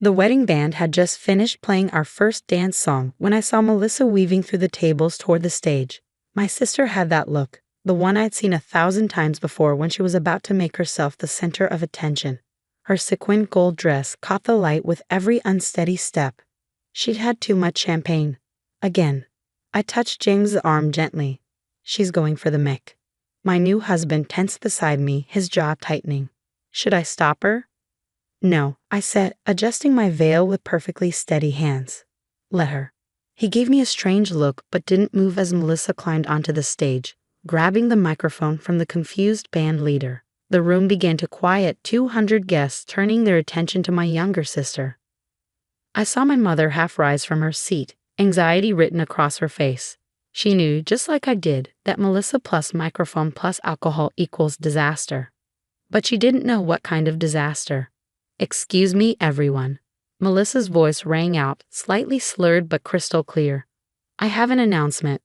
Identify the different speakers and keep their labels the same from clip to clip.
Speaker 1: The wedding band had just finished playing our first dance song when I saw Melissa weaving through the tables toward the stage. My sister had that look, the one I'd seen 1,000 times before when she was about to make herself the center of attention. Her sequined gold dress caught the light with every unsteady step. She'd had too much champagne. Again. I touched James's arm gently. She's going for the mic. My new husband tensed beside me, his jaw tightening. Should I stop her? No, I said, adjusting my veil with perfectly steady hands. Let her. He gave me a strange look but didn't move as Melissa climbed onto the stage, grabbing the microphone from the confused band leader. The room began to quiet, 200 guests turning their attention to my younger sister. I saw my mother half rise from her seat, anxiety written across her face. She knew, just like I did, that Melissa plus microphone plus alcohol equals disaster. But she didn't know what kind of disaster. Excuse me, everyone. Melissa's voice rang out, slightly slurred but crystal clear. I have an announcement.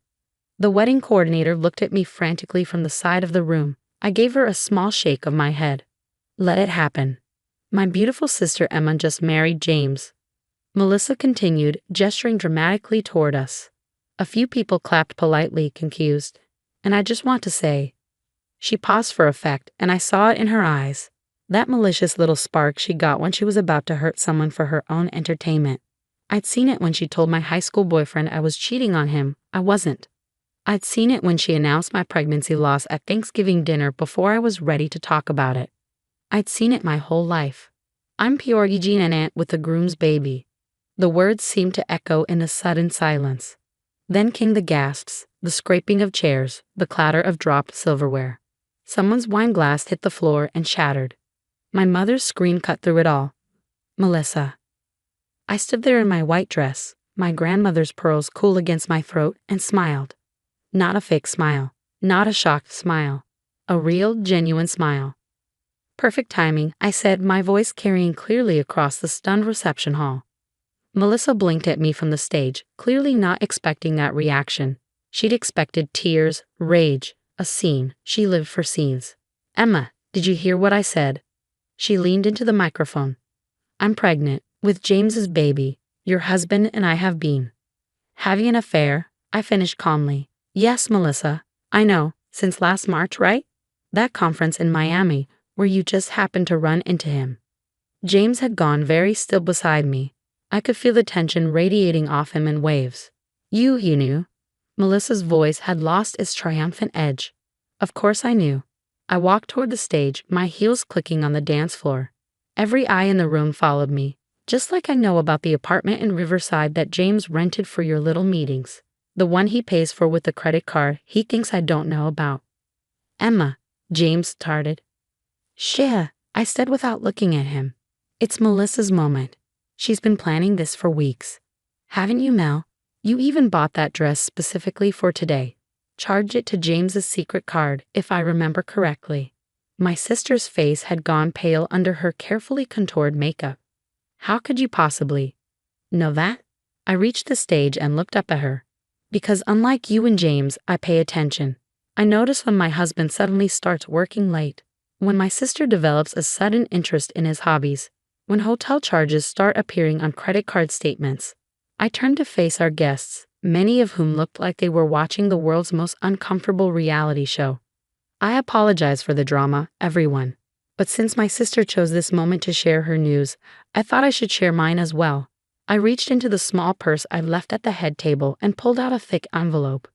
Speaker 1: The wedding coordinator looked at me frantically from the side of the room. I gave her a small shake of my head. Let it happen. My beautiful sister Emma just married James. Melissa continued, gesturing dramatically toward us. A few people clapped politely, confused. And I just want to say. She paused for effect, and I saw it in her eyes. That malicious little spark she got when she was about to hurt someone for her own entertainment. I'd seen it when she told my high school boyfriend I was cheating on him. I wasn't. I'd seen it when she announced my pregnancy loss at Thanksgiving dinner before I was ready to talk about it. I'd seen it my whole life. I'm Georgine and aunt with the groom's baby. The words seemed to echo in a sudden silence. Then came the gasps, the scraping of chairs, the clatter of dropped silverware. Someone's wine glass hit the floor and shattered. My mother's scream cut through it all. Melissa. I stood there in my white dress, my grandmother's pearls cool against my throat, and smiled. Not a fake smile, not a shocked smile. A real, genuine smile. Perfect timing, I said, my voice carrying clearly across the stunned reception hall. Melissa blinked at me from the stage, clearly not expecting that reaction. She'd expected tears, rage, a scene. She lived for scenes. Emma, did you hear what I said? She leaned into the microphone. I'm pregnant, with James's baby. Your husband and I have been having an affair, I finished calmly. Yes, Melissa, I know, since last March, right? That conference in Miami, where you just happened to run into him. James had gone very still beside me. I could feel the tension radiating off him in waves. You knew. Melissa's voice had lost its triumphant edge. Of course I knew. I walked toward the stage, my heels clicking on the dance floor. Every eye in the room followed me, just like I know about the apartment in Riverside that James rented for your little meetings. The one he pays for with the credit card he thinks I don't know about. Emma, James started. Shia, I said without looking at him. It's Melissa's moment. She's been planning this for weeks. Haven't you, Mel? You even bought that dress specifically for today. Charged it to James's secret card, if I remember correctly. My sister's face had gone pale under her carefully contoured makeup. How could you possibly know that? I reached the stage and looked up at her. Because unlike you and James, I pay attention. I notice when my husband suddenly starts working late, when my sister develops a sudden interest in his hobbies, when hotel charges start appearing on credit card statements. I turned to face our guests, many of whom looked like they were watching the world's most uncomfortable reality show. I apologize for the drama, everyone. But since my sister chose this moment to share her news, I thought I should share mine as well. I reached into the small purse I left at the head table and pulled out a thick envelope.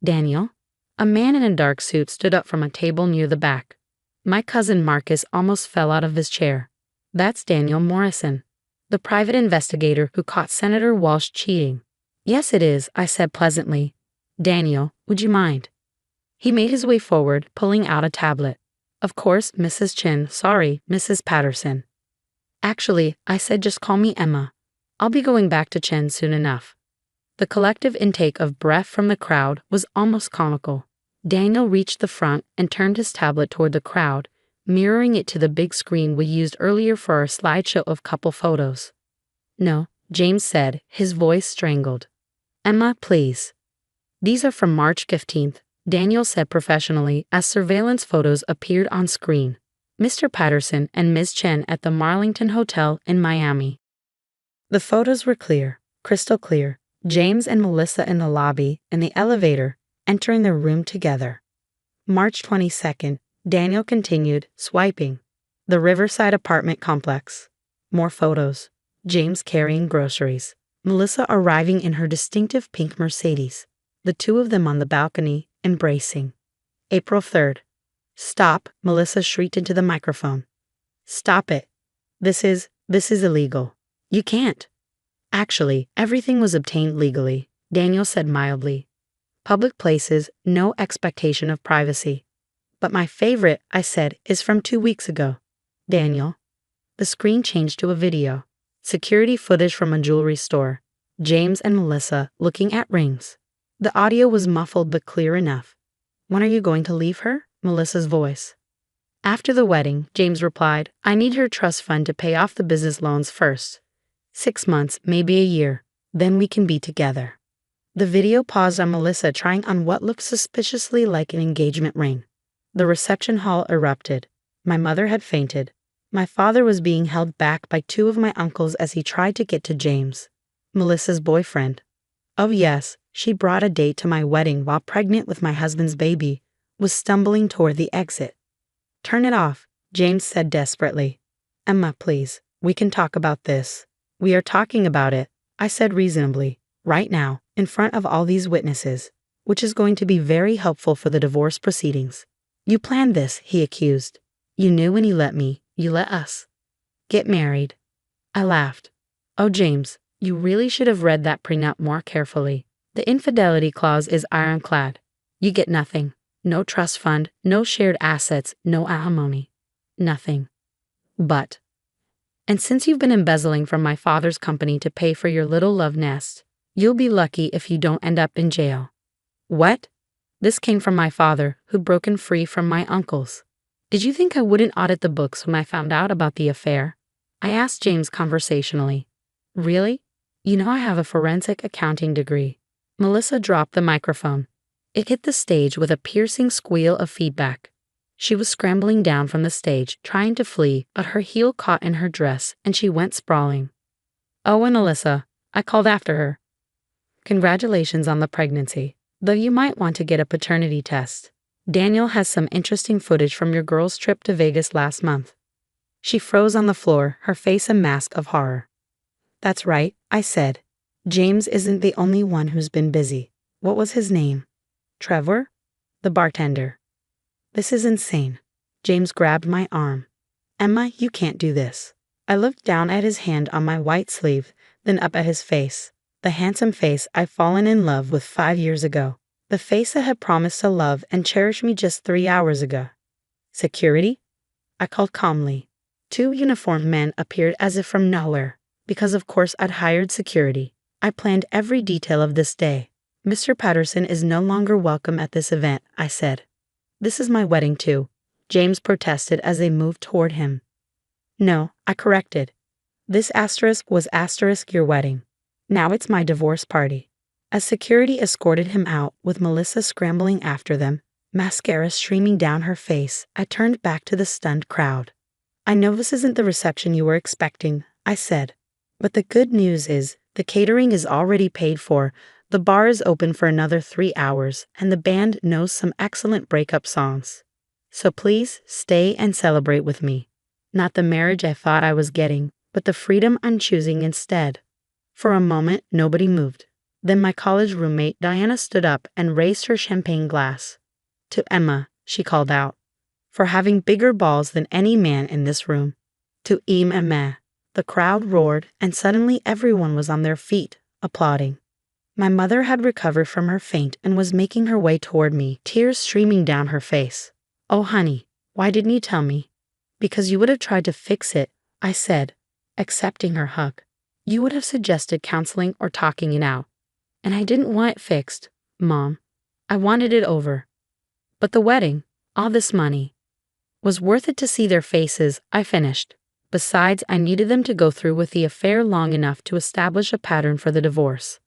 Speaker 1: Daniel? A man in a dark suit stood up from a table near the back. My cousin Marcus almost fell out of his chair. That's Daniel Morrison, the private investigator who caught Senator Walsh cheating. Yes, it is, I said pleasantly. Daniel, would you mind? He made his way forward, pulling out a tablet. Of course, Mrs. Chin, sorry, Mrs. Patterson. Actually, I said just call me Emma. I'll be going back to Chen soon enough. The collective intake of breath from the crowd was almost comical. Daniel reached the front and turned his tablet toward the crowd, mirroring it to the big screen we used earlier for our slideshow of couple photos. No, James said, his voice strangled. Emma, please. These are from March 15th, Daniel said professionally as surveillance photos appeared on screen. Mr. Patterson and Ms. Chen at the Marlington Hotel in Miami. The photos were clear, crystal clear. James and Melissa in the lobby, in the elevator, entering their room together. March 22nd, Daniel continued, swiping. The Riverside apartment complex. More photos. James carrying groceries. Melissa arriving in her distinctive pink Mercedes. The two of them on the balcony, embracing. April 3rd. Stop, Melissa shrieked into the microphone. Stop it. This is illegal. You can't. Actually, everything was obtained legally, Daniel said mildly. Public places, no expectation of privacy. But my favorite, I said, is from 2 weeks ago. Daniel. The screen changed to a video. Security footage from a jewelry store. James and Melissa looking at rings. The audio was muffled but clear enough. When are you going to leave her? Melissa's voice. After the wedding, James replied, I need her trust fund to pay off the business loans first. 6 months, maybe a year. Then we can be together. The video paused on Melissa trying on what looked suspiciously like an engagement ring. The reception hall erupted. My mother had fainted. My father was being held back by 2 of my uncles as he tried to get to James, Melissa's boyfriend. Oh yes, she brought a date to my wedding while pregnant with my husband's baby, was stumbling toward the exit. Turn it off, James said desperately. Emma, please, we can talk about this. We are talking about it, I said reasonably, right now, in front of all these witnesses, which is going to be very helpful for the divorce proceedings. You planned this, he accused. You knew when you let us get married. I laughed. Oh, James, you really should have read that prenup more carefully. The infidelity clause is ironclad. You get nothing. No trust fund, no shared assets, no alimony. Nothing. But. And since you've been embezzling from my father's company to pay for your little love nest, you'll be lucky if you don't end up in jail. What? This came from my father, who'd broken free from my uncles. Did you think I wouldn't audit the books when I found out about the affair? I asked James conversationally. Really? You know I have a forensic accounting degree. Melissa dropped the microphone. It hit the stage with a piercing squeal of feedback. She was scrambling down from the stage, trying to flee, but her heel caught in her dress, and she went sprawling. Oh, and Alyssa, I called after her. Congratulations on the pregnancy, though you might want to get a paternity test. Daniel has some interesting footage from your girls' trip to Vegas last month. She froze on the floor, her face a mask of horror. That's right, I said. James isn't the only one who's been busy. What was his name? Trevor? The bartender. This is insane. James grabbed my arm. Emma, you can't do this. I looked down at his hand on my white sleeve, then up at his face. The handsome face I'd fallen in love with 5 years ago. The face that had promised to love and cherish me just 3 hours ago. Security? I called calmly. 2 uniformed men appeared as if from nowhere, because of course I'd hired security. I planned every detail of this day. Mr. Patterson is no longer welcome at this event, I said. This is my wedding too, James protested as they moved toward him. No, I corrected. This asterisk was asterisk your wedding. Now it's my divorce party. As security escorted him out, with Melissa scrambling after them, mascara streaming down her face, I turned back to the stunned crowd. I know this isn't the reception you were expecting, I said. But the good news is, the catering is already paid for, the bar is open for another 3 hours, and the band knows some excellent breakup songs. So please, stay and celebrate with me. Not the marriage I thought I was getting, but the freedom I'm choosing instead. For a moment, nobody moved. Then my college roommate Diana stood up and raised her champagne glass. To Emma, she called out. For having bigger balls than any man in this room. To Emma. The crowd roared, and suddenly everyone was on their feet, applauding. My mother had recovered from her faint and was making her way toward me, tears streaming down her face. Oh, honey, why didn't you tell me? Because you would have tried to fix it, I said, accepting her hug. You would have suggested counseling or talking it out. And I didn't want it fixed, Mom. I wanted it over. But the wedding, all this money, was worth it to see their faces, I finished. Besides, I needed them to go through with the affair long enough to establish a pattern for the divorce.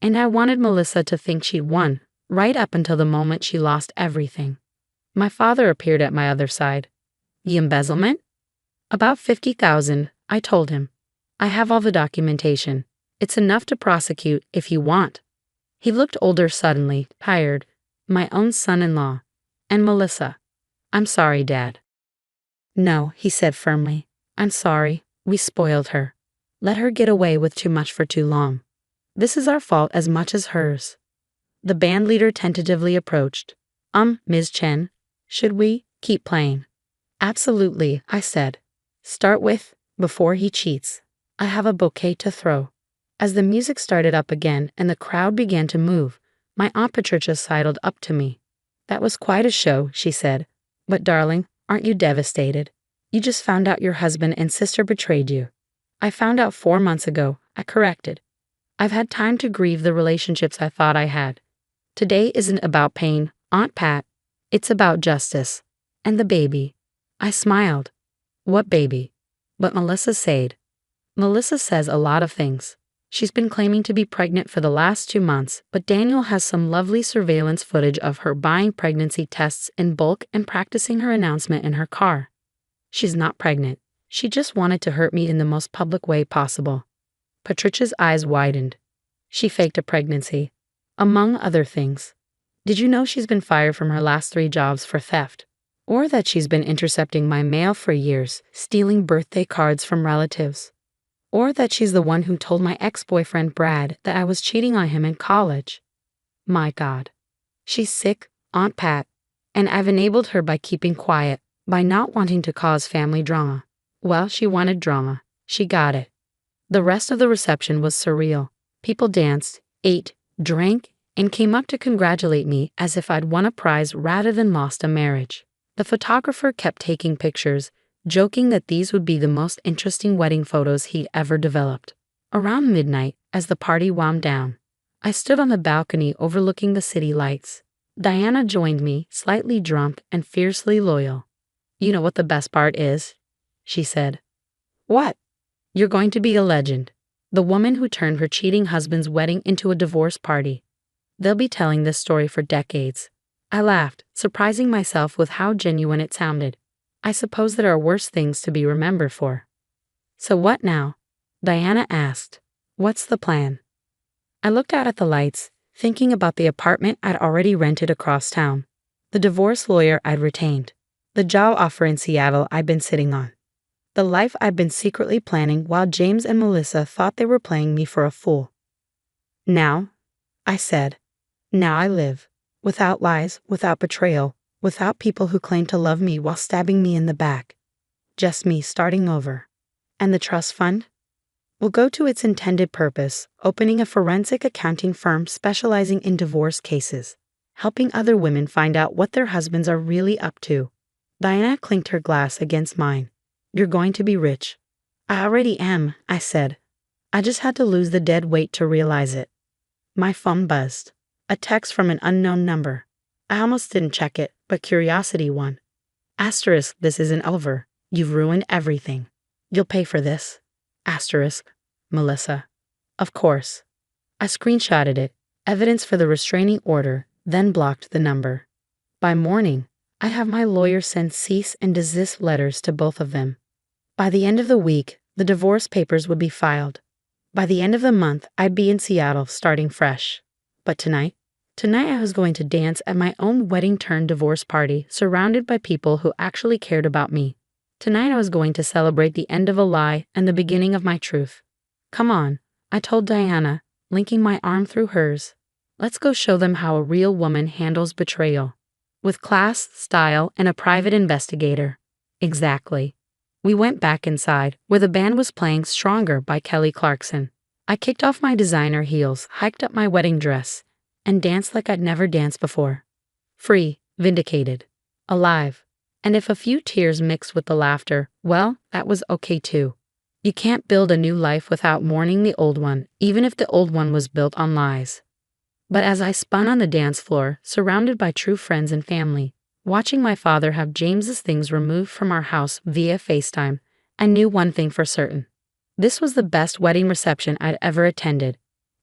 Speaker 1: And I wanted Melissa to think she'd won, right up until the moment she lost everything. My father appeared at my other side. The embezzlement? About 50,000, I told him. I have all the documentation. It's enough to prosecute if you want. He looked older suddenly, tired. My own son-in-law. And Melissa. I'm sorry, Dad. No, he said firmly. I'm sorry. We spoiled her. Let her get away with too much for too long. This is our fault as much as hers. The band leader tentatively approached. Ms. Chen, should we keep playing? Absolutely, I said. Start with, before he cheats. I have a bouquet to throw. As the music started up again and the crowd began to move, my Aunt Patricia sidled up to me. That was quite a show, she said. But darling, aren't you devastated? You just found out your husband and sister betrayed you. I found out 4 months ago, I corrected. I've had time to grieve the relationships I thought I had. Today isn't about pain, Aunt Pat. It's about justice. And the baby. I smiled. What baby? But Melissa said. Melissa says a lot of things. She's been claiming to be pregnant for the last 2 months, but Daniel has some lovely surveillance footage of her buying pregnancy tests in bulk and practicing her announcement in her car. She's not pregnant. She just wanted to hurt me in the most public way possible. Patricia's eyes widened. She faked a pregnancy. Among other things. Did you know she's been fired from her last 3 jobs for theft? Or that she's been intercepting my mail for years, stealing birthday cards from relatives? Or that she's the one who told my ex-boyfriend Brad that I was cheating on him in college? My God. She's sick, Aunt Pat, and I've enabled her by keeping quiet, by not wanting to cause family drama. Well, she wanted drama. She got it. The rest of the reception was surreal. People danced, ate, drank, and came up to congratulate me as if I'd won a prize rather than lost a marriage. The photographer kept taking pictures, joking that these would be the most interesting wedding photos he'd ever developed. Around midnight, as the party wound down, I stood on the balcony overlooking the city lights. Diana joined me, slightly drunk and fiercely loyal. You know what the best part is? She said. What? You're going to be a legend. The woman who turned her cheating husband's wedding into a divorce party. They'll be telling this story for decades. I laughed, surprising myself with how genuine it sounded. I suppose there are worse things to be remembered for. So what now? Diana asked. What's the plan? I looked out at the lights, thinking about the apartment I'd already rented across town, the divorce lawyer I'd retained, the job offer in Seattle I'd been sitting on, the life I'd been secretly planning while James and Melissa thought they were playing me for a fool. Now, I said, now I live, without lies, without betrayal, without people who claim to love me while stabbing me in the back. Just me starting over. And the trust fund? Will go to its intended purpose, opening a forensic accounting firm specializing in divorce cases, helping other women find out what their husbands are really up to. Diana clinked her glass against mine. You're going to be rich. I already am, I said. I just had to lose the dead weight to realize it. My phone buzzed. A text from an unknown number. I almost didn't check it, but curiosity won. Asterisk, this isn't over. You've ruined everything. You'll pay for this. Asterisk, Melissa. Of course. I screenshotted it, evidence for the restraining order, then blocked the number. By morning, I'd have my lawyer send cease and desist letters to both of them. By the end of the week, the divorce papers would be filed. By the end of the month, I'd be in Seattle starting fresh. But tonight I was going to dance at my own wedding-turned-divorce party, surrounded by people who actually cared about me. Tonight I was going to celebrate the end of a lie and the beginning of my truth. Come on, I told Diana, linking my arm through hers. Let's go show them how a real woman handles betrayal. With class, style, and a private investigator. Exactly. We went back inside, where the band was playing Stronger by Kelly Clarkson. I kicked off my designer heels, hiked up my wedding dress, and danced like I'd never danced before. Free, vindicated, alive. And if a few tears mixed with the laughter, well, that was okay too. You can't build a new life without mourning the old one, even if the old one was built on lies. But as I spun on the dance floor, surrounded by true friends and family, watching my father have James's things removed from our house via FaceTime, I knew one thing for certain. This was the best wedding reception I'd ever attended,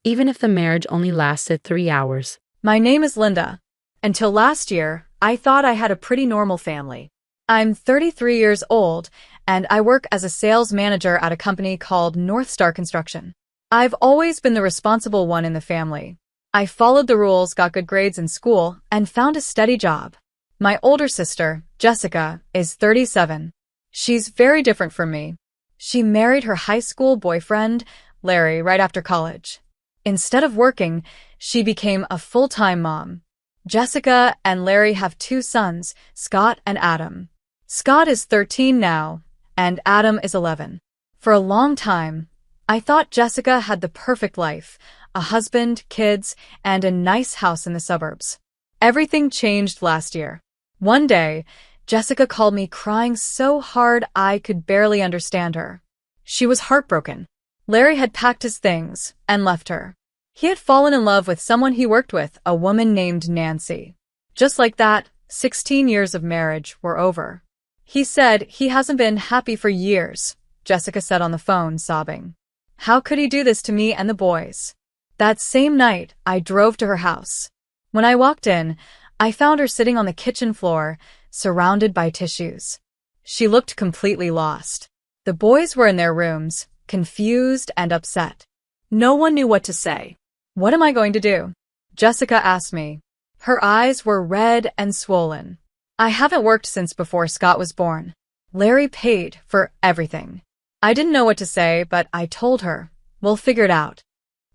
Speaker 1: even if the marriage only lasted 3 hours.
Speaker 2: My name is Linda. Until last year, I thought I had a pretty normal family. I'm 33 years old, and I work as a sales manager at a company called North Star Construction. I've always been the responsible one in the family. I followed the rules, got good grades in school, and found a steady job. My older sister, Jessica, is 37. She's very different from me. She married her high school boyfriend, Larry, right after college. Instead of working, she became a full-time mom. Jessica and Larry have 2 sons, Scott and Adam. Scott is 13 now, and Adam is 11. For a long time, I thought Jessica had the perfect life, a husband, kids, and a nice house in the suburbs. Everything changed last year. One day, Jessica called me crying so hard I could barely understand her. She was heartbroken. Larry had packed his things and left her. He had fallen in love with someone he worked with, a woman named Nancy. Just like that, 16 years of marriage were over. He said he hasn't been happy for years, Jessica said on the phone, sobbing. How could he do this to me and the boys? That same night, I drove to her house. When I walked in, I found her sitting on the kitchen floor, surrounded by tissues. She looked completely lost. The boys were in their rooms, confused and upset. No one knew what to say. What am I going to do? Jessica asked me. Her eyes were red and swollen. I haven't worked since before Scott was born. Larry paid for everything. I didn't know what to say, but I told her, we'll figure it out.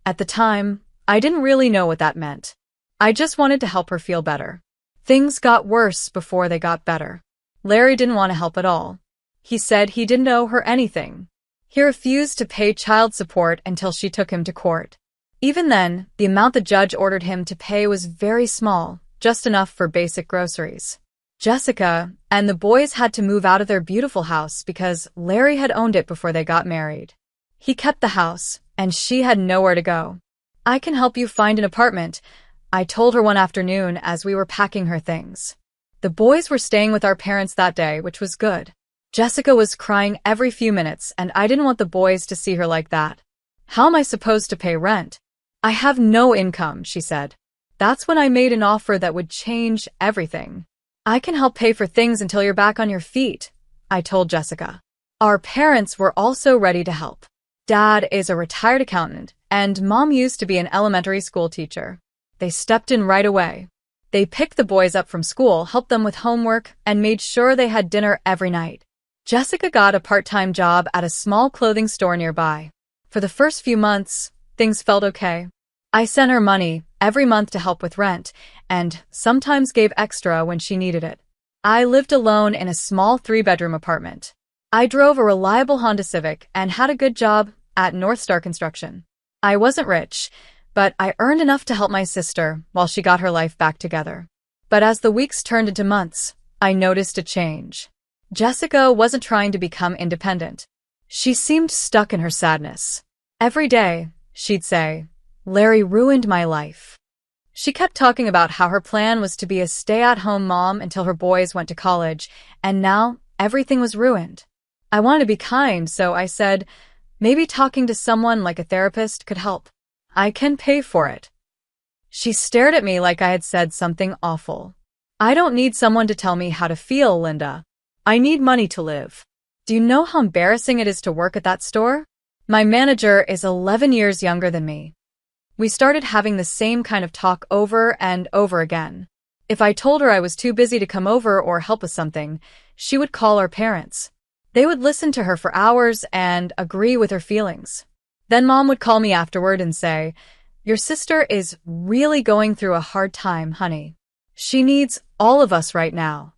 Speaker 2: At the time, I didn't really know what that meant. I just wanted to help her feel better. Things got worse before they got better. Larry didn't want to help at all. He said he didn't owe her anything. He refused to pay child support until she took him to court. Even then, the amount the judge ordered him to pay was very small, just enough for basic groceries. Jessica and the boys had to move out of their beautiful house because Larry had owned it before they got married. He kept the house, and she had nowhere to go. I can help you find an apartment, I told her one afternoon as we were packing her things. The boys were staying with our parents that day, which was good. Jessica was crying every few minutes, and I didn't want the boys to see her like that. How am I supposed to pay rent? I have no income, she said. That's when I made an offer that would change everything. I can help pay for things until you're back on your feet, I told Jessica. Our parents were also ready to help. Dad is a retired accountant, and Mom used to be an elementary school teacher. They stepped in right away. They picked the boys up from school, helped them with homework, and made sure they had dinner every night. Jessica got a part-time job at a small clothing store nearby. For the first few months, things felt okay. I sent her money every month to help with rent, and sometimes gave extra when she needed it. I lived alone in a small 3-bedroom apartment. I drove a reliable Honda Civic and had a good job at North Star Construction. I wasn't rich, but I earned enough to help my sister while she got her life back together. But as the weeks turned into months, I noticed a change. Jessica wasn't trying to become independent. She seemed stuck in her sadness. Every day, she'd say, Larry ruined my life. She kept talking about how her plan was to be a stay-at-home mom until her boys went to college, and now everything was ruined. I wanted to be kind, so I said, maybe talking to someone like a therapist could help. I can pay for it. She stared at me like I had said something awful. I don't need someone to tell me how to feel, Linda. I need money to live. Do you know how embarrassing it is to work at that store? My manager is 11 years younger than me. We started having the same kind of talk over and over again. If I told her I was too busy to come over or help with something, she would call our parents. They would listen to her for hours and agree with her feelings. Then Mom would call me afterward and say, your sister is really going through a hard time, honey. She needs all of us right now.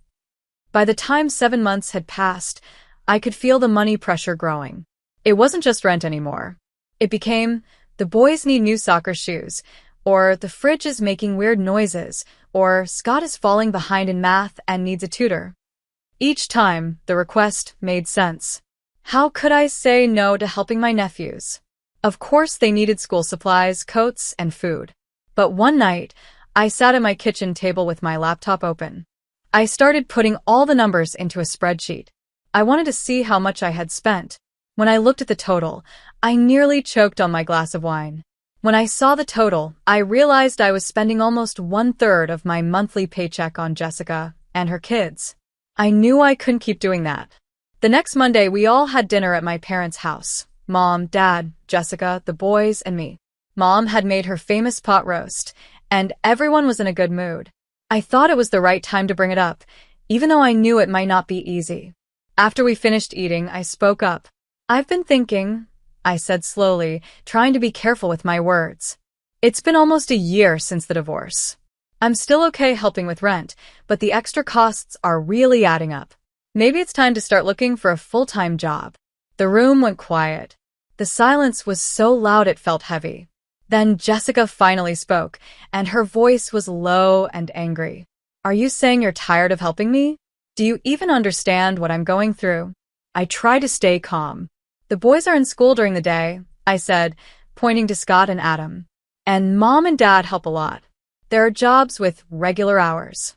Speaker 2: By the time 7 months had passed, I could feel the money pressure growing. It wasn't just rent anymore. It became, the boys need new soccer shoes, or the fridge is making weird noises, or Scott is falling behind in math and needs a tutor. Each time, the request made sense. How could I say no to helping my nephews? Of course they needed school supplies, coats, and food. But one night, I sat at my kitchen table with my laptop open. I started putting all the numbers into a spreadsheet. I wanted to see how much I had spent. When I looked at the total, I nearly choked on my glass of wine. When I saw the total, I realized I was spending almost 1/3 of my monthly paycheck on Jessica and her kids. I knew I couldn't keep doing that. The next Monday, we all had dinner at my parents' house. Mom, Dad, Jessica, the boys, and me. Mom had made her famous pot roast, and everyone was in a good mood. I thought it was the right time to bring it up, even though I knew it might not be easy. After we finished eating, I spoke up. "I've been thinking," I said slowly, trying to be careful with my words. "It's been almost a year since the divorce. I'm still okay helping with rent, but the extra costs are really adding up. Maybe it's time to start looking for a full-time job." The room went quiet. The silence was so loud it felt heavy. Then Jessica finally spoke, and her voice was low and angry. "Are you saying you're tired of helping me? Do you even understand what I'm going through?" I tried to stay calm. "The boys are in school during the day," I said, pointing to Scott and Adam. "And Mom and Dad help a lot. There are jobs with regular hours."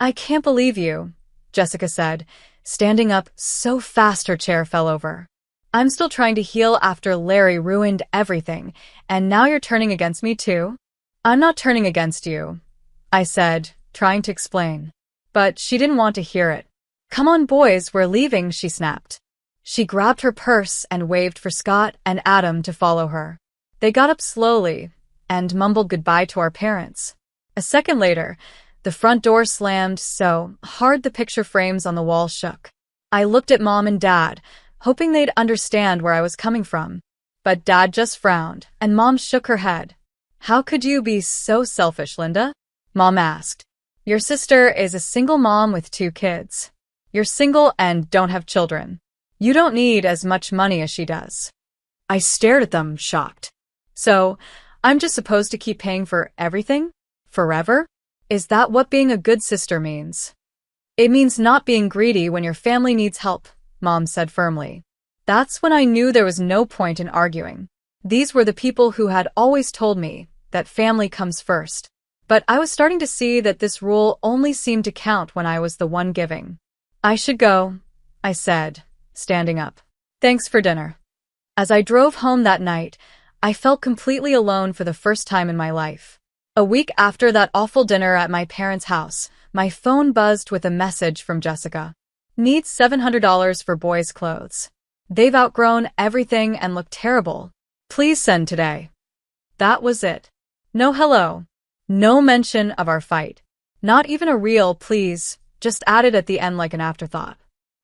Speaker 2: "I can't believe you," Jessica said, standing up so fast her chair fell over. "I'm still trying to heal after Larry ruined everything, and now you're turning against me too?" "I'm not turning against you," I said, trying to explain. But she didn't want to hear it. "Come on, boys, we're leaving," she snapped. She grabbed her purse and waved for Scott and Adam to follow her. They got up slowly and mumbled goodbye to our parents. A second later, the front door slammed so hard the picture frames on the wall shook. I looked at Mom and Dad, hoping they'd understand where I was coming from. But Dad just frowned, and Mom shook her head. "How could you be so selfish, Linda?" Mom asked. "Your sister is a single mom with 2 kids. You're single and don't have children. You don't need as much money as she does." I stared at them, shocked. "So, I'm just supposed to keep paying for everything? Forever? Is that what being a good sister means?" "It means not being greedy when your family needs help," Mom said firmly. That's when I knew there was no point in arguing. These were the people who had always told me that family comes first. But I was starting to see that this rule only seemed to count when I was the one giving. "I should go," I said, standing up. "Thanks for dinner." As I drove home that night, I felt completely alone for the first time in my life. A week after that awful dinner at my parents' house, my phone buzzed with a message from Jessica. "Needs $700 for boys' clothes. They've outgrown everything and look terrible. Please send today." That was it. No hello. No mention of our fight. Not even a real please, just added at the end like an afterthought.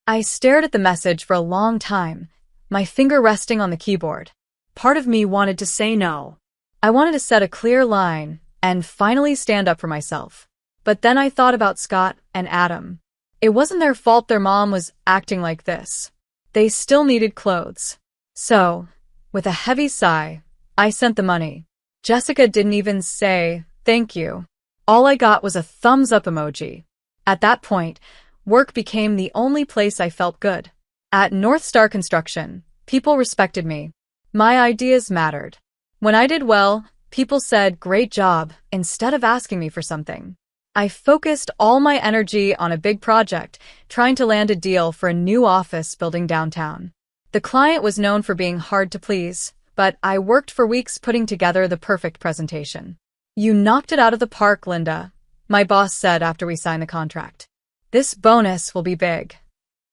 Speaker 2: I stared at the message for a long time, my finger resting on the keyboard. Part of me wanted to say no. I wanted to set a clear line and finally stand up for myself. But then I thought about Scott and Adam. It wasn't their fault their mom was acting like this. They still needed clothes. So, with a heavy sigh, I sent the money. Jessica didn't even say, "Thank you." All I got was a thumbs up emoji. At that point, work became the only place I felt good. At North Star Construction, people respected me. My ideas mattered. When I did well, people said, "Great job," instead of asking me for something. I focused all my energy on a big project, trying to land a deal for a new office building downtown. The client was known for being hard to please, but I worked for weeks putting together the perfect presentation. "You knocked it out of the park, Linda," my boss said after we signed the contract. "This bonus will be big."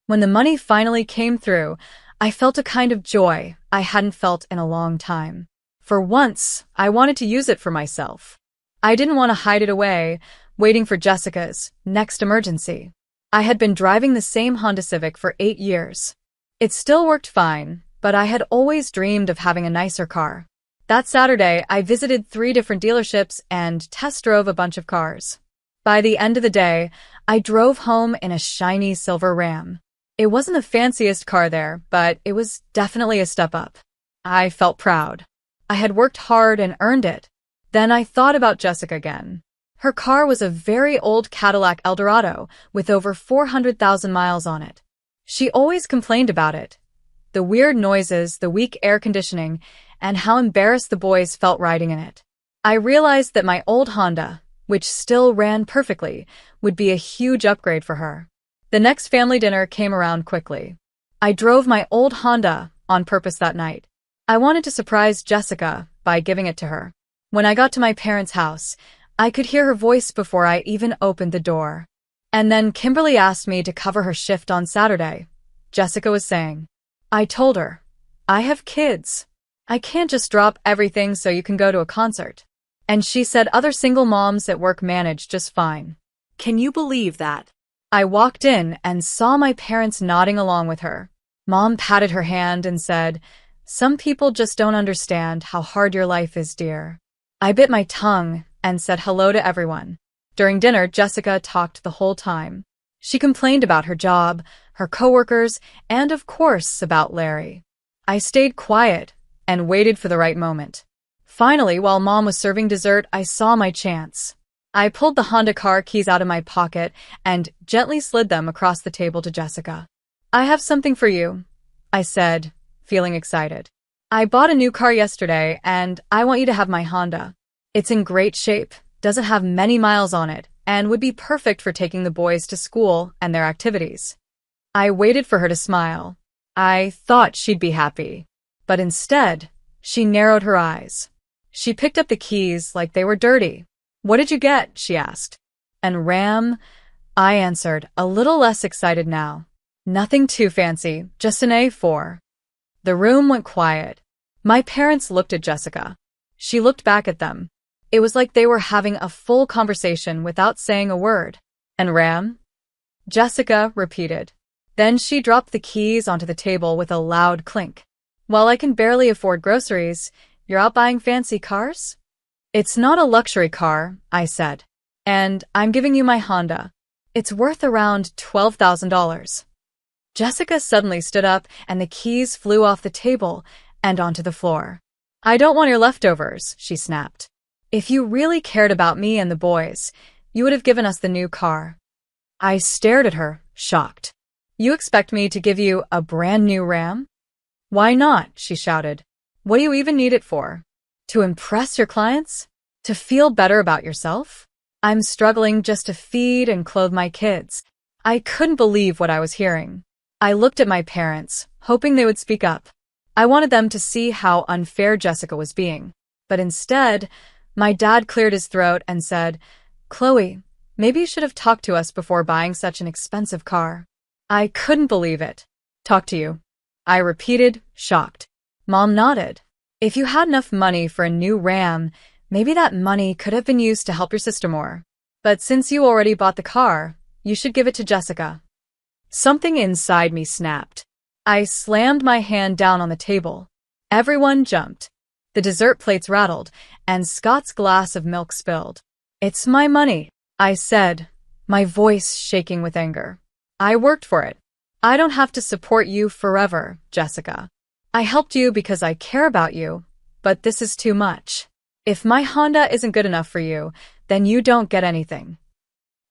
Speaker 2: When the money finally came through, I felt a kind of joy I hadn't felt in a long time. For once, I wanted to use it for myself. I didn't want to hide it away, waiting for Jessica's next emergency. I had been driving the same Honda Civic for 8 years. It still worked fine, but I had always dreamed of having a nicer car. That Saturday, I visited 3 different dealerships and test drove a bunch of cars. By the end of the day, I drove home in a shiny silver Ram. It wasn't the fanciest car there, but it was definitely a step up. I felt proud. I had worked hard and earned it. Then I thought about Jessica again. Her car was a very old Cadillac Eldorado with over 400,000 miles on it. She always complained about it. The weird noises, the weak air conditioning, and how embarrassed the boys felt riding in it. I realized that my old Honda, which still ran perfectly, would be a huge upgrade for her. The next family dinner came around quickly. I drove my old Honda on purpose that night. I wanted to surprise Jessica by giving it to her. When I got to my parents' house, I could hear her voice before I even opened the door. And then Kimberly asked me to cover her shift on Saturday, Jessica was saying. I told her, I have kids. I can't just drop everything so you can go to a concert. And she said other single moms at work manage just fine.
Speaker 3: Can you believe that?
Speaker 2: I walked in and saw my parents nodding along with her. Mom patted her hand and said, some people just don't understand how hard your life is, dear. I bit my tongue and said hello to everyone. During dinner, Jessica talked the whole time. She complained about her job, her coworkers, and of course about Larry. I stayed quiet and waited for the right moment. Finally, while Mom was serving dessert, I saw my chance. I pulled the Honda car keys out of my pocket and gently slid them across the table to Jessica. I have something for you, I said, feeling excited. I bought a new car yesterday and I want you to have my Honda. It's in great shape, doesn't have many miles on it, and would be perfect for taking the boys to school and their activities. I waited for her to smile. I thought she'd be happy. But instead, she narrowed her eyes. She picked up the keys like they were dirty. What did you get? She asked. And Ram? I answered, a little less excited now. Nothing too fancy, just an A4. The room went quiet. My parents looked at Jessica. She looked back at them. It was like they were having a full conversation without saying a word. And Ram? Jessica repeated. Then she dropped the keys onto the table with a loud clink. While I can barely afford groceries, you're out buying fancy cars? It's not a luxury car, I said. And I'm giving you my Honda. It's worth around $12,000. Jessica suddenly stood up and the keys flew off the table and onto the floor. I don't want your leftovers, she snapped. If you really cared about me and the boys, you would have given us the new car. I stared at her, shocked. You expect me to give you a brand new Ram? Why not? She shouted. What do you even need it for? To impress your clients? To feel better about yourself? I'm struggling just to feed and clothe my kids. I couldn't believe what I was hearing. I looked at my parents, hoping they would speak up. I wanted them to see how unfair Jessica was being. But instead, my dad cleared his throat and said, Chloe, maybe you should have talked to us before buying such an expensive car. I couldn't believe it. Talk to you. I repeated, shocked. Mom nodded. If you had enough money for a new Ram, maybe that money could have been used to help your sister more. But since you already bought the car, you should give it to Jessica. Something inside me snapped. I slammed my hand down on the table. Everyone jumped. The dessert plates rattled, and Scott's glass of milk spilled. It's my money, I said, my voice shaking with anger. I worked for it. I don't have to support you forever, Jessica. I helped you because I care about you, but this is too much. If my Honda isn't good enough for you, then you don't get anything.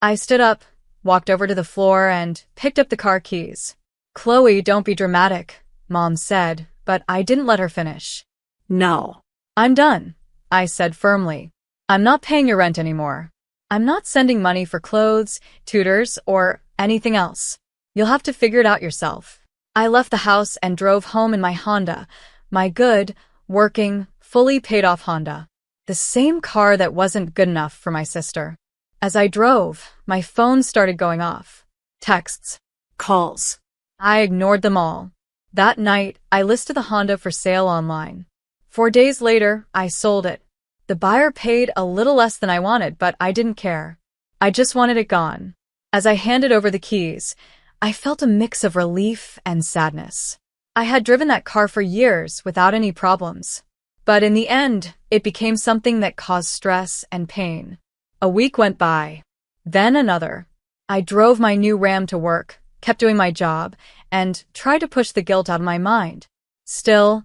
Speaker 2: I stood up, walked over to the floor, and picked up the car keys. Chloe, don't be dramatic, Mom said, but I didn't let her finish.
Speaker 3: No.
Speaker 2: I'm done, I said firmly. I'm not paying your rent anymore. I'm not sending money for clothes, tutors, or anything else. You'll have to figure it out yourself. I left the house and drove home in my Honda, my good, working, fully paid-off Honda. The same car that wasn't good enough for my sister. As I drove, my phone started going off. Texts.
Speaker 3: Calls.
Speaker 2: I ignored them all. That night, I listed the Honda for sale online. 4 days later, I sold it. The buyer paid a little less than I wanted, but I didn't care. I just wanted it gone. As I handed over the keys, I felt a mix of relief and sadness. I had driven that car for years without any problems. But in the end, it became something that caused stress and pain. A week went by. Then another. I drove my new Ram to work, kept doing my job, and tried to push the guilt out of my mind. Still,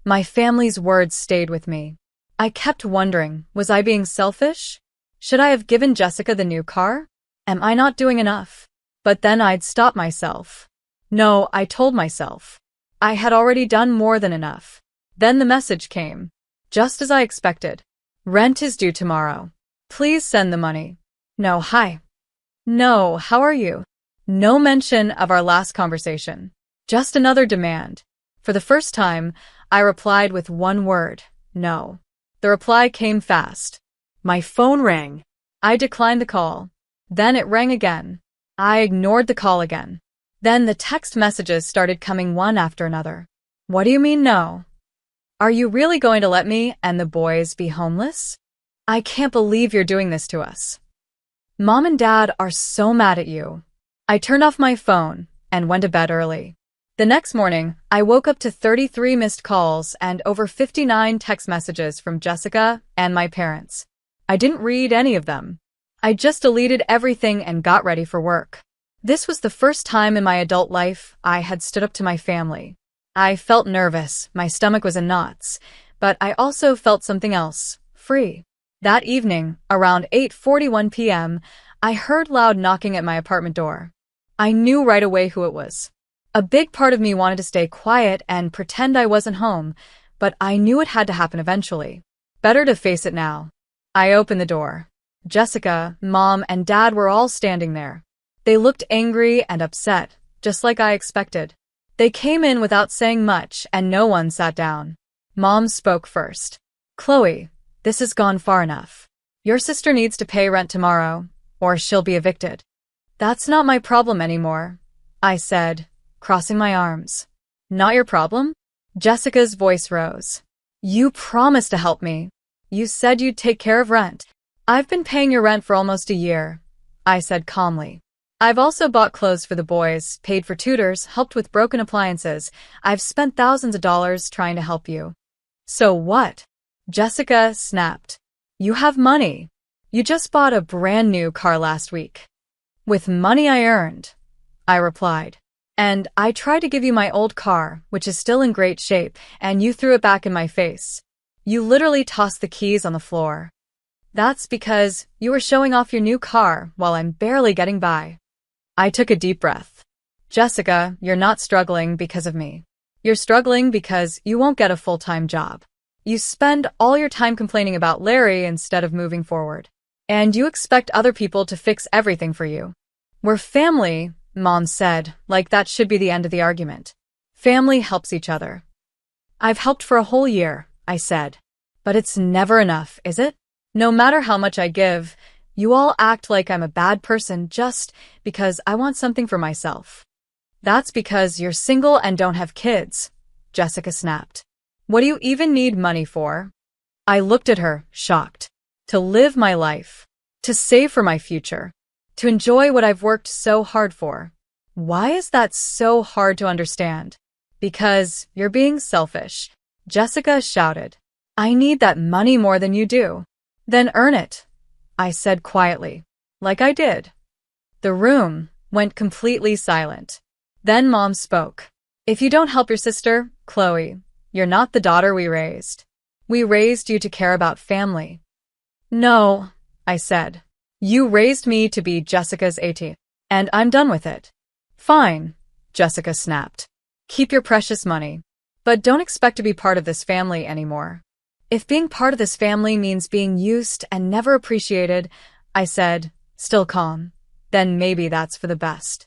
Speaker 2: my family's words stayed with me. I kept wondering, was I being selfish? Should I have given Jessica the new car? Am I not doing enough? But then I'd stop myself. No, I told myself. I had already done more than enough. Then the message came. Just as I expected. Rent is due tomorrow. Please send the money. No, hi. No, how are you? No mention of our last conversation. Just another demand. For the first time, I replied with one word, no. The reply came fast.
Speaker 3: My phone rang.
Speaker 2: I declined the call. Then it rang again. I ignored the call again. Then the text messages started coming one after another. What do you mean no? Are you really going to let me and the boys be homeless? I can't believe you're doing this to us. Mom and Dad are so mad at you. I turned off my phone and went to bed early. The next morning, I woke up to 33 missed calls and over 59 text messages from Jessica and my parents. I didn't read any of them. I just deleted everything and got ready for work. This was the first time in my adult life I had stood up to my family. I felt nervous, my stomach was in knots, but I also felt something else, free. That evening, around 8:41 p.m., I heard loud knocking at my apartment door. I knew right away who it was. A big part of me wanted to stay quiet and pretend I wasn't home, but I knew it had to happen eventually. Better to face it now. I opened the door. Jessica, Mom, and Dad were all standing there. They looked angry and upset, just like I expected. They came in without saying much, and no one sat down. Mom spoke first. Chloe, this has gone far enough. Your sister needs to pay rent tomorrow, or she'll be evicted. That's not my problem anymore, I said, crossing my arms. Not your problem? Jessica's voice rose. You promised to help me. You said you'd take care of rent. I've been paying your rent for almost a year, I said calmly. I've also bought clothes for the boys, paid for tutors, helped with broken appliances. I've spent thousands of dollars trying to help you. So what? Jessica snapped. You have money. You just bought a brand new car last week. With money I earned, I replied. And I tried to give you my old car, which is still in great shape, and you threw it back in my face. You literally tossed the keys on the floor. That's because you were showing off your new car while I'm barely getting by. I took a deep breath. Jessica, you're not struggling because of me. You're struggling because you won't get a full-time job. You spend all your time complaining about Larry instead of moving forward. And you expect other people to fix everything for you. We're family, Mom said, like that should be the end of the argument. Family helps each other. I've helped for a whole year, I said. But it's never enough, is it? No matter how much I give, you all act like I'm a bad person just because I want something for myself. That's because you're single and don't have kids, Jessica snapped. What do you even need money for? I looked at her, shocked. To live my life. To save for my future. To enjoy what I've worked so hard for. Why is that so hard to understand? Because you're being selfish, Jessica shouted. I need that money more than you do. Then earn it, I said quietly, like I did. The room went completely silent. Then Mom spoke. If you don't help your sister, Chloe, you're not the daughter we raised. We raised you to care about family. No, I said. You raised me to be Jessica's aita, and I'm done with it. Fine, Jessica snapped. Keep your precious money. But don't expect to be part of this family anymore. If being part of this family means being used and never appreciated, I said, still calm, then maybe that's for the best.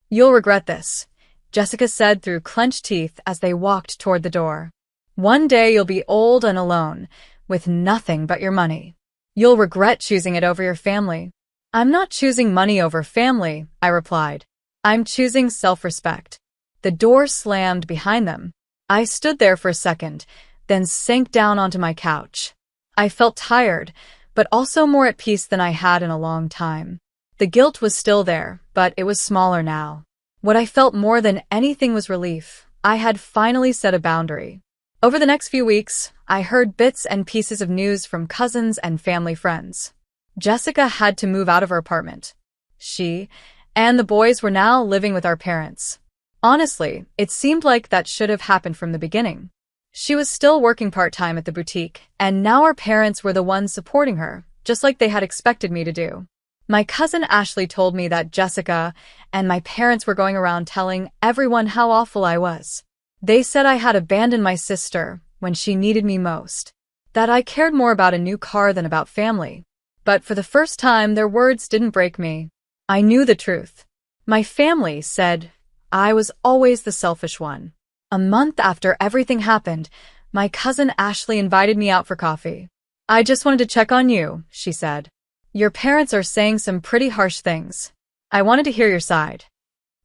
Speaker 2: You'll regret this, Jessica said through clenched teeth as they walked toward the door. One day you'll be old and alone, with nothing but your money. You'll regret choosing it over your family. I'm not choosing money over family, I replied. I'm choosing self-respect. The door slammed behind them. I stood there for a second, then sank down onto my couch. I felt tired, but also more at peace than I had in a long time. The guilt was still there, but it was smaller now. What I felt more than anything was relief. I had finally set a boundary. Over the next few weeks, I heard bits and pieces of news from cousins and family friends. Jessica had to move out of her apartment. She and the boys were now living with our parents. Honestly, it seemed like that should have happened from the beginning. She was still working part-time at the boutique, and now our parents were the ones supporting her, just like they had expected me to do. My cousin Ashley told me that Jessica and my parents were going around telling everyone how awful I was. They said I had abandoned my sister when she needed me most, that I cared more about a new car than about family. But for the first time, their words didn't break me. I knew the truth. My family said I was always the selfish one. A month after everything happened, my cousin Ashley invited me out for coffee. I just wanted to check on you, she said. Your parents are saying some pretty harsh things. I wanted to hear your side.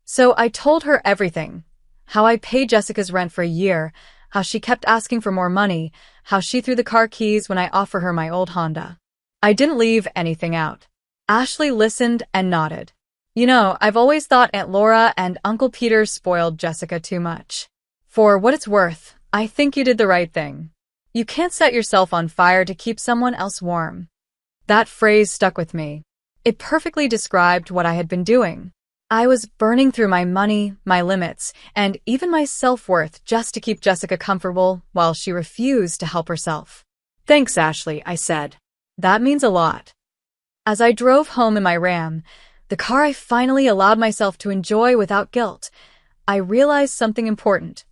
Speaker 2: So I told her everything. How I paid Jessica's rent for a year, how she kept asking for more money, how she threw the car keys when I offered her my old Honda. I didn't leave anything out. Ashley listened and nodded. You know, I've always thought Aunt Laura and Uncle Peter spoiled Jessica too much. For what it's worth, I think you did the right thing. You can't set yourself on fire to keep someone else warm. That phrase stuck with me. It perfectly described what I had been doing. I was burning through my money, my limits, and even my self-worth just to keep Jessica comfortable while she refused to help herself.
Speaker 3: Thanks, Ashley, I said.
Speaker 2: That means a lot. As I drove home in my Ram, the car I finally allowed myself to enjoy without guilt, I realized something important.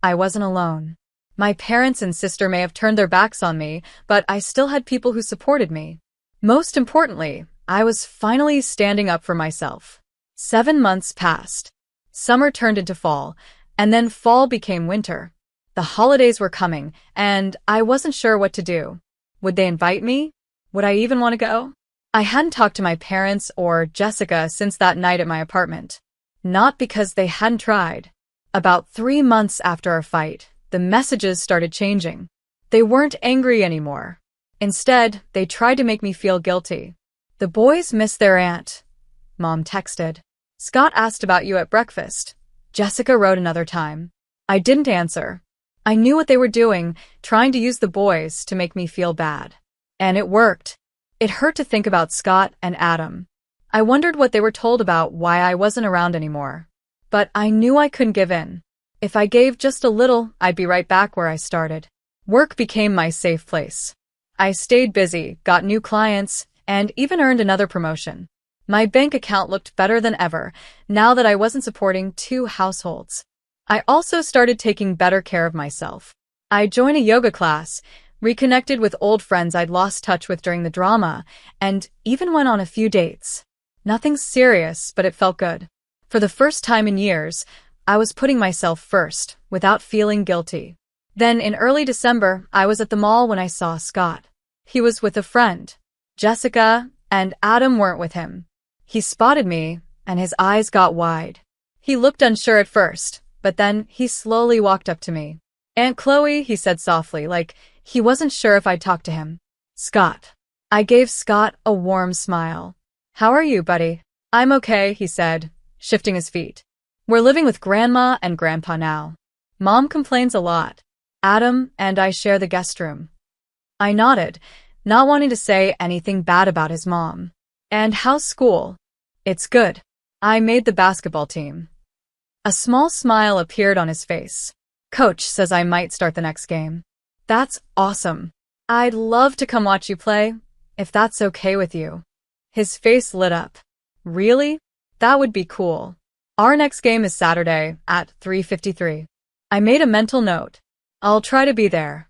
Speaker 2: I wasn't alone. My parents and sister may have turned their backs on me, but I still had people who supported me. Most importantly, I was finally standing up for myself. 7 months passed. Summer turned into fall, and then fall became winter. The holidays were coming, and I wasn't sure what to do. Would they invite me? Would I even want to go? I hadn't talked to my parents or Jessica since that night at my apartment. Not because they hadn't tried. About 3 months after our fight, the messages started changing. They weren't angry anymore. Instead, they tried to make me feel guilty. The boys miss their aunt. Mom texted. Scott asked about you at breakfast. Jessica wrote another time. I didn't answer. I knew what they were doing, trying to use the boys to make me feel bad. And it worked. It hurt to think about Scott and Adam. I wondered what they were told about why I wasn't around anymore. But I knew I couldn't give in. If I gave just a little, I'd be right back where I started. Work became my safe place. I stayed busy, got new clients, and even earned another promotion. My bank account looked better than ever, now that I wasn't supporting 2 households. I also started taking better care of myself. I joined a yoga class, reconnected with old friends I'd lost touch with during the drama, and even went on a few dates. Nothing serious, but it felt good. For the first time in years, I was putting myself first, without feeling guilty. Then, in early December, I was at the mall when I saw Scott. He was with a friend. Jessica and Adam weren't with him. He spotted me, and his eyes got wide. He looked unsure at first, but then he slowly walked up to me. Aunt Chloe, he said softly, like he wasn't sure if I'd talk to him. Scott. I gave Scott a warm smile. How are you, buddy? I'm okay, he said, shifting his feet. We're living with Grandma and Grandpa now. Mom complains a lot. Adam and I share the guest room. I nodded, not wanting to say anything bad about his mom. And how's school? It's good. I made the basketball team. A small smile appeared on his face. Coach says I might start the next game. That's awesome. I'd love to come watch you play, if that's okay with you. His face lit up. Really? That would be cool. Our next game is Saturday at 3:53. I made a mental note. I'll try to be there.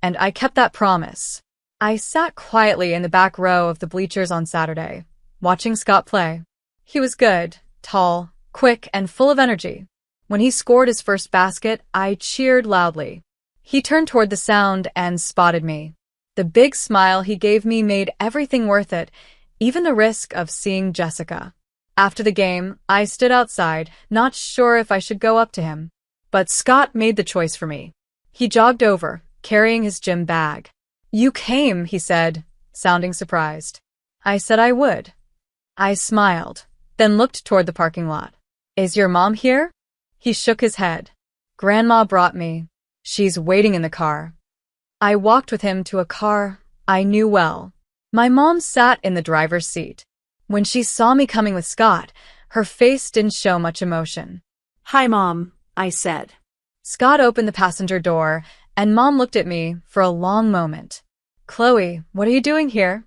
Speaker 2: And I kept that promise. I sat quietly in the back row of the bleachers on Saturday, watching Scott play. He was good, tall, quick, and full of energy. When he scored his first basket, I cheered loudly. He turned toward the sound and spotted me. The big smile he gave me made everything worth it, even the risk of seeing Jessica. After the game, I stood outside, not sure if I should go up to him. But Scott made the choice for me. He jogged over, carrying his gym bag. You came, he said, sounding surprised. I said I would. I smiled, then looked toward the parking lot. Is your mom here? He shook his head. Grandma brought me. She's waiting in the car. I walked with him to a car I knew well. My mom sat in the driver's seat. When she saw me coming with Scott, her face didn't show much emotion.
Speaker 3: Hi, Mom, I said.
Speaker 2: Scott opened the passenger door, and Mom looked at me for a long moment. Chloe, what are you doing here?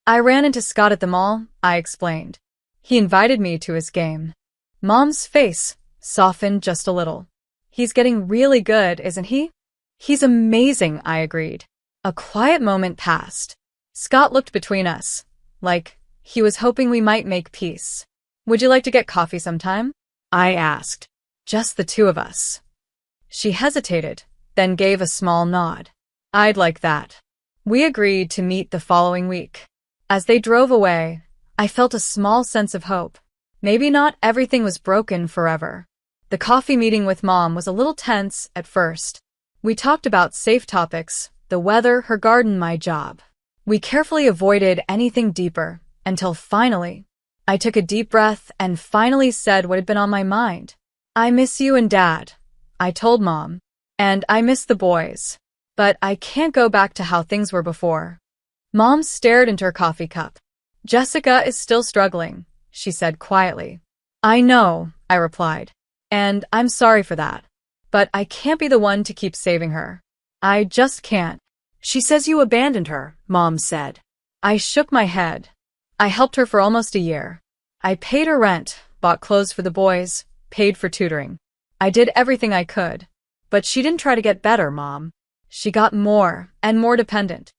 Speaker 2: I ran into Scott at the mall, I explained. He invited me to his game. Mom's face softened just a little. He's getting really good, isn't he? He's amazing, I agreed. A quiet moment passed. Scott looked between us, like he was hoping we might make peace. Would you like to get coffee sometime? I asked. Just the 2 of us. She hesitated, then gave a small nod. I'd like that. We agreed to meet the following week. As they drove away, I felt a small sense of hope. Maybe not everything was broken forever. The coffee meeting with Mom was a little tense at first. We talked about safe topics, the weather, her garden, my job. We carefully avoided anything deeper until finally, I took a deep breath and finally said what had been on my mind. I miss you and Dad, I told Mom. And I miss the boys. But I can't go back to how things were before. Mom stared into her coffee cup. Jessica is still struggling, she said quietly. I know, I replied. And I'm sorry for that. But I can't be the one to keep saving her. I just can't.
Speaker 3: She says you abandoned her, Mom said.
Speaker 2: I shook my head. I helped her for almost a year. I paid her rent, bought clothes for the boys, paid for tutoring. I did everything I could.
Speaker 3: But she didn't try to get better, Mom.
Speaker 2: She got more and more dependent.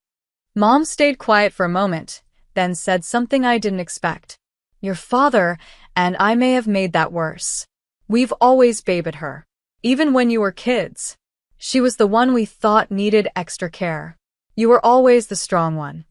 Speaker 2: Mom stayed quiet for a moment, then said something I didn't expect. Your father and I may have made that worse. We've always babied her. Even when you were kids. She was the one we thought needed extra care. You were always the strong one.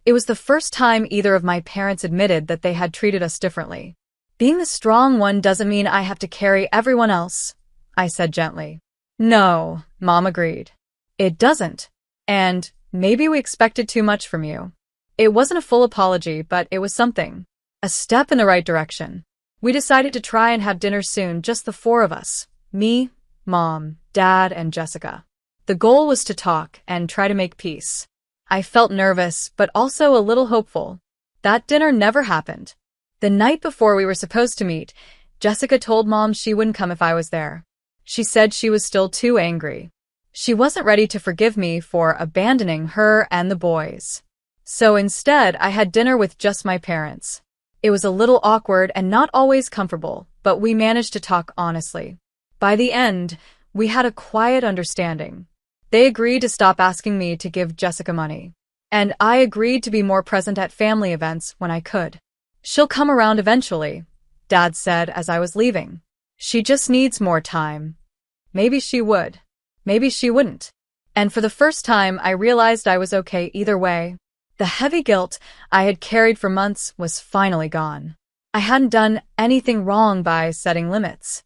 Speaker 2: It was the first time either of my parents admitted that they had treated us differently. Being the strong one doesn't mean I have to carry everyone else, I said gently. No, Mom agreed. It doesn't. And maybe we expected too much from you. It wasn't a full apology, but it was something. A step in the right direction. We decided to try and have dinner soon, just the four of us. Me, Mom, Dad, and Jessica. The goal was to talk and try to make peace. I felt nervous, but also a little hopeful. That dinner never happened. The night before we were supposed to meet, Jessica told Mom she wouldn't come if I was there. She said she was still too angry. She wasn't ready to forgive me for abandoning her and the boys. So instead, I had dinner with just my parents. It was a little awkward and not always comfortable, but we managed to talk honestly. By the end, we had a quiet understanding. They agreed to stop asking me to give Jessica money. And I agreed to be more present at family events when I could. She'll come around eventually, Dad said as I was leaving. She just needs more time. Maybe she would. Maybe she wouldn't. And for the first time, I realized I was okay either way. The heavy guilt I had carried for months was finally gone. I hadn't done anything wrong by setting limits.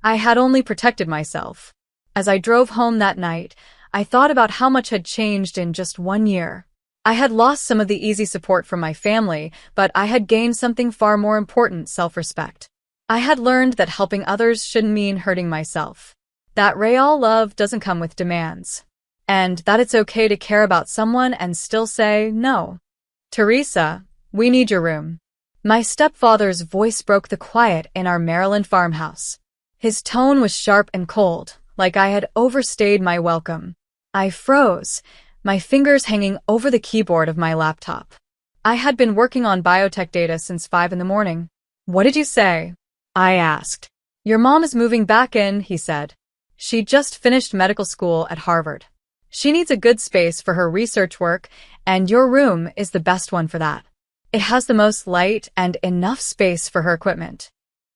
Speaker 2: I had only protected myself. As I drove home that night, I thought about how much had changed in just 1 year. I had lost some of the easy support from my family, but I had gained something far more important, self-respect. I had learned that helping others shouldn't mean hurting myself. That real love doesn't come with demands. And that it's okay to care about someone and still say no. Teresa, we need your room. My stepfather's voice broke the quiet in our Maryland farmhouse. His tone was sharp and cold, like I had overstayed my welcome. I froze, my fingers hanging over the keyboard of my laptop. I had been working on biotech data since 5 in the morning. What did you say? I asked. Your mom is moving back in, he said. She just finished medical school at Harvard. She needs a good space for her research work, and your room is the best one for that. It has the most light and enough space for her equipment.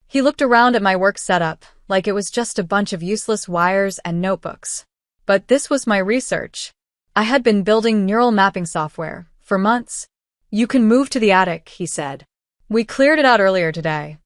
Speaker 2: He looked around at my work setup, like it was just a bunch of useless wires and notebooks. But this was my research. I had been building neural mapping software for months. You can move to the attic, he said. We cleared it out earlier today.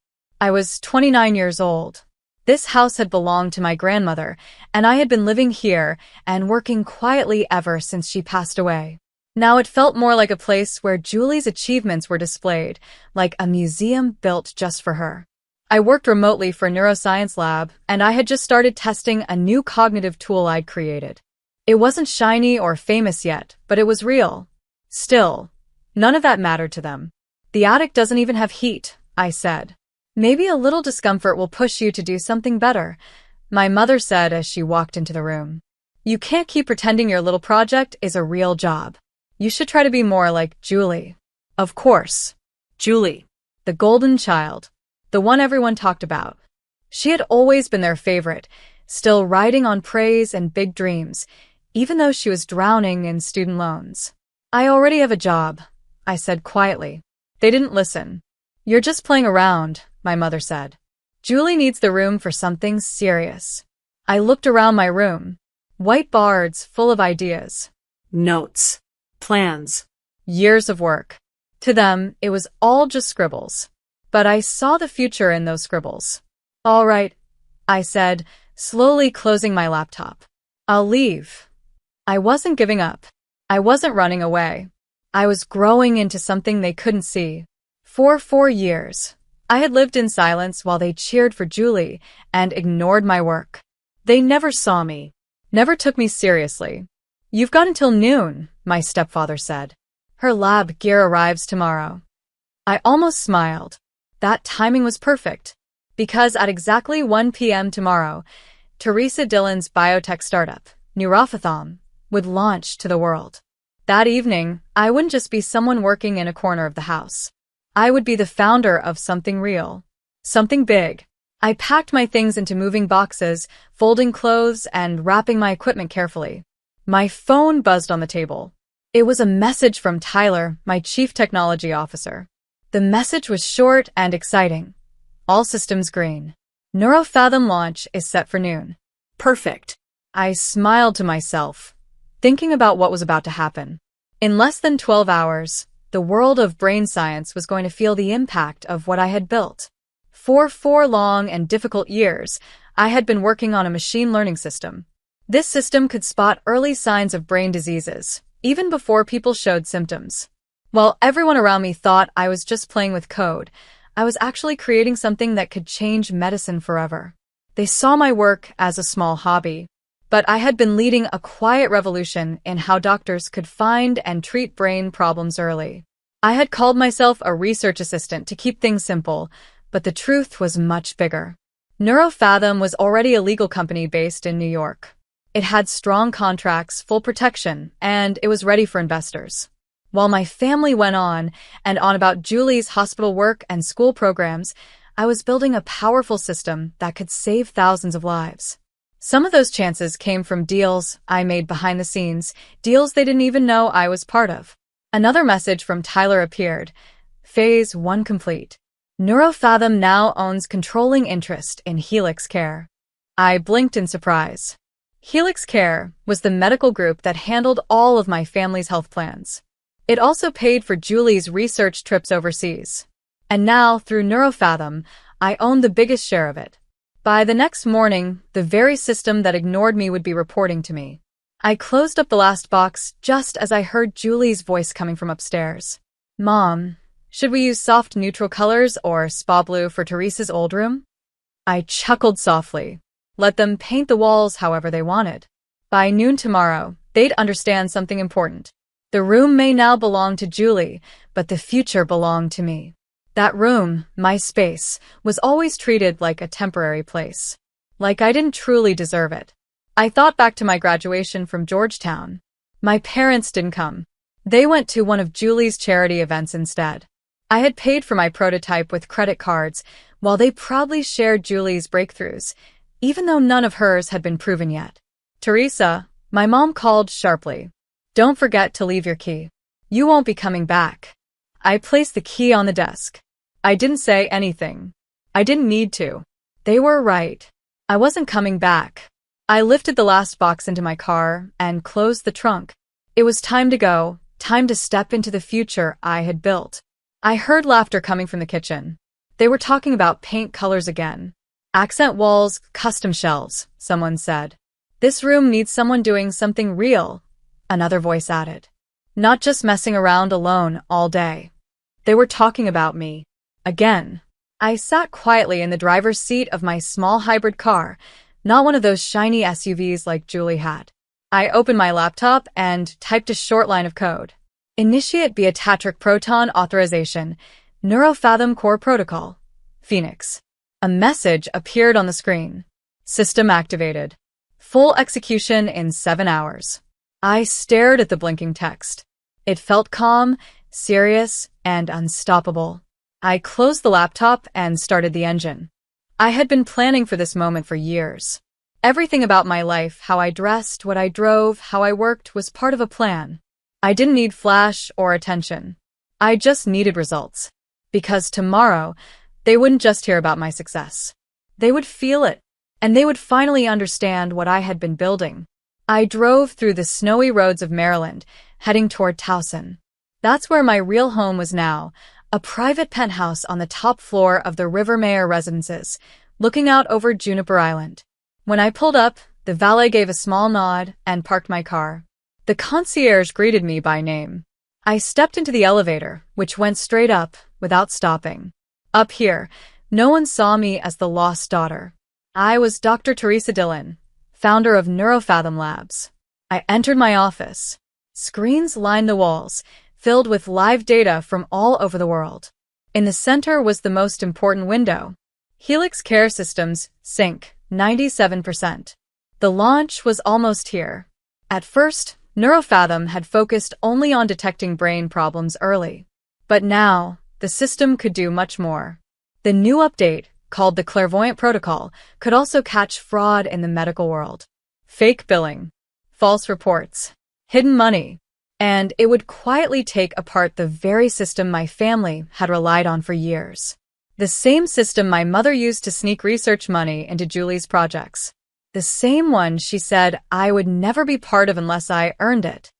Speaker 2: I was 29 years old. This house had belonged to my grandmother, and I had been living here and working quietly ever since she passed away. Now it felt more like a place where Julie's achievements were displayed, like a museum built just for her. I worked remotely for a neuroscience lab, and I had just started testing a new cognitive tool I'd created. It wasn't shiny or famous yet, but it was real. Still, none of that mattered to them. The attic doesn't even have heat, I said. Maybe a little discomfort will push you to do something better, my mother said as she walked into the room. You can't keep pretending your little project is a real job. You should try to be more like Julie. Of course.
Speaker 3: Julie.
Speaker 2: The golden child. The one everyone talked about. She had always been their favorite, still riding on praise and big dreams, even though she was drowning in student loans. I already have a job, I said quietly. They didn't listen. You're just playing around, my mother said. Julie needs the room for something serious. I looked around my room. Whiteboards full of ideas.
Speaker 3: Notes. Plans.
Speaker 2: Years of work. To them, it was all just scribbles. but I saw the future in those scribbles. All right, I said, slowly closing my laptop. I'll leave. I wasn't giving up. I wasn't running away. I was growing into something they couldn't see. For 4 years, I had lived in silence while they cheered for Julie and ignored my work. They never saw me, never took me seriously. You've got until noon, my stepfather said. Her lab gear arrives tomorrow. I almost smiled. That timing was perfect, because at exactly 1 p.m. tomorrow, Teresa Dillon's biotech startup, Tham, would launch to the world. That evening, I wouldn't just be someone working in a corner of the house. I would be the founder of something real, something big. I packed my things into moving boxes, folding clothes, and wrapping my equipment carefully. My phone buzzed on the table. It was a message from Tyler, my chief technology officer. The message was short and exciting. All systems green. Neurofathom launch is set for noon.
Speaker 3: Perfect.
Speaker 2: I smiled to myself, thinking about what was about to happen. In less than 12 hours, the world of brain science was going to feel the impact of what I had built. For 4 long and difficult years, I had been working on a machine learning system. This system could spot early signs of brain diseases, even before people showed symptoms. While everyone around me thought I was just playing with code, I was actually creating something that could change medicine forever. They saw my work as a small hobby, but I had been leading a quiet revolution in how doctors could find and treat brain problems early. I had called myself a research assistant to keep things simple, but the truth was much bigger. Neurofathom was already a legal company based in New York. It had strong contracts, full protection, and it was ready for investors. While my family went on and on about Julie's hospital work and school programs, I was building a powerful system that could save thousands of lives. Some of those chances came from deals I made behind the scenes, deals they didn't even know I was part of. Another message from Tyler appeared. Phase 1 complete. Neurofathom now owns controlling interest in Helix Care. I blinked in surprise. Helix Care was the medical group that handled all of my family's health plans. It also paid for Julie's research trips overseas. And now, through Neurofathom, I owned the biggest share of it. By the next morning, the very system that ignored me would be reporting to me. I closed up the last box just as I heard Julie's voice coming from upstairs. Mom, should we use soft neutral colors or spa blue for Teresa's old room? I chuckled softly. Let them paint the walls however they wanted. By noon tomorrow, they'd understand something important. The room may now belong to Julie, but the future belonged to me. That room, my space, was always treated like a temporary place. Like I didn't truly deserve it. I thought back to my graduation from Georgetown. My parents didn't come. They went to one of Julie's charity events instead. I had paid for my prototype with credit cards, while they proudly shared Julie's breakthroughs, even though none of hers had been proven yet. Teresa, my mom called sharply. Don't forget to leave your key. You won't be coming back. I placed the key on the desk. I didn't say anything. I didn't need to. They were right. I wasn't coming back. I lifted the last box into my car and closed the trunk. It was time to go, time to step into the future I had built. I heard laughter coming from the kitchen. They were talking about paint colors again. Accent walls, custom shelves, someone said. This room needs someone doing something real, another voice added. Not just messing around alone all day. They were talking about me. Again. I sat quietly in the driver's seat of my small hybrid car, not one of those shiny SUVs like Julie had. I opened my laptop and typed a short line of code. Initiate Beatatric Proton Authorization, Neurofathom Core Protocol, Phoenix. A message appeared on the screen. System activated. Full execution in 7 hours. I stared at the blinking text. It felt calm, serious, and unstoppable. I closed the laptop and started the engine. I had been planning for this moment for years. Everything about my life, how I dressed, what I drove, how I worked, was part of a plan. I didn't need flash or attention. I just needed results. Because tomorrow, they wouldn't just hear about my success. They would feel it, and they would finally understand what I had been building. I drove through the snowy roads of Maryland, heading toward Towson. That's where my real home was now, a private penthouse on the top floor of the Rivermere Residences, looking out over Juniper Island. When I pulled up, the valet gave a small nod and parked my car. The concierge greeted me by name. I stepped into the elevator, which went straight up, without stopping. Up here, no one saw me as the lost daughter. I was Dr. Teresa Dillon, founder of NeuroFathom Labs. I entered my office. Screens lined the walls, filled with live data from all over the world. In the center was the most important window. Helix Care Systems, sync, 97%. The launch was almost here. At first, NeuroFathom had focused only on detecting brain problems early. But now, the system could do much more. The new update, called the Clairvoyant Protocol, could also catch fraud in the medical world. Fake billing, false reports, hidden money, and it would quietly take apart the very system my family had relied on for years. The same system my mother used to sneak research money into Julie's projects. The same one she said I would never be part of unless I earned it.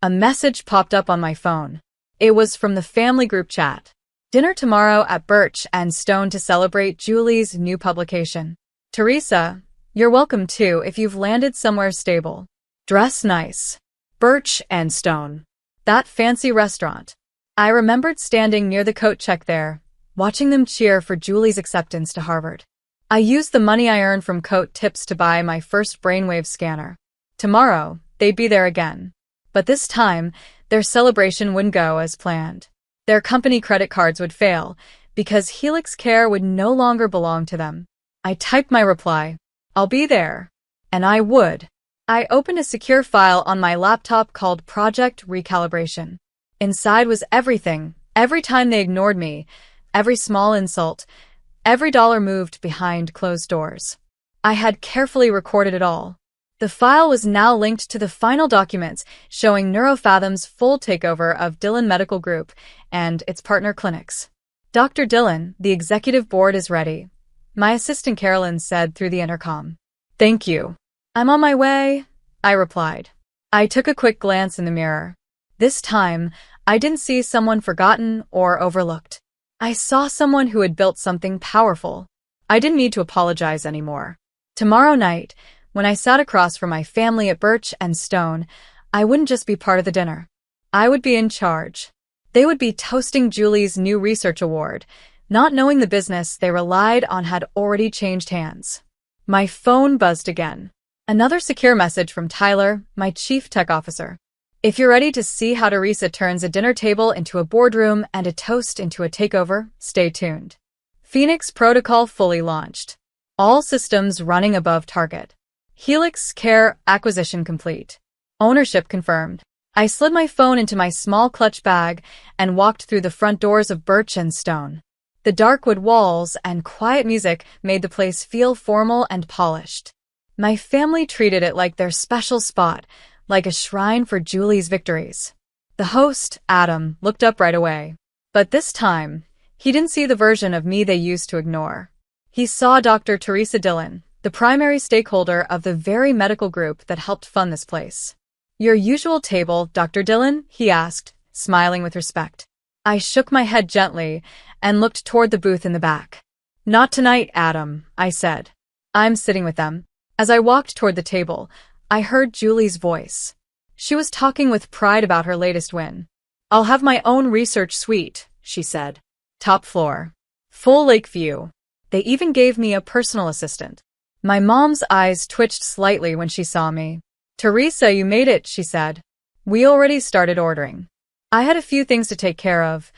Speaker 2: A message popped up on my phone. It was from the family group chat. Dinner tomorrow at Birch and Stone to celebrate Julie's new publication. Teresa, you're welcome too if you've landed somewhere stable. Dress nice. Birch and Stone. That fancy restaurant. I remembered standing near the coat check there, watching them cheer for Julie's acceptance to Harvard. I used the money I earned from coat tips to buy my first brainwave scanner. Tomorrow, they'd be there again. But this time, their celebration wouldn't go as planned. Their company credit cards would fail, because Helix Care would no longer belong to them. I typed my reply, "I'll be there." And I would. I opened a secure file on my laptop called Project Recalibration. Inside was everything, every time they ignored me, every small insult, every dollar moved behind closed doors. I had carefully recorded it all. The file was now linked to the final documents showing NeuroFathom's full takeover of Dillon Medical Group and its partner clinics. Dr. Dillon, the executive board is ready, my assistant Carolyn said through the intercom. Thank you. I'm on my way, I replied. I took a quick glance in the mirror. This time, I didn't see someone forgotten or overlooked. I saw someone who had built something powerful. I didn't need to apologize anymore. Tomorrow night, when I sat across from my family at Birch and Stone, I wouldn't just be part of the dinner. I would be in charge. They would be toasting Julie's new research award, not knowing the business they relied on had already changed hands. My phone buzzed again. Another secure message from Tyler, my chief tech officer. If you're ready to see how Teresa turns a dinner table into a boardroom and a toast into a takeover, stay tuned. Phoenix Protocol fully launched. All systems running above target. Helix Care acquisition complete. Ownership confirmed. I slid my phone into my small clutch bag and walked through the front doors of Birch and Stone. The dark wood walls and quiet music made the place feel formal and polished. My family treated it like their special spot, like a shrine for Julie's victories. The host, Adam, looked up right away. But this time, he didn't see the version of me they used to ignore. He saw Dr. Teresa Dillon, the primary stakeholder of the very medical group that helped fund this place. Your usual table, Dr. Dillon? He asked, smiling with respect. I shook my head gently and looked toward the booth in the back. Not tonight, Adam, I said. I'm sitting with them. As I walked toward the table, I heard Julie's voice. She was talking with pride about her latest win. I'll have my own research suite, she said. Top floor. Full lake view. They even gave me a personal assistant. My mom's eyes twitched slightly when she saw me. Teresa, you made it, she said. We already started ordering. I had a few things to take care of,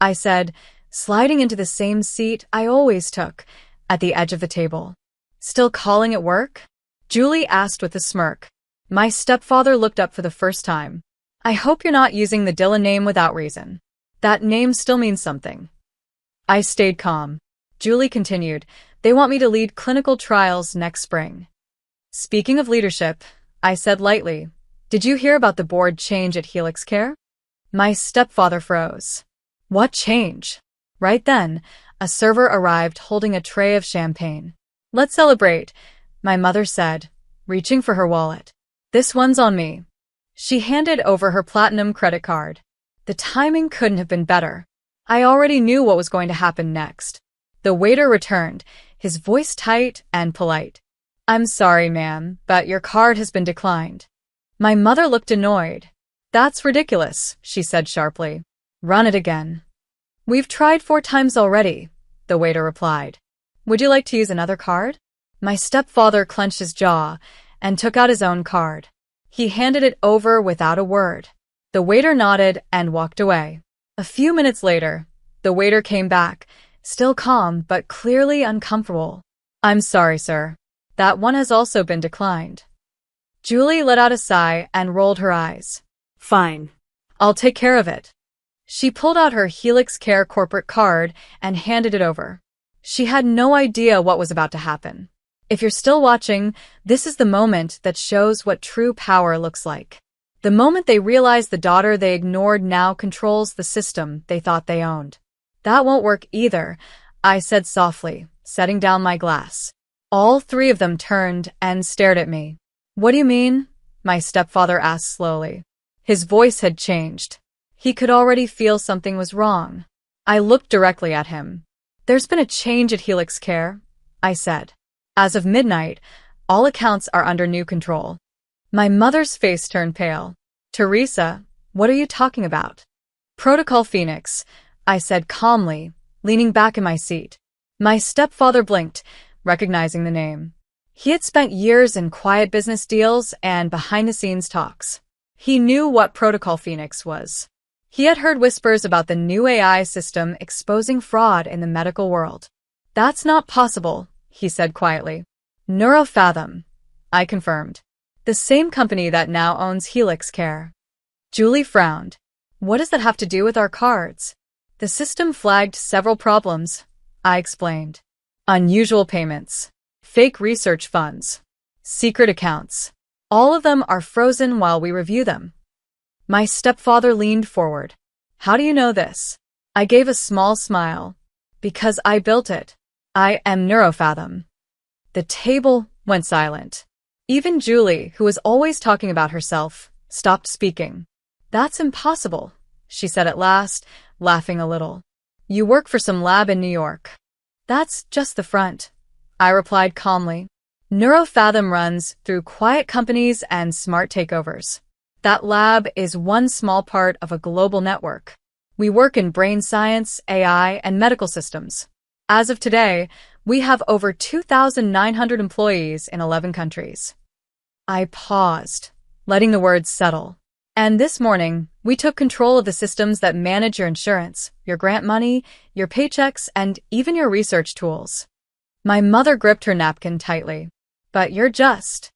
Speaker 2: I said, sliding into the same seat I always took, at the edge of the table. Still calling it work? Julie asked with a smirk. My stepfather looked up for the first time. I hope you're not using the Dillon name without reason. That name still means something. I stayed calm. Julie continued, they want me to lead clinical trials next spring. Speaking of leadership, I said lightly, did you hear about the board change at Helix Care? My stepfather froze. What change? Right then, a server arrived holding a tray of champagne. Let's celebrate, my mother said, reaching for her wallet. This one's on me. She handed over her platinum credit card. The timing couldn't have been better. I already knew what was going to happen next. The waiter returned, his voice tight and polite. I'm sorry, ma'am, but your card has been declined. My mother looked annoyed. That's ridiculous, she said sharply. Run it again. We've tried 4 times already, the waiter replied. Would you like to use another card? My stepfather clenched his jaw and took out his own card. He handed it over without a word. The waiter nodded and walked away. A few minutes later, the waiter came back, still calm but clearly uncomfortable. I'm sorry, sir. That one has also been declined. Julie let out a sigh and rolled her eyes.
Speaker 3: Fine.
Speaker 2: I'll take care of it. She pulled out her Helix Care corporate card and handed it over. She had no idea what was about to happen. If you're still watching, this is the moment that shows what true power looks like. The moment they realize the daughter they ignored now controls the system they thought they owned. That won't work either, I said softly, setting down my glass. All 3 of them turned and stared at me. What do you mean? My stepfather asked slowly. His voice had changed. He could already feel something was wrong. I looked directly at him. There's been a change at Helix Care, I said. As of midnight, all accounts are under new control. My mother's face turned pale. Teresa, what are you talking about? Protocol Phoenix, I said calmly, leaning back in my seat. My stepfather blinked, recognizing the name. He had spent years in quiet business deals and behind-the-scenes talks. He knew what Protocol Phoenix was. He had heard whispers about the new AI system exposing fraud in the medical world. That's not possible, he said quietly. Neurofathom, I confirmed. The same company that now owns Helix Care. Julie frowned. What does that have to do with our cards? The system flagged several problems, I explained. Unusual payments, fake research funds, secret accounts. All of them are frozen while we review them. My stepfather leaned forward. How do you know this? I gave a small smile. Because I built it. I am Neurofathom. The table went silent. Even Julie, who was always talking about herself, stopped speaking. That's impossible, she said at last, laughing a little. You work for some lab in New York. That's just the front, I replied calmly. Neurofathom runs through quiet companies and smart takeovers. That lab is one small part of a global network. We work in brain science, AI, and medical systems. As of today, we have over 2,900 employees in 11 countries. I paused, letting the words settle. And this morning, we took control of the systems that manage your insurance, your grant money, your paychecks, and even your research tools. My mother gripped her napkin tightly. But you're just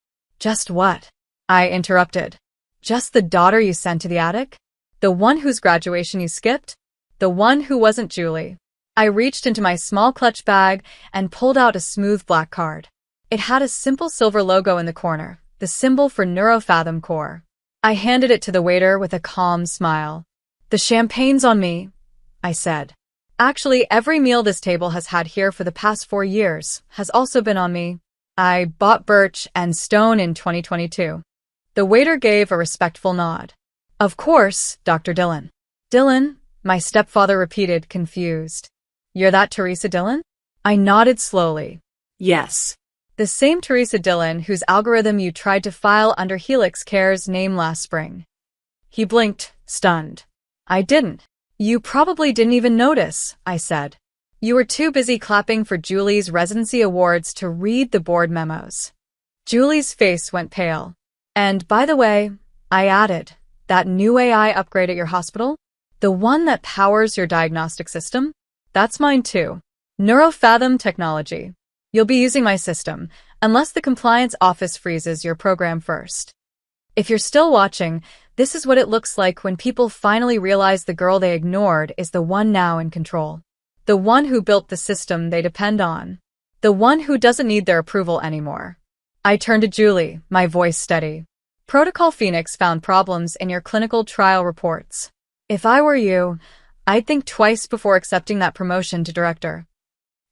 Speaker 2: what? I interrupted. Just the daughter you sent to the attic? The one whose graduation you skipped? The one who wasn't Julie? I reached into my small clutch bag and pulled out a smooth black card. It had a simple silver logo in the corner, the symbol for Neurofathom Core. I handed it to the waiter with a calm smile. The champagne's on me, I said. Actually, every meal this table has had here for the past 4 years has also been on me. I bought Birch and Stone in 2022. The waiter gave a respectful nod. Of course, Dr. Dillon. Dillon? My stepfather repeated, confused. You're that Teresa Dillon? I nodded slowly.
Speaker 3: Yes.
Speaker 2: The same Teresa Dillon whose algorithm you tried to file under Helix Care's name last spring. He blinked, stunned. I didn't. You probably didn't even notice, I said. You were too busy clapping for Julie's residency awards to read the board memos. Julie's face went pale. And by the way, I added, that new AI upgrade at your hospital? The one that powers your diagnostic system? That's mine too. Neurofathom technology. You'll be using my system, unless the compliance office freezes your program first. If you're still watching, this is what it looks like when people finally realize the girl they ignored is the one now in control. The one who built the system they depend on. The one who doesn't need their approval anymore. I turned to Julie, my voice steady. Protocol Phoenix found problems in your clinical trial reports. If I were you, I'd think twice before accepting that promotion to director.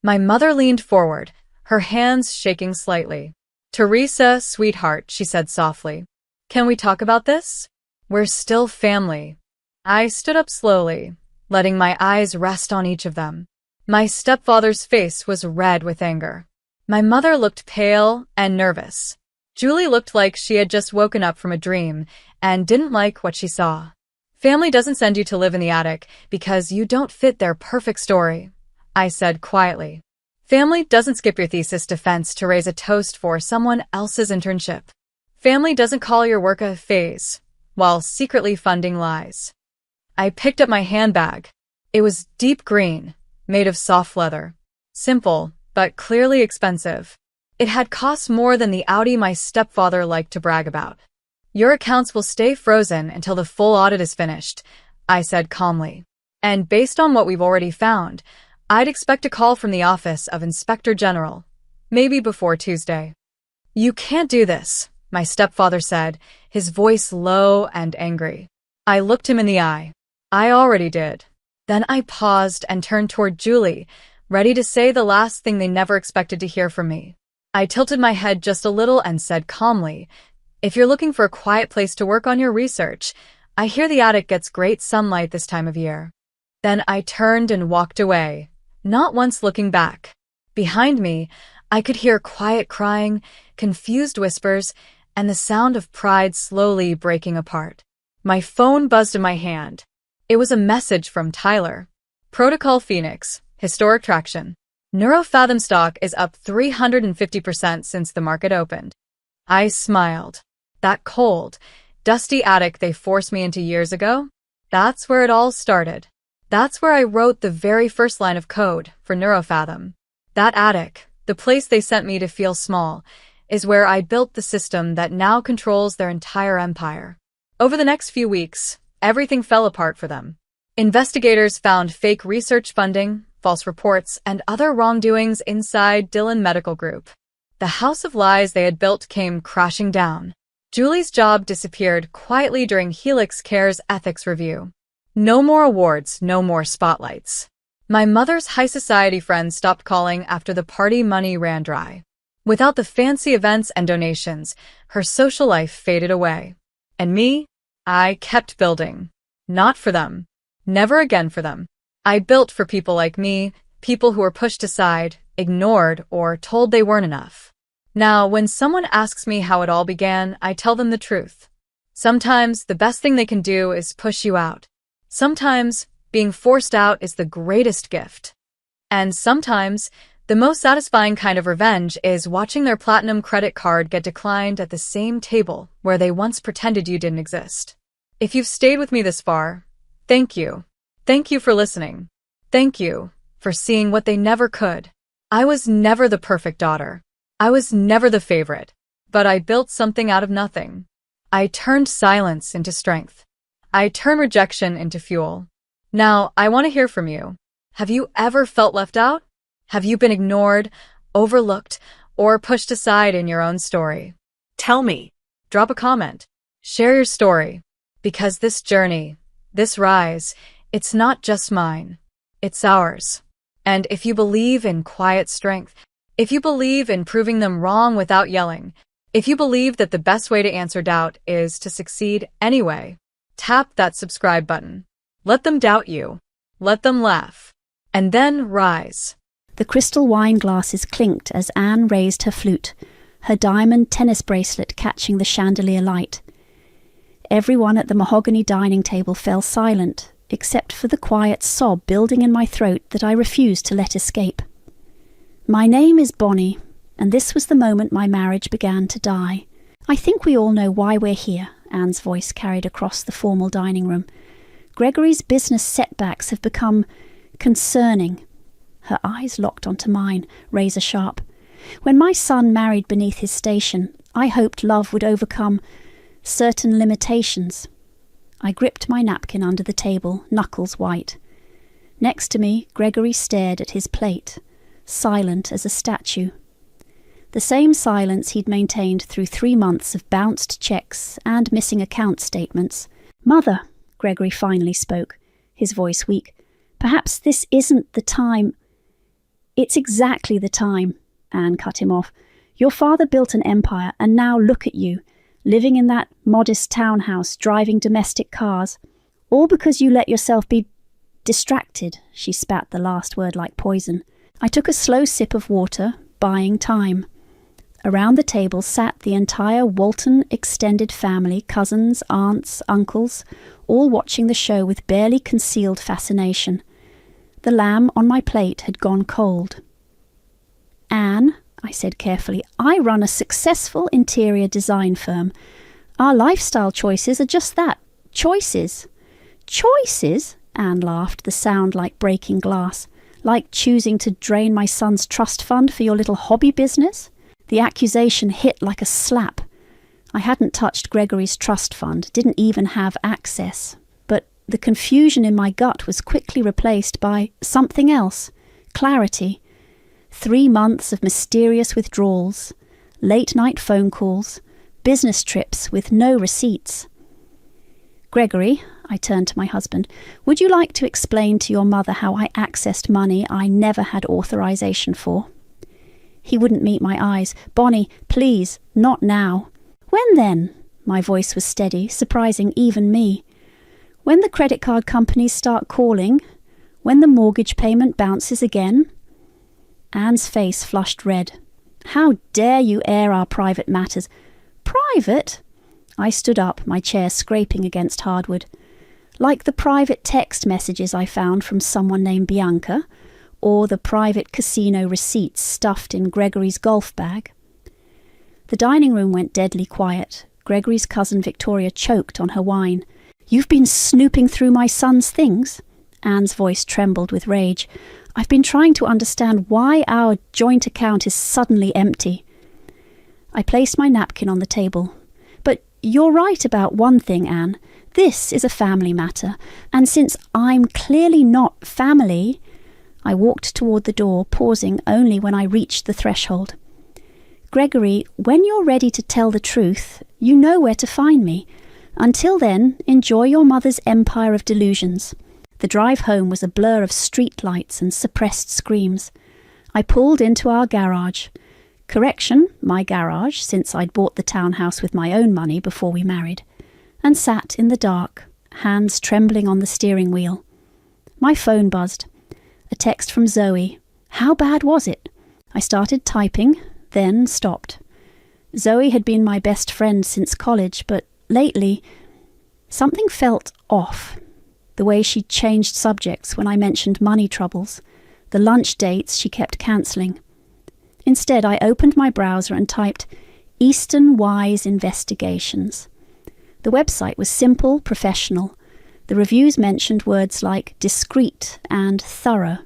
Speaker 2: My mother leaned forward, her hands shaking slightly. Teresa, sweetheart, she said softly. Can we talk about this? We're still family. I stood up slowly, letting my eyes rest on each of them. My stepfather's face was red with anger. My mother looked pale and nervous. Julie looked like she had just woken up from a dream and didn't like what she saw. Family doesn't send you to live in the attic because you don't fit their perfect story, I said quietly. Family doesn't skip your thesis defense to raise a toast for someone else's internship. Family doesn't call your work a phase while secretly funding lies. I picked up my handbag. It was deep green, made of soft leather. Simple, but clearly expensive. It had cost more than the Audi my stepfather liked to brag about. Your accounts will stay frozen until the full audit is finished, I said calmly. And based on what we've already found, I'd expect a call from the Office of Inspector General, maybe before Tuesday. You can't do this, my stepfather said, his voice low and angry. I looked him in the eye. I already did. Then I paused and turned toward Julie, ready to say the last thing they never expected to hear from me. I tilted my head just a little and said calmly, if you're looking for a quiet place to work on your research, I hear the attic gets great sunlight this time of year. Then I turned and walked away, not once looking back. Behind me, I could hear quiet crying, confused whispers, and the sound of pride slowly breaking apart. My phone buzzed in my hand. It was a message from Tyler. Protocol Phoenix, historic traction. NeuroFathom stock is up 350% since the market opened. I smiled. That cold, dusty attic they forced me into years ago? That's where it all started. That's where I wrote the very first line of code for NeuroFathom. That attic, the place they sent me to feel small, is where I built the system that now controls their entire empire. Over the next few weeks, everything fell apart for them. Investigators found fake research funding, false reports, and other wrongdoings inside Dillon Medical Group. The house of lies they had built came crashing down. Julie's job disappeared quietly during Helix Care's ethics review. No more awards, no more spotlights. My mother's high society friends stopped calling after the party money ran dry. Without the fancy events and donations, her social life faded away. And me? I kept building. Not for them. Never again for them. I built for people like me, people who were pushed aside, ignored, or told they weren't enough. Now, when someone asks me how it all began, I tell them the truth. Sometimes the best thing they can do is push you out. Sometimes being forced out is the greatest gift. And sometimes the most satisfying kind of revenge is watching their platinum credit card get declined at the same table where they once pretended you didn't exist. If you've stayed with me this far, thank you. Thank you for listening. Thank you for seeing what they never could. I was never the perfect daughter. I was never the favorite, but I built something out of nothing. I turned silence into strength. I turned rejection into fuel. Now, I want to hear from you. Have you ever felt left out? Have you been ignored, overlooked, or pushed aside in your own story?
Speaker 3: Tell me.
Speaker 2: Drop a comment. Share your story. Because this journey, this rise, it's not just mine. It's ours. And if you believe in quiet strength, if you believe in proving them wrong without yelling, if you believe that the best way to answer doubt is to succeed anyway, tap that subscribe button. Let them doubt you. Let them laugh. And then rise.
Speaker 4: The crystal wine glasses clinked as Anne raised her flute, her diamond tennis bracelet catching the chandelier light. Everyone at the mahogany dining table fell silent, except for the quiet sob building in my throat that I refused to let escape. My name is Bonnie, and this was the moment my marriage began to die. I think we all know why we're here, Anne's voice carried across the formal dining room. Gregory's business setbacks have become concerning. Her eyes locked onto mine, razor sharp. When my son married beneath his station, I hoped love would overcome certain limitations. I gripped my napkin under the table, knuckles white. Next to me, Gregory stared at his plate, silent as a statue. The same silence he'd maintained through 3 months of bounced checks and missing account statements. "Mother," Gregory finally spoke, his voice weak, "perhaps this isn't the time." "It's exactly the time," Anne cut him off. "Your father built an empire, and now look at you, living in that modest townhouse, driving domestic cars. All because you let yourself be Distracted, she spat the last word like poison. I took a slow sip of water, buying time. Around the table sat the entire Walton extended family, cousins, aunts, uncles, all watching the show with barely concealed fascination. The lamb on my plate had gone cold. "Anne," I said carefully, "I run a successful interior design firm. Our lifestyle choices are just that, choices." "Choices?" Anne laughed, the sound like breaking glass. "Like choosing to drain my son's trust fund for your little hobby business?" The accusation hit like a slap. I hadn't touched Gregory's trust fund, didn't even have access. But the confusion in my gut was quickly replaced by something else. Clarity. 3 months of mysterious withdrawals, late-night phone calls, business trips with no receipts. "Gregory," I turned to my husband, "would you like to explain to your mother how I accessed money I never had authorization for?" He wouldn't meet my eyes. "Bonnie, please, not now." "When then?" My voice was steady, surprising even me. "When the credit card companies start calling? When the mortgage payment bounces again?" Anne's face flushed red. "How dare you air our private matters?" "Private?" I stood up, my chair scraping against hardwood. "Like the private text messages I found from someone named Bianca, or the private casino receipts stuffed in Gregory's golf bag." The dining room went deadly quiet. Gregory's cousin Victoria choked on her wine. "You've been snooping through my son's things?" Anne's voice trembled with rage. "I've been trying to understand why our joint account is suddenly empty." I placed my napkin on the table. "But you're right about one thing, Anne. This is a family matter, and since I'm clearly not family..." I walked toward the door, pausing only when I reached the threshold. "Gregory, when you're ready to tell the truth, you know where to find me. Until then, enjoy your mother's empire of delusions." The drive home was a blur of street lights and suppressed screams. I pulled into our garage. Correction, my garage, since I'd bought the townhouse with my own money before we married, and sat in the dark, hands trembling on the steering wheel. My phone buzzed. A text from Zoe. How bad was it? I started typing, then stopped. Zoe had been my best friend since college, but lately, something felt off. The way she changed subjects when I mentioned money troubles, the lunch dates she kept cancelling. Instead, I opened my browser and typed Eastern Wise Investigations. The website was simple, professional. The reviews mentioned words like discreet and thorough.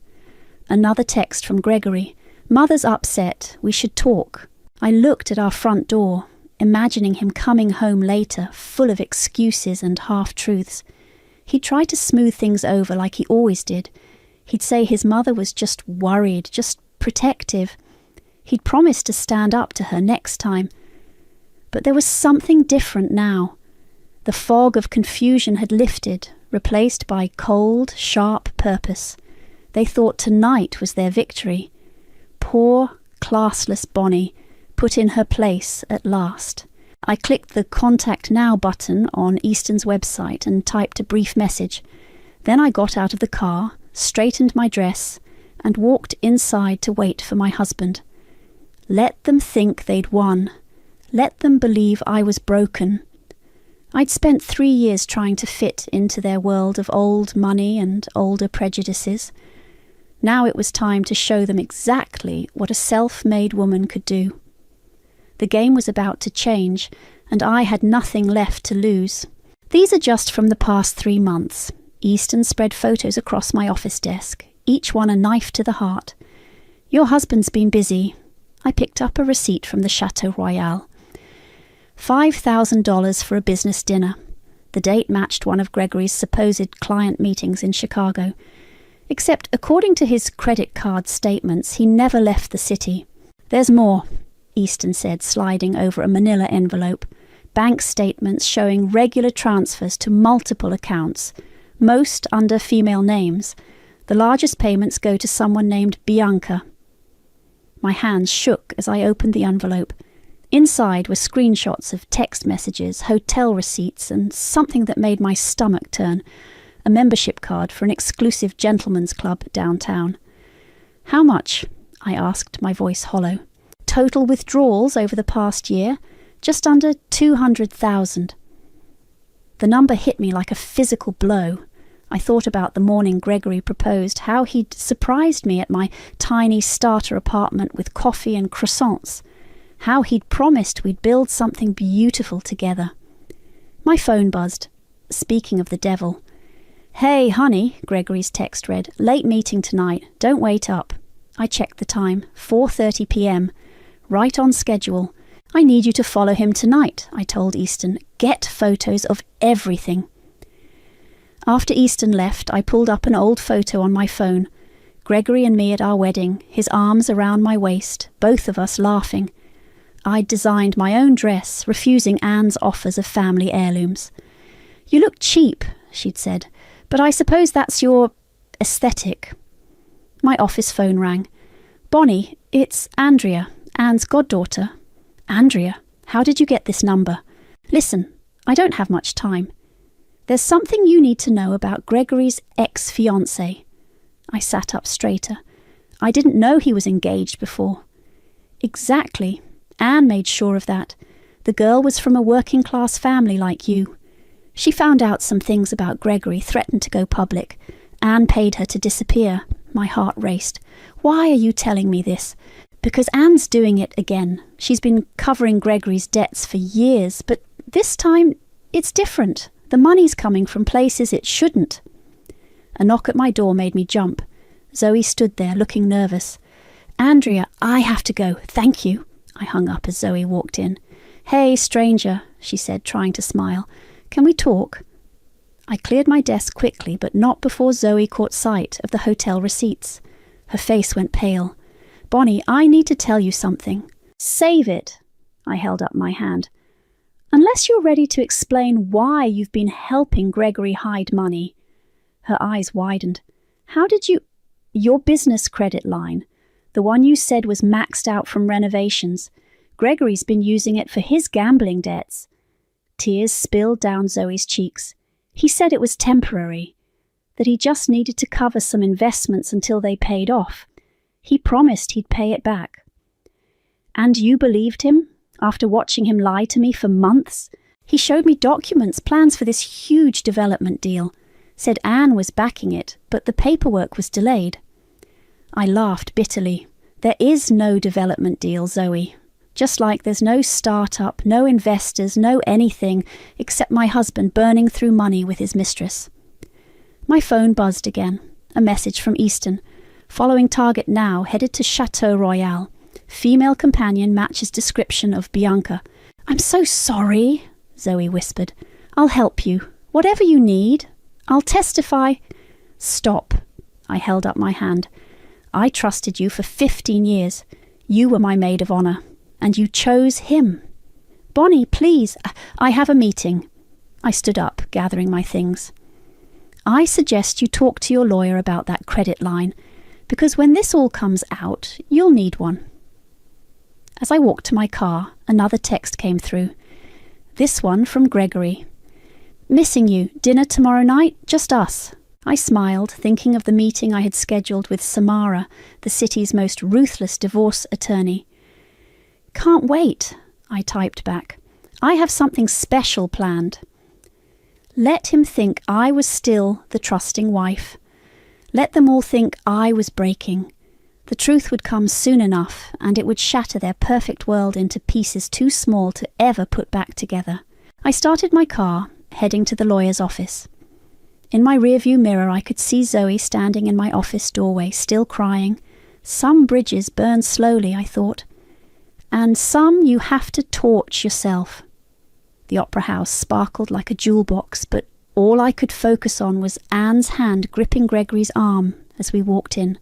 Speaker 4: Another text from Gregory. "Mother's upset. We should talk." I looked at our front door, imagining him coming home later, full of excuses and half-truths. He'd try to smooth things over like he always did. He'd say his mother was just worried, just protective. He'd promised to stand up to her next time. But there was something different now. The fog of confusion had lifted, replaced by cold, sharp purpose. They thought tonight was their victory. Poor, classless Bonnie, put in her place at last. I clicked the Contact Now button on Easton's website and typed a brief message. Then I got out of the car, straightened my dress, and walked inside to wait for my husband. Let them think they'd won. Let them believe I was broken. I'd spent 3 years trying to fit into their world of old money and older prejudices. Now it was time to show them exactly what a self-made woman could do. The game was about to change, and I had nothing left to lose. These are just from the past 3 months. Easton spread photos across my office desk, each one a knife to the heart. Your husband's been busy. I picked up a receipt from the Chateau Royal. $5,000 for a business dinner. The date matched one of Gregory's supposed client meetings in Chicago. Except, according to his credit card statements, he never left the city. "There's more," Easton said, sliding over a manila envelope. Bank statements showing regular transfers to multiple accounts, most under female names. The largest payments go to someone named Bianca. My hands shook as I opened the envelope. Inside were screenshots of text messages, hotel receipts, and something that made my stomach turn. a membership card for an exclusive gentleman's club downtown. "How much?" I asked, my voice hollow. "Total withdrawals over the past year? Just under 200,000. The number hit me like a physical blow. I thought about the morning Gregory proposed, how he'd surprised me at my tiny starter apartment with coffee and croissants, how he'd promised we'd build something beautiful together. My phone buzzed. Speaking of the devil. "Hey, honey," Gregory's text read, "late meeting tonight. Don't wait up." I checked the time, 4:30 p.m. Right on schedule. "I need you to follow him tonight," I told Easton. "Get photos of everything." After Easton left, I pulled up an old photo on my phone. Gregory and me at our wedding, his arms around my waist, both of us laughing. I'd designed my own dress, refusing Anne's offers of family heirlooms. "You look cheap," she'd said, "but I suppose that's your aesthetic." My office phone rang. "Bonnie, it's Andrea, Anne's goddaughter." "Andrea, how did you get this number?" "Listen, I don't have much time. There's something you need to know about Gregory's ex-fiancée." I sat up straighter. I didn't know he was engaged before. "Exactly. Anne made sure of that. The girl was from a working-class family like you. She found out some things about Gregory, threatened to go public. Anne paid her to disappear." My heart raced. "Why are you telling me this?" "Because Anne's doing it again. She's been covering Gregory's debts for years, but this time it's different. The money's coming from places it shouldn't." A knock at my door made me jump. Zoe stood there, looking nervous. "Andrea, I have to go. Thank you." I hung up as Zoe walked in. "Hey, stranger," she said, trying to smile. "Can we talk?" I cleared my desk quickly, but not before Zoe caught sight of the hotel receipts. Her face went pale. "Bonnie, I need to tell you something." "Save it." I held up my hand. "Unless you're ready to explain why you've been helping Gregory hide money." Her eyes widened. "How did you—" "Your business credit line. The one you said was maxed out from renovations. Gregory's been using it for his gambling debts." Tears spilled down Zoe's cheeks. "He said it was temporary, that he just needed to cover some investments until they paid off. He promised he'd pay it back." "And you believed him? After watching him lie to me for months? He showed me documents, plans for this huge development deal. Said Anne was backing it, but the paperwork was delayed." I laughed bitterly. "There is no development deal, Zoe. Just like there's no startup, no investors, no anything, except my husband burning through money with his mistress." My phone buzzed again. A message from Easton. "Following target now, headed to Chateau Royal. Female companion matches description of Bianca." "I'm so sorry," Zoe whispered. "I'll help you. Whatever you need. I'll testify." "Stop." I held up my hand. "I trusted you for 15 years. You were my maid of honor. And you chose him." "Bonnie, please, I have a meeting." I stood up, gathering my things. "I suggest you talk to your lawyer about that credit line, because when this all comes out, you'll need one." As I walked to my car, another text came through. This one from Gregory. "Missing you. Dinner tomorrow night? Just us." I smiled, thinking of the meeting I had scheduled with Samara, the city's most ruthless divorce attorney. "Can't wait," I typed back. "I have something special planned." Let him think I was still the trusting wife. Let them all think I was breaking. The truth would come soon enough, and it would shatter their perfect world into pieces too small to ever put back together. I started my car, heading to the lawyer's office. In my rearview mirror I could see Zoe standing in my office doorway, still crying. Some bridges burn slowly, I thought. And some you have to torch yourself. The opera house sparkled like a jewel box, but all I could focus on was Anne's hand gripping Gregory's arm as we walked in.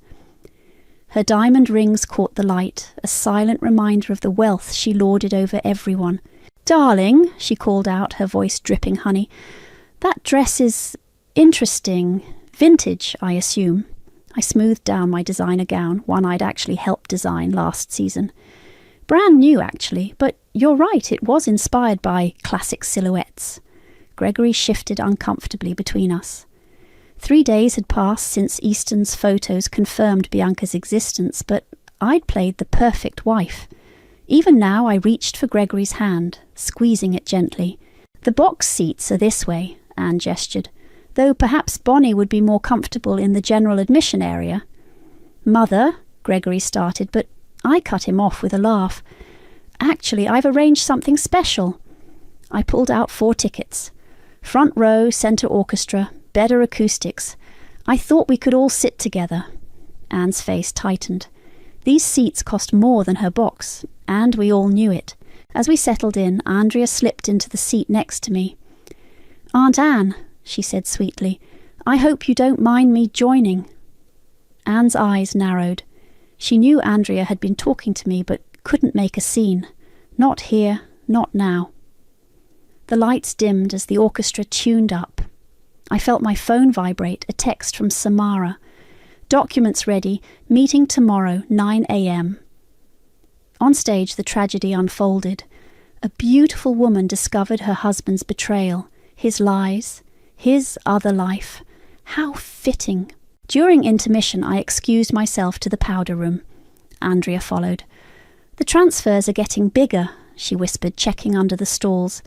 Speaker 4: Her diamond rings caught the light, a silent reminder of the wealth she lorded over everyone. "Darling," she called out, her voice dripping honey, "that dress is interesting. Vintage, I assume." I smoothed down my designer gown, one I'd actually helped design last season. "Brand new, actually, but you're right, it was inspired by classic silhouettes." Gregory shifted uncomfortably between us. 3 days had passed since Easton's photos confirmed Bianca's existence, but I'd played the perfect wife. Even now I reached for Gregory's hand, squeezing it gently. "The box seats are this way," Anne gestured, "though perhaps Bonnie would be more comfortable in the general admission area." "Mother," Gregory started, but I cut him off with a laugh. "Actually, I've arranged something special." I pulled out 4 tickets. Front row, centre orchestra, better acoustics. I thought we could all sit together. Anne's face tightened. These seats cost more than her box, and we all knew it. As we settled in, Andrea slipped into the seat next to me. "Aunt Anne," she said sweetly, "I hope you don't mind me joining." Anne's eyes narrowed. She knew Andrea had been talking to me, but couldn't make a scene. Not here, not now. The lights dimmed as the orchestra tuned up. I felt my phone vibrate, a text from Samara. "Documents ready, meeting tomorrow, 9 a.m. On stage, the tragedy unfolded. A beautiful woman discovered her husband's betrayal, his lies, his other life. How fitting. During intermission, I excused myself to the powder room. Andrea followed. "The transfers are getting bigger," she whispered, checking under the stalls.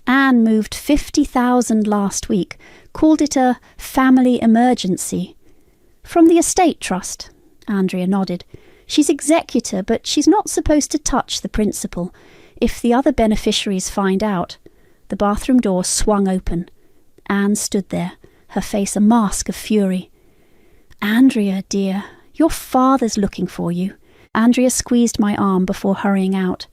Speaker 4: "Anne moved 50,000 last week, called it a family emergency." "From the estate trust," Andrea nodded. "She's executor, but she's not supposed to touch the principal. If the other beneficiaries find out..." The bathroom door swung open. Anne stood there, her face a mask of fury. "Andrea, dear, your father's looking for you." Andrea squeezed my arm before hurrying out.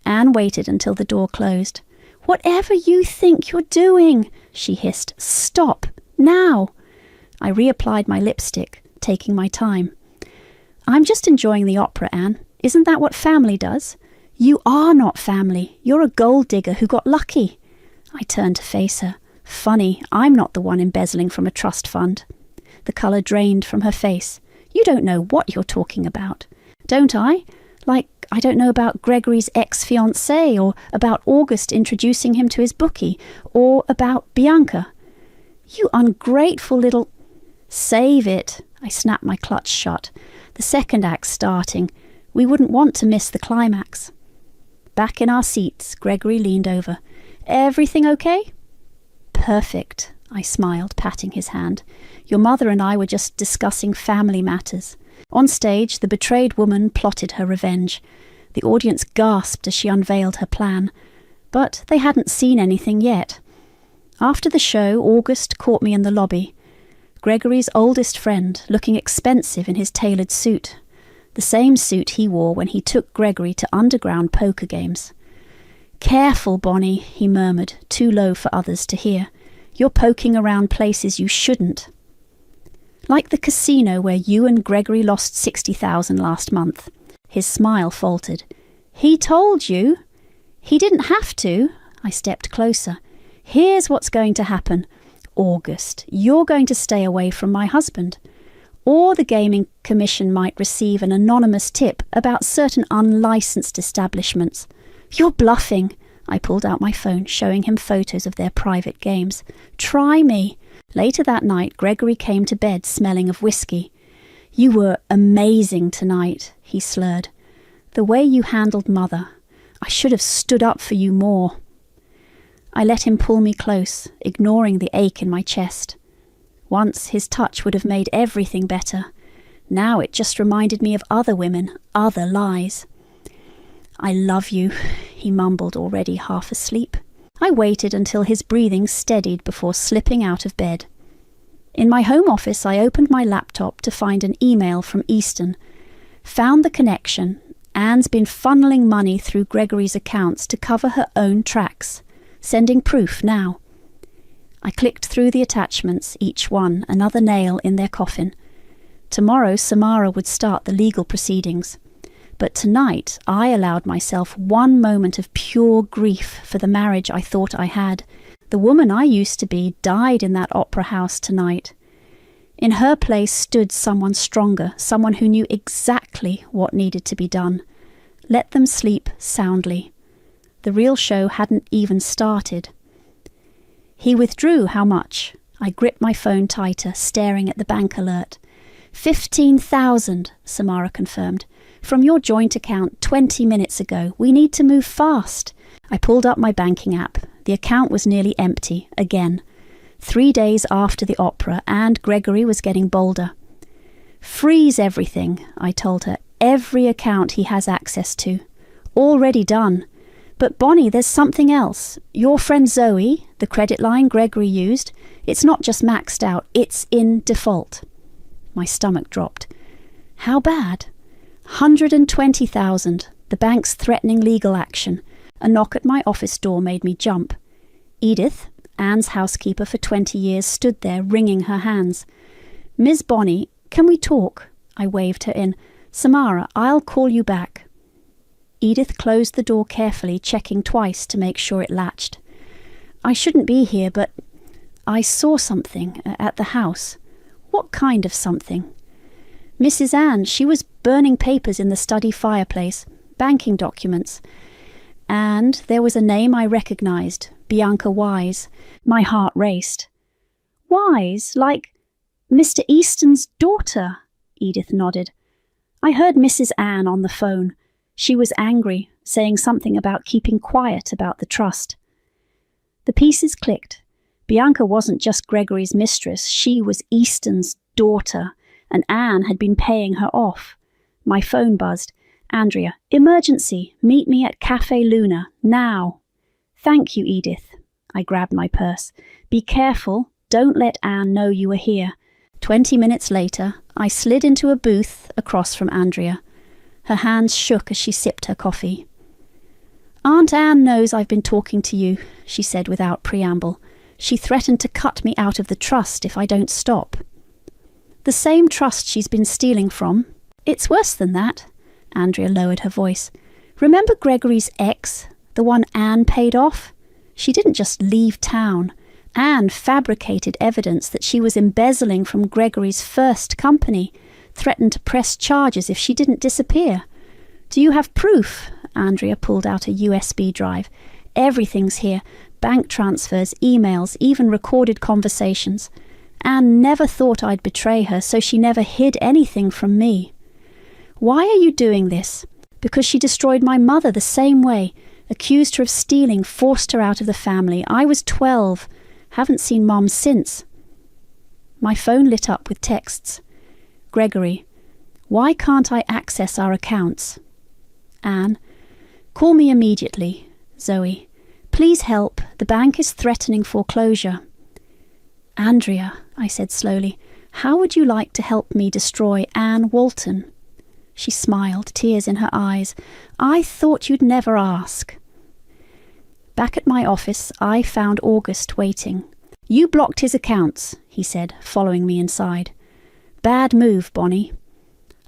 Speaker 4: Anne waited until the door closed. "Whatever you think you're doing," she hissed. "Stop, now." I reapplied my lipstick, taking my time. "I'm just enjoying the opera, Anne. Isn't that what family does?" "You are not family. You're a gold digger who got lucky." I turned to face her. "Funny, I'm not the one embezzling from a trust fund." The colour drained from her face. "You don't know what you're talking about." "Don't I? Like, I don't know about Gregory's ex-fiancée, or about August introducing him to his bookie, or about Bianca." "You ungrateful little—" "Save it." I snapped my clutch shut. "The second act's starting. We wouldn't want to miss the climax." Back in our seats, Gregory leaned over. "Everything okay?" "Perfect," I smiled, patting his hand. "Your mother and I were just discussing family matters." On stage, the betrayed woman plotted her revenge. The audience gasped as she unveiled her plan. But they hadn't seen anything yet. After the show, August caught me in the lobby. Gregory's oldest friend, looking expensive in his tailored suit. The same suit he wore when he took Gregory to underground poker games. "Careful, Bonnie," he murmured, too low for others to hear. "You're poking around places you shouldn't." "Like the casino where you and Gregory lost 60,000 last month." His smile faltered. "He told you?" "He didn't have to." I stepped closer. "Here's what's going to happen. August, you're going to stay away from my husband. Or the Gaming Commission might receive an anonymous tip about certain unlicensed establishments." "You're bluffing." I pulled out my phone, showing him photos of their private games. "Try me." Later that night, Gregory came to bed smelling of whiskey. "You were amazing tonight," he slurred. "The way you handled Mother. I should have stood up for you more." I let him pull me close, ignoring the ache in my chest. Once his touch would have made everything better. Now it just reminded me of other women, other lies. "I love you," he mumbled, already half asleep. I waited until his breathing steadied before slipping out of bed. In my home office, I opened my laptop to find an email from Easton. Found the connection. Anne's been funneling money through Gregory's accounts to cover her own tracks. Sending proof now. I clicked through the attachments, each one another nail in their coffin. Tomorrow, Samara would start the legal proceedings. But tonight, I allowed myself one moment of pure grief for the marriage I thought I had. The woman I used to be died in that opera house tonight. In her place stood someone stronger, someone who knew exactly what needed to be done. Let them sleep soundly. The real show hadn't even started. He withdrew how much? I gripped my phone tighter, staring at the bank alert. 15,000, Samara confirmed. From your joint account 20 minutes ago. We need to move fast. I pulled up my banking app. The account was nearly empty, again. 3 days after the opera, and Gregory was getting bolder. Freeze everything, I told her. Every account he has access to. Already done. But Bonnie, there's something else. Your friend Zoe, the credit line Gregory used, it's not just maxed out, it's in default. My stomach dropped. How bad? 120,000. The bank's threatening legal action. A knock at my office door made me jump. Edith, Anne's housekeeper for 20 years, stood there wringing her hands. Ms. Bonnie, can we talk? I waved her in. Samara, I'll call you back. Edith closed the door carefully, checking twice to make sure it latched. I shouldn't be here, but I saw something at the house. What kind of something? Mrs. Anne, she was burning papers in the study fireplace, banking documents. And there was a name I recognized, Bianca Wise. My heart raced. Wise? Like Mr. Easton's daughter? Edith nodded. I heard Mrs. Anne on the phone. She was angry, saying something about keeping quiet about the trust. The pieces clicked. Bianca wasn't just Gregory's mistress, she was Easton's daughter, and Anne had been paying her off. My phone buzzed. Andrea, emergency, meet me at Cafe Luna, now. Thank you, Edith. I grabbed my purse. Be careful, don't let Anne know you are here. 20 minutes later, I slid into a booth across from Andrea. Her hands shook as she sipped her coffee. Aunt Anne knows I've been talking to you, she said without preamble. She threatened to cut me out of the trust if I don't stop. The same trust she's been stealing from. It's worse than that. Andrea lowered her voice. Remember Gregory's ex, the one Anne paid off? She didn't just leave town. Anne fabricated evidence that she was embezzling from Gregory's first company, threatened to press charges if she didn't disappear. Do you have proof? Andrea pulled out a USB drive. Everything's here. Bank transfers, emails, even recorded conversations. Anne never thought I'd betray her, so she never hid anything from me. Why are you doing this? Because she destroyed my mother the same way, accused her of stealing, forced her out of the family. I was 12. Haven't seen Mom since. My phone lit up with texts. Gregory, why can't I access our accounts? Anne, call me immediately. Zoe, please help. The bank is threatening foreclosure. Andrea, I said slowly, how would you like to help me destroy Anne Walton? She smiled, tears in her eyes. I thought you'd never ask. Back at my office, I found August waiting. You blocked his accounts, he said, following me inside. Bad move, Bonnie.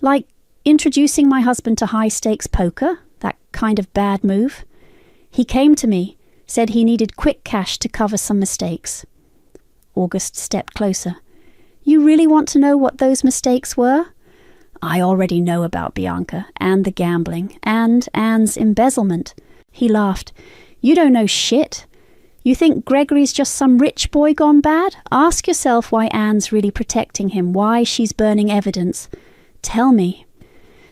Speaker 4: Like introducing my husband to high-stakes poker? That kind of bad move? He came to me, said he needed quick cash to cover some mistakes. August stepped closer. You really want to know what those mistakes were? I already know about Bianca, and the gambling, and Anne's embezzlement. He laughed. You don't know shit. You think Gregory's just some rich boy gone bad? Ask yourself why Anne's really protecting him, why she's burning evidence. Tell me.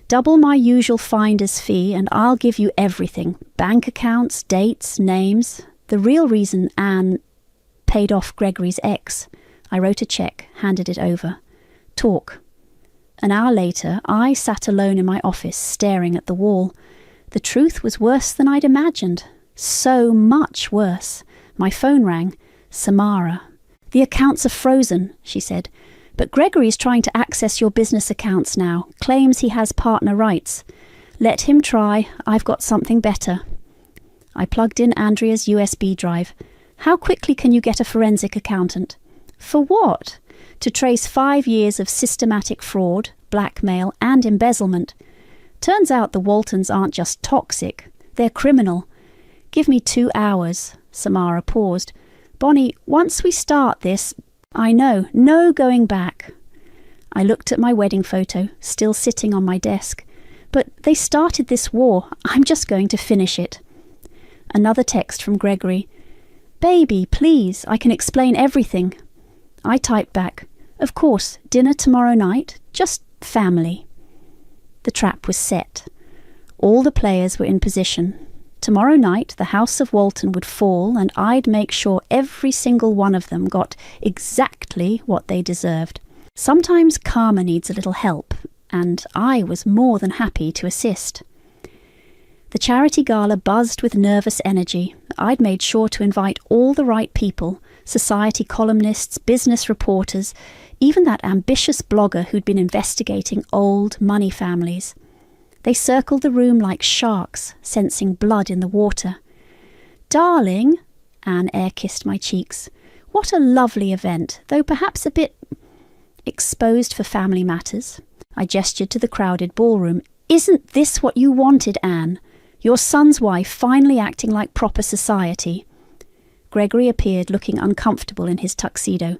Speaker 4: Double my usual finder's fee and I'll give you everything. Bank accounts, dates, names. The real reason Anne paid off Gregory's ex. I wrote a check, handed it over. Talk. An hour later, I sat alone in my office, staring at the wall. The truth was worse than I'd imagined. So much worse. My phone rang. Samara. The accounts are frozen, she said. But Gregory's trying to access your business accounts now. Claims he has partner rights. Let him try. I've got something better. I plugged in Andrea's USB drive. How quickly can you get a forensic accountant? For what? To trace 5 years of systematic fraud, blackmail, and embezzlement. Turns out the Waltons aren't just toxic, they're criminal. Give me 2 hours. Samara paused. Bonnie, once we start this, I know, no going back. I looked at my wedding photo, still sitting on my desk. But they started this war. I'm just going to finish it. Another text from Gregory. Baby, please, I can explain everything. I typed back, "Of course, dinner tomorrow night, just family." The trap was set. All the players were in position. Tomorrow night the House of Walton would fall, and I'd make sure every single one of them got exactly what they deserved. Sometimes karma needs a little help, and I was more than happy to assist. The charity gala buzzed with nervous energy. I'd made sure to invite all the right people, society columnists, business reporters, even that ambitious blogger who'd been investigating old money families. They circled the room like sharks, sensing blood in the water. "Darling," Anne air-kissed my cheeks, "what a lovely event, though perhaps a bit exposed for family matters." I gestured to the crowded ballroom. "Isn't this what you wanted, Anne? Your son's wife finally acting like proper society." Gregory appeared, looking uncomfortable in his tuxedo.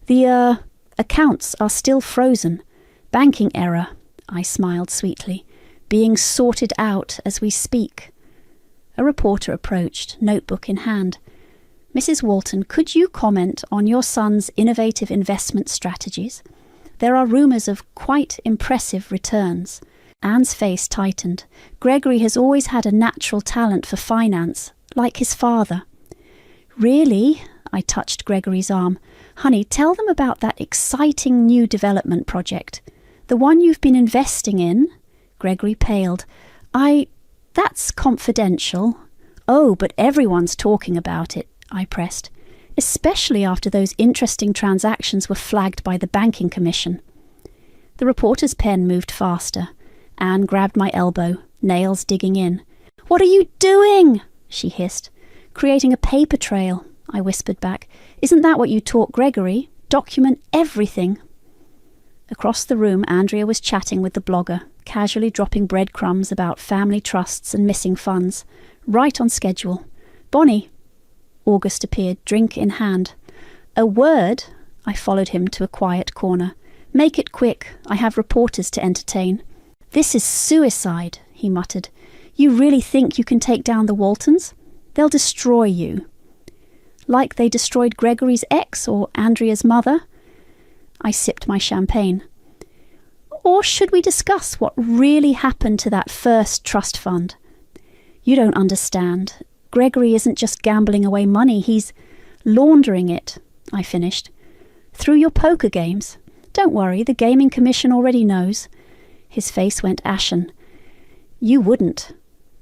Speaker 4: "The, accounts are still frozen. Banking error," I smiled sweetly. "Being sorted out as we speak." A reporter approached, notebook in hand. "Mrs. Walton, could you comment on your son's innovative investment strategies? There are rumours of quite impressive returns." Anne's face tightened. "Gregory has always had a natural talent for finance, like his father." "Really?" I touched Gregory's arm. "Honey, tell them about that exciting new development project. The one you've been investing in?" Gregory paled. That's confidential." "Oh, but everyone's talking about it," I pressed. "Especially after those interesting transactions were flagged by the Banking Commission." The reporter's pen moved faster. Anne grabbed my elbow, nails digging in. "What are you doing?" she hissed. "Creating a paper trail," I whispered back. "Isn't that what you taught Gregory? Document everything." Across the room, Andrea was chatting with the blogger, casually dropping breadcrumbs about family trusts and missing funds. Right on schedule. "Bonnie." August appeared, drink in hand. "A word?" I followed him to a quiet corner. "Make it quick. I have reporters to entertain." "This is suicide," he muttered. "You really think you can take down the Waltons? They'll destroy you." "Like they destroyed Gregory's ex or Andrea's mother?" I sipped my champagne. "Or should we discuss what really happened to that first trust fund?" "You don't understand. Gregory isn't just gambling away money, he's laundering it," I finished. "Through your poker games. Don't worry, the Gaming Commission already knows." His face went ashen. "You wouldn't.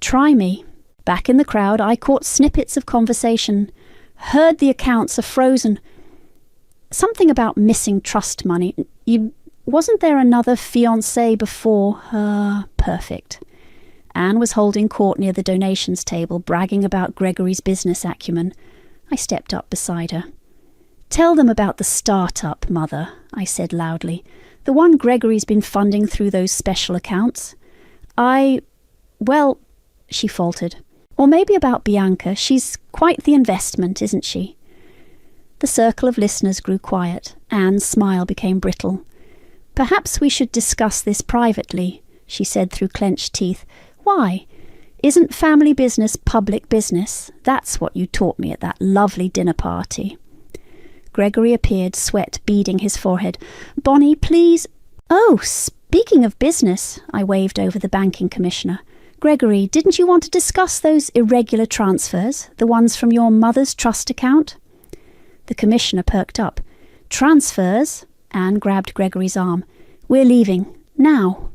Speaker 4: Try me." Back in the crowd, I caught snippets of conversation. "Heard the accounts are frozen." Something about missing trust money. Wasn't there another fiancé before her? Perfect. Anne was holding court near the donations table, bragging about Gregory's business acumen. I stepped up beside her. "Tell them about the start-up, Mother," I said loudly. "The one Gregory's been funding through those special accounts." Well, she faltered. "Or maybe about Bianca. She's quite the investment, isn't she?" The circle of listeners grew quiet. Anne's smile became brittle. "Perhaps we should discuss this privately," she said through clenched teeth. "Why? Isn't family business public business? That's what you taught me at that lovely dinner party." Gregory appeared, sweat beading his forehead. "Bonnie, please—" "Oh, speaking of business," I waved over the banking commissioner. "Gregory, didn't you want to discuss those irregular transfers, the ones from your mother's trust account?" The commissioner perked up. "Transfers?" Anne grabbed Gregory's arm. "We're leaving. Now."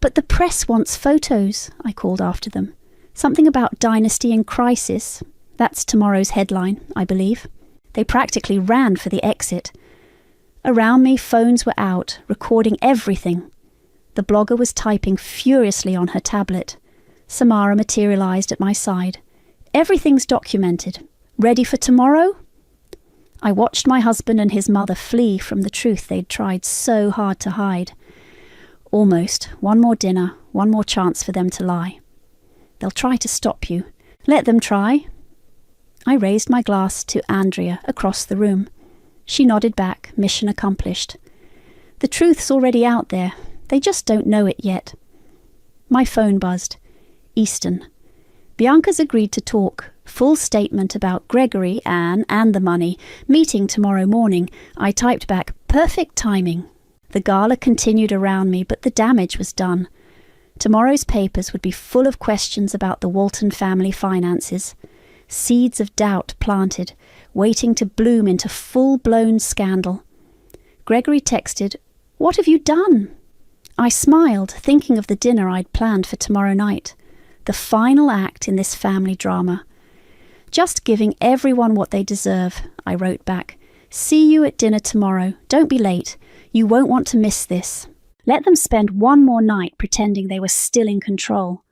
Speaker 4: "But the press wants photos," I called after them. "Something about dynasty in crisis. That's tomorrow's headline, I believe." They practically ran for the exit. Around me, phones were out, recording everything. The blogger was typing furiously on her tablet. Samara materialized at my side. "Everything's documented. Ready for tomorrow?" I watched my husband and his mother flee from the truth they'd tried so hard to hide. Almost. One more dinner, one more chance for them to lie. "They'll try to stop you. Let them try." I raised my glass to Andrea across the room. She nodded back, mission accomplished. "The truth's already out there. They just don't know it yet." My phone buzzed. Easton. Bianca's agreed to talk. Full statement about Gregory, Anne, and the money. Meeting tomorrow morning. I typed back, perfect timing. The gala continued around me, but the damage was done. Tomorrow's papers would be full of questions about the Walton family finances. Seeds of doubt planted, waiting to bloom into full-blown scandal. Gregory texted, "What have you done?" I smiled, thinking of the dinner I'd planned for tomorrow night. The final act in this family drama. "Just giving everyone what they deserve," I wrote back. "See you at dinner tomorrow. Don't be late. You won't want to miss this." Let them spend one more night pretending they were still in control.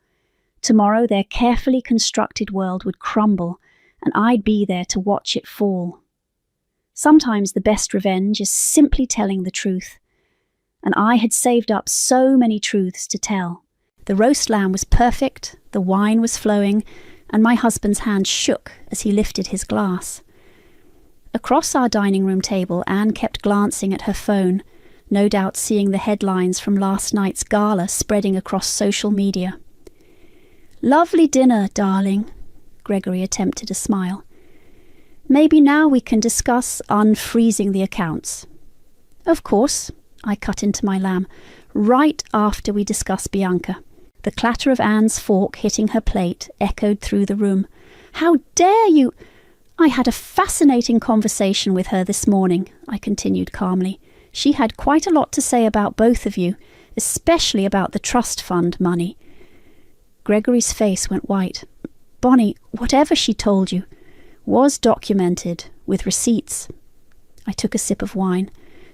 Speaker 4: Tomorrow their carefully constructed world would crumble, and I'd be there to watch it fall. Sometimes the best revenge is simply telling the truth. And I had saved up so many truths to tell. The roast lamb was perfect, the wine was flowing, and my husband's hand shook as he lifted his glass. Across our dining room table, Anne kept glancing at her phone, no doubt seeing the headlines from last night's gala spreading across social media. "Lovely dinner, darling," Gregory attempted a smile. "Maybe now we can discuss unfreezing the accounts." "Of course," I cut into my lamb, "right after we discuss Bianca." The clatter of Anne's fork hitting her plate echoed through the room. "How dare you—" "I had a fascinating conversation with her this morning," I continued calmly. "She had quite a lot to say about both of you, especially about the trust fund money." Gregory's face went white. "Bonnie, whatever she told you was documented with receipts." I took a sip of wine.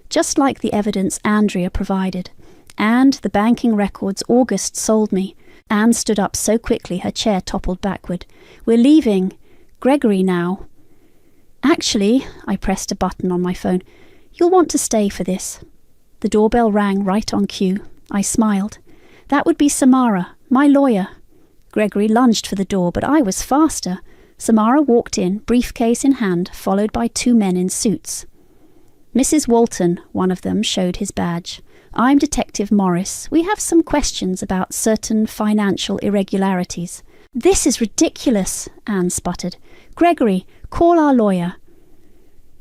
Speaker 4: "Just like the evidence Andrea provided. And the banking records August sold me." Anne stood up so quickly her chair toppled backward. "We're leaving Gregory now." "Actually," I pressed a button on my phone, "you'll want to stay for this." The doorbell rang right on cue. I smiled. "That would be Samara, my lawyer." Gregory lunged for the door, but I was faster. Samara walked in, briefcase in hand, followed by two men in suits. "Mrs. Walton," one of them showed his badge. "I'm Detective Morris. We have some questions about certain financial irregularities." "This is ridiculous," Anne sputtered. "Gregory, call our lawyer."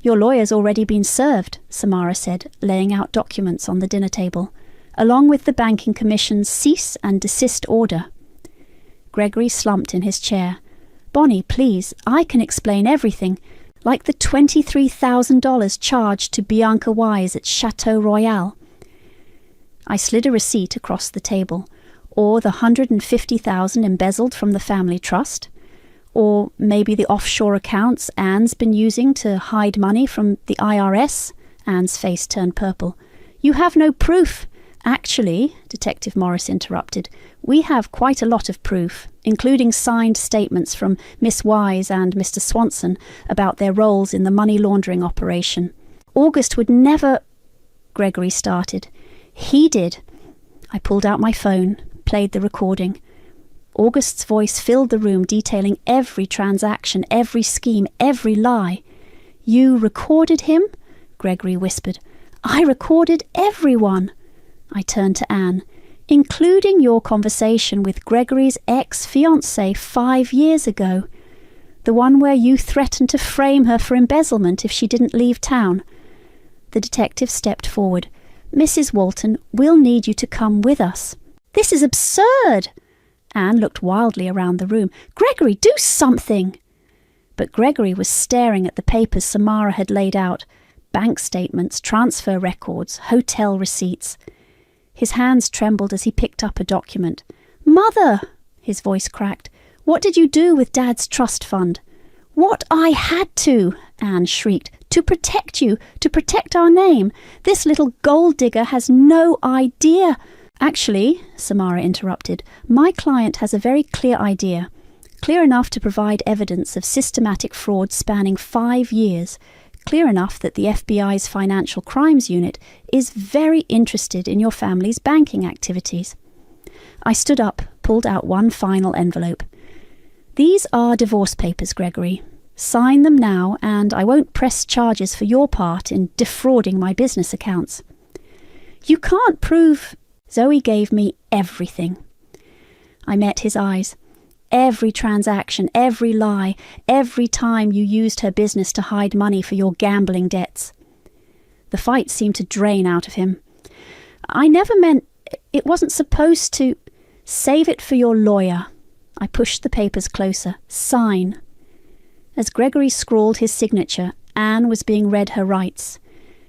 Speaker 4: "Your lawyer's already been served," Samara said, laying out documents on the dinner table, along with the Banking Commission's cease and desist order. Gregory slumped in his chair. "Bonnie, please, I can explain everything, like the $23,000 charged to Bianca Wise at Chateau Royal." I slid a receipt across the table. Or the $150,000 embezzled from the family trust. Or maybe the offshore accounts Anne's been using to hide money from the IRS. Anne's face turned purple. "You have no proof." "Actually," Detective Morris interrupted, "we have quite a lot of proof, including signed statements from Miss Wise and Mr. Swanson about their roles in the money laundering operation. August would never—" Gregory started. "He did." I pulled out my phone, played the recording. August's voice filled the room, detailing every transaction, every scheme, every lie. "You recorded him?" Gregory whispered. "I recorded everyone." I turned to Anne. "Including your conversation with Gregory's ex-fiancée 5 years ago. The one where you threatened to frame her for embezzlement if she didn't leave town." The detective stepped forward. "Mrs. Walton, we'll need you to come with us." "This is absurd!" Anne looked wildly around the room. "Gregory, do something!" But Gregory was staring at the papers Samara had laid out. Bank statements, transfer records, hotel receipts. His hands trembled as he picked up a document. "Mother!" His voice cracked. "What did you do with Dad's trust fund?" "What I had to!" Anne shrieked. "To protect you, to protect our name. This little gold digger has no idea." "Actually," Samara interrupted, "my client has a very clear idea. Clear enough to provide evidence of systematic fraud spanning 5 years. Clear enough that the FBI's Financial Crimes Unit is very interested in your family's banking activities." I stood up, pulled out one final envelope. "These are divorce papers, Gregory. Sign them now, and I won't press charges for your part in defrauding my business accounts." "You can't prove—" Zoe gave me everything. I met his eyes. Every transaction, every lie, every time you used her business to hide money for your gambling debts. The fight seemed to drain out of him. I never meant... It wasn't supposed to... Save it for your lawyer. I pushed the papers closer. Sign. As Gregory scrawled his signature, Anne was being read her rights.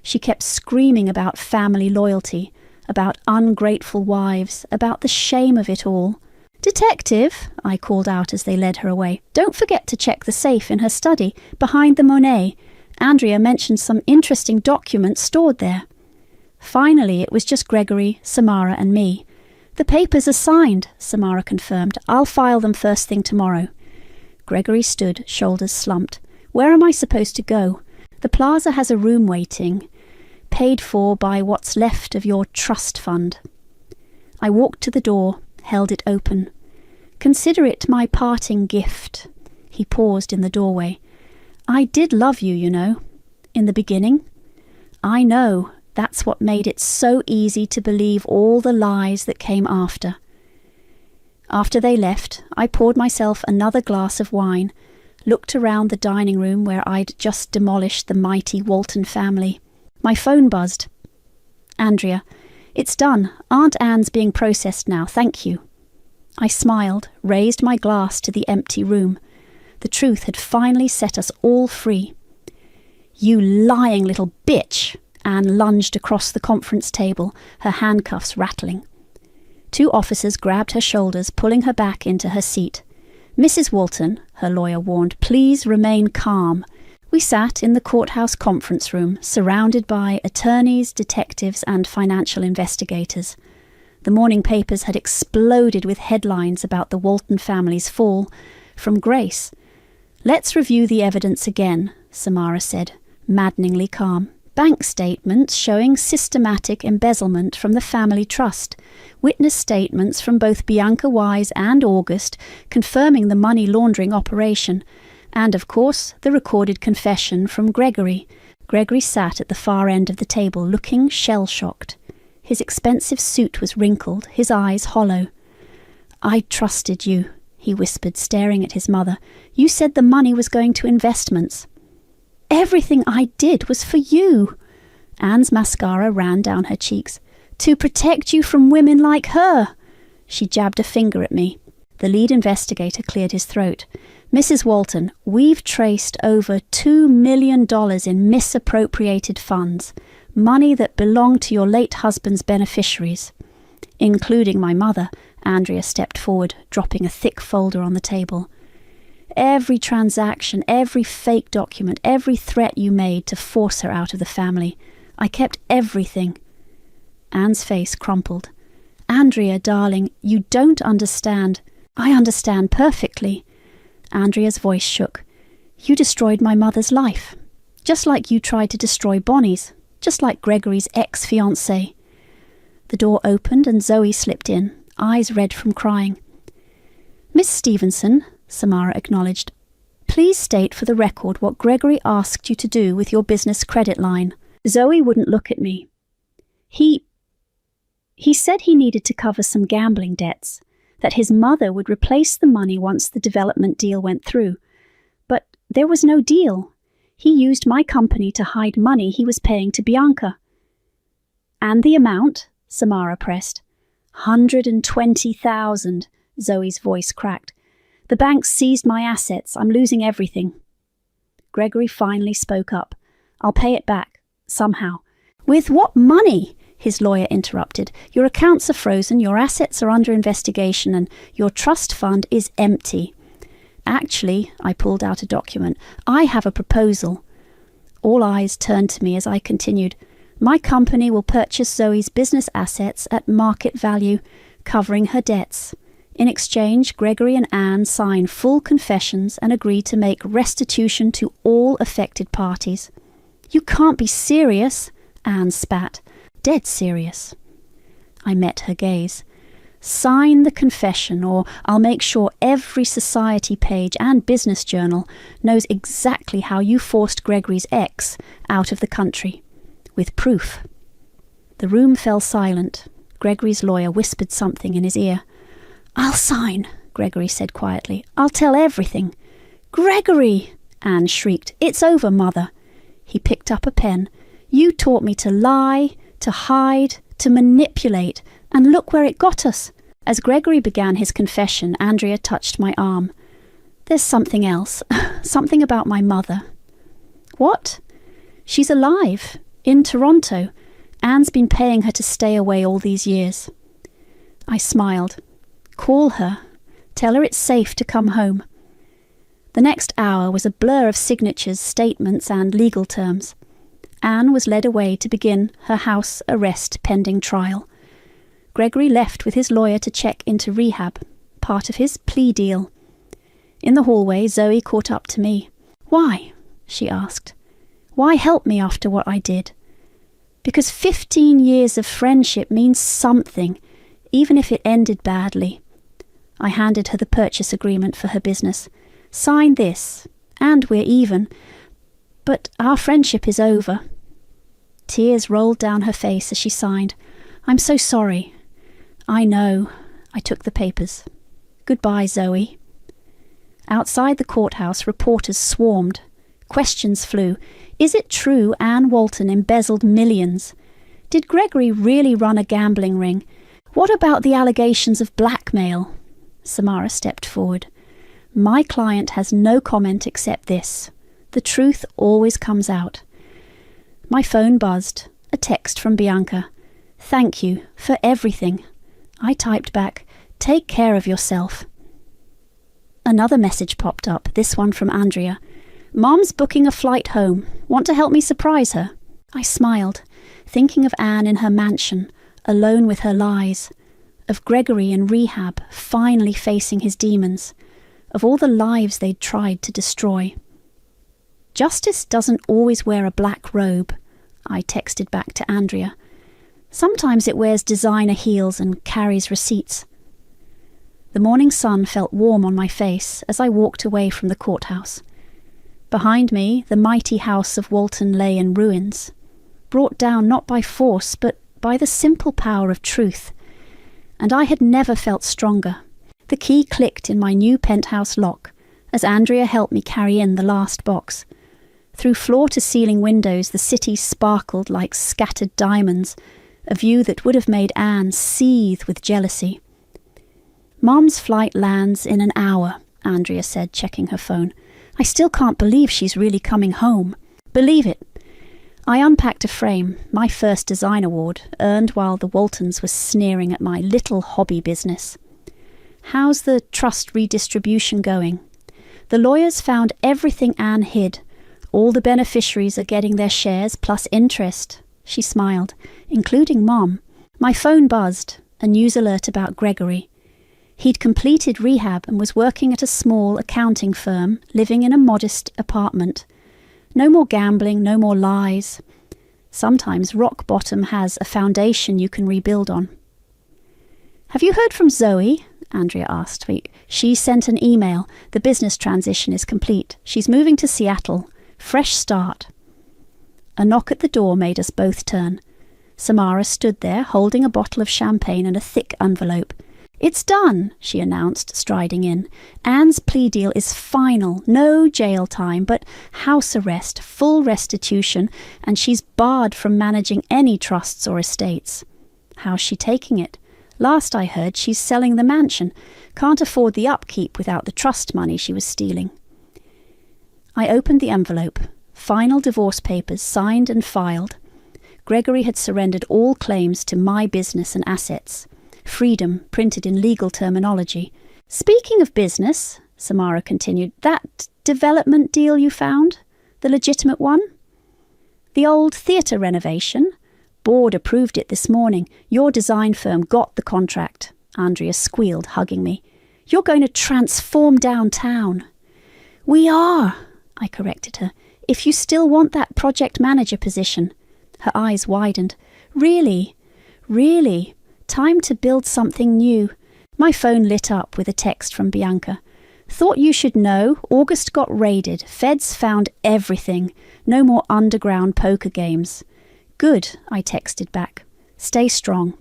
Speaker 4: She kept screaming about family loyalty, about ungrateful wives, about the shame of it all. "Detective," I called out as they led her away, "don't forget to check the safe in her study, behind the Monet. Andrea mentioned some interesting documents stored there." Finally, it was just Gregory, Samara and me. "The papers are signed," Samara confirmed. "I'll file them first thing tomorrow." Gregory stood, shoulders slumped. "Where am I supposed to go? The plaza has a room waiting, paid for by what's left of your trust fund." I walked to the door, held it open. "Consider it my parting gift." He paused in the doorway. "I did love you, you know, in the beginning." "I know. That's what made it so easy to believe all the lies that came after." After they left, I poured myself another glass of wine, looked around the dining room where I'd just demolished the mighty Walton family. My phone buzzed. "Andrea, it's done. Aunt Anne's being processed now, thank you." I smiled, raised my glass to the empty room. The truth had finally set us all free. "You lying little bitch!" Anne lunged across the conference table, her handcuffs rattling. Two officers grabbed her shoulders, pulling her back into her seat. "Mrs. Walton," her lawyer warned, "please remain calm." We sat in the courthouse conference room, surrounded by attorneys, detectives, and financial investigators. The morning papers had exploded with headlines about the Walton family's fall from grace. "Let's review the evidence again," Samara said, maddeningly calm. "Bank statements showing systematic embezzlement from the family trust. Witness statements from both Bianca Wise and August confirming the money laundering operation. And, of course, the recorded confession from Gregory." Gregory sat at the far end of the table, looking shell-shocked. His expensive suit was wrinkled, his eyes hollow. "I trusted you," he whispered, staring at his mother. "You said the money was going to investments." "Everything I did was for you." Anne's mascara ran down her cheeks. "To protect you from women like her." She jabbed a finger at me. The lead investigator cleared his throat. "Mrs. Walton, we've traced over $2 million in misappropriated funds, money that belonged to your late husband's beneficiaries, including my mother." Andrea stepped forward, dropping a thick folder on the table. "Every transaction, every fake document, every threat you made to force her out of the family. I kept everything." Anne's face crumpled. "Andrea, darling, you don't understand." "I understand perfectly." Andrea's voice shook. "You destroyed my mother's life, just like you tried to destroy Bonnie's, just like Gregory's ex-fiancée." The door opened and Zoe slipped in, eyes red from crying. "Miss Stevenson," Samara acknowledged, "please state for the record what Gregory asked you to do with your business credit line." Zoe wouldn't look at me. He said he needed to cover some gambling debts, that his mother would replace the money once the development deal went through. But there was no deal. He used my company to hide money he was paying to Bianca. "And the amount?" Samara pressed. $120,000, Zoe's voice cracked. "The bank seized my assets. I'm losing everything." Gregory finally spoke up. "I'll pay it back, somehow." "With what money?" his lawyer interrupted. "Your accounts are frozen, your assets are under investigation, and your trust fund is empty." "Actually," I pulled out a document, "I have a proposal." All eyes turned to me as I continued. "My company will purchase Zoe's business assets at market value, covering her debts. In exchange, Gregory and Anne sign full confessions and agree to make restitution to all affected parties." "You can't be serious," Anne spat. "Dead serious." I met her gaze. "Sign the confession, or I'll make sure every society page and business journal knows exactly how you forced Gregory's ex out of the country. With proof." The room fell silent. Gregory's lawyer whispered something in his ear. "I'll sign," Gregory said quietly. "I'll tell everything." "Gregory!" Anne shrieked. "It's over, Mother." He picked up a pen. "You taught me to lie, to hide, to manipulate, and look where it got us." As Gregory began his confession, Andrea touched my arm. "There's something else, something about my mother." "What?" "She's alive, in Toronto. Anne's been paying her to stay away all these years." I smiled. "Call her. Tell her it's safe to come home." The next hour was a blur of signatures, statements, and legal terms. Anne was led away to begin her house arrest pending trial. Gregory left with his lawyer to check into rehab, part of his plea deal. In the hallway, Zoe caught up to me. "Why?" she asked. "Why help me after what I did?" "Because 15 years of friendship means something, even if it ended badly." I handed her the purchase agreement for her business. "Sign this, and we're even. But our friendship is over." Tears rolled down her face as she signed. "I'm so sorry." "I know." I took the papers. "Goodbye, Zoe." Outside the courthouse, reporters swarmed. Questions flew. Is it true Anne Walton embezzled millions? Did Gregory really run a gambling ring? What about the allegations of blackmail? Samara stepped forward. "My client has no comment except this. The truth always comes out." My phone buzzed. A text from Bianca. "Thank you for everything." I typed back, "Take care of yourself." Another message popped up, this one from Andrea. "Mom's booking a flight home. Want to help me surprise her?" I smiled, thinking of Anne in her mansion, alone with her lies, of Gregory in rehab, finally facing his demons, of all the lives they'd tried to destroy. "Justice doesn't always wear a black robe," I texted back to Andrea. "Sometimes it wears designer heels and carries receipts." The morning sun felt warm on my face as I walked away from the courthouse. Behind me, the mighty house of Walton lay in ruins, brought down not by force but by the simple power of truth. And I had never felt stronger. The key clicked in my new penthouse lock as Andrea helped me carry in the last box. Through floor-to-ceiling windows, the city sparkled like scattered diamonds, a view that would have made Anne seethe with jealousy. "Mom's flight lands in an hour," Andrea said, checking her phone. "I still can't believe she's really coming home." "Believe it." I unpacked a frame, my first design award, earned while the Waltons were sneering at my little hobby business. "How's the trust redistribution going?" "The lawyers found everything Anne hid. All the beneficiaries are getting their shares plus interest." She smiled, "including Mom." My phone buzzed, a news alert about Gregory. He'd completed rehab and was working at a small accounting firm, living in a modest apartment. No more gambling, no more lies. Sometimes rock bottom has a foundation you can rebuild on. "Have you heard from Zoe?" Andrea asked. "She sent an email. The business transition is complete. She's moving to Seattle. Fresh start." A knock at the door made us both turn. Samara stood there, holding a bottle of champagne and a thick envelope. "It's done," she announced, striding in. "Anne's plea deal is final. No jail time, but house arrest, full restitution, and she's barred from managing any trusts or estates." "How's she taking it?" "Last I heard, she's selling the mansion. Can't afford the upkeep without the trust money she was stealing." I opened the envelope. Final divorce papers signed and filed. Gregory had surrendered all claims to my business and assets. Freedom printed in legal terminology. "Speaking of business," Samara continued, "that development deal you found? The legitimate one?" "The old theatre renovation? Board approved it this morning. Your design firm got the contract." Andrea squealed, hugging me. "You're going to transform downtown." "We are," I corrected her. "If you still want that project manager position." Her eyes widened. "Really? Really? Time to build something new." My phone lit up with a text from Bianca. "Thought you should know. August got raided. Feds found everything. No more underground poker games." "Good," I texted back. "Stay strong."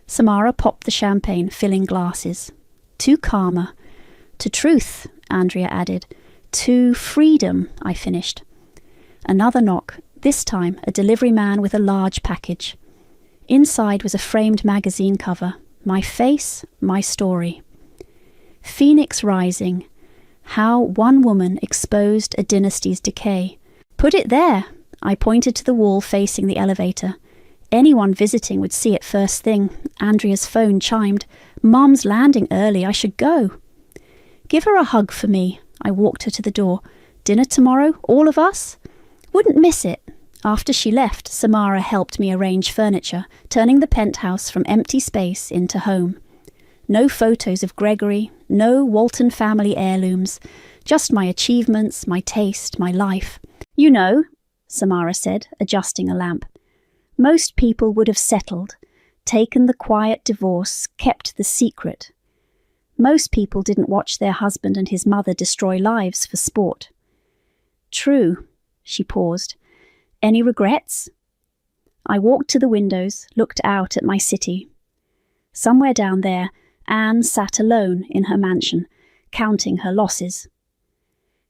Speaker 4: Samara popped the champagne, filling glasses. to karma, to truth, Andrea added. To freedom, I finished. Another knock, this time a delivery man with a large package. Inside was a framed magazine cover. My face, my story. Phoenix Rising. How one woman exposed a dynasty's decay. Put it there. I pointed to the wall facing the elevator. Anyone visiting would see it first thing. Andrea's phone chimed. Mom's landing early. I should go. Give her a hug for me. I walked her to the door. Dinner tomorrow? All of us? Wouldn't miss it. After she left, Samara helped me arrange furniture, turning the penthouse from empty space into home. No photos of Gregory, no Walton family heirlooms, just my achievements, my taste, my life. You know, Samara said, adjusting a lamp. Most people would have settled, taken the quiet divorce, kept the secret. Most people didn't watch their husband and his mother destroy lives for sport. True, she paused. Any regrets? I walked to the windows, looked out at my city. Somewhere down there, Anne sat alone in her mansion, counting her losses.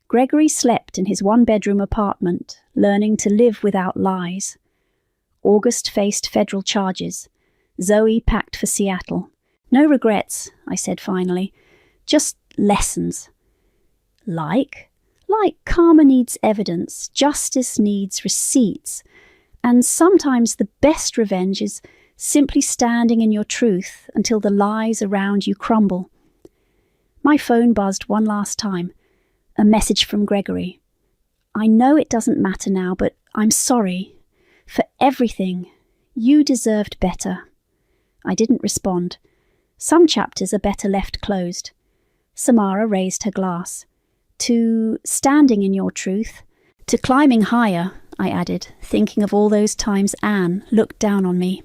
Speaker 4: Gregory slept in his one-bedroom apartment, learning to live without lies. August faced federal charges. Zoe packed for Seattle. No regrets, I said finally. Just lessons. Like karma needs evidence, justice needs receipts, and sometimes the best revenge is simply standing in your truth until the lies around you crumble. My phone buzzed one last time. A message from Gregory. I know it doesn't matter now, but I'm sorry. For everything. You deserved better. I didn't respond. Some chapters are better left closed. Samara raised her glass. To standing in your truth. To climbing higher, I added, thinking of all those times Anne looked down on me.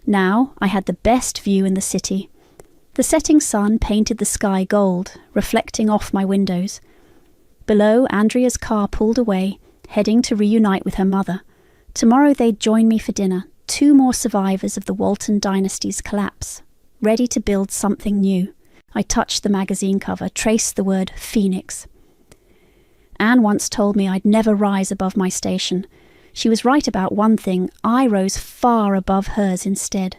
Speaker 4: Now I had the best view in the city. The setting sun painted the sky gold, reflecting off my windows. Below, Andrea's car pulled away, heading to reunite with her mother. Tomorrow they'd join me for dinner, 2 more survivors of the Walton dynasty's collapse, ready to build something new. I touched the magazine cover, traced the word Phoenix. Anne once told me I'd never rise above my station. She was right about one thing, I rose far above hers instead.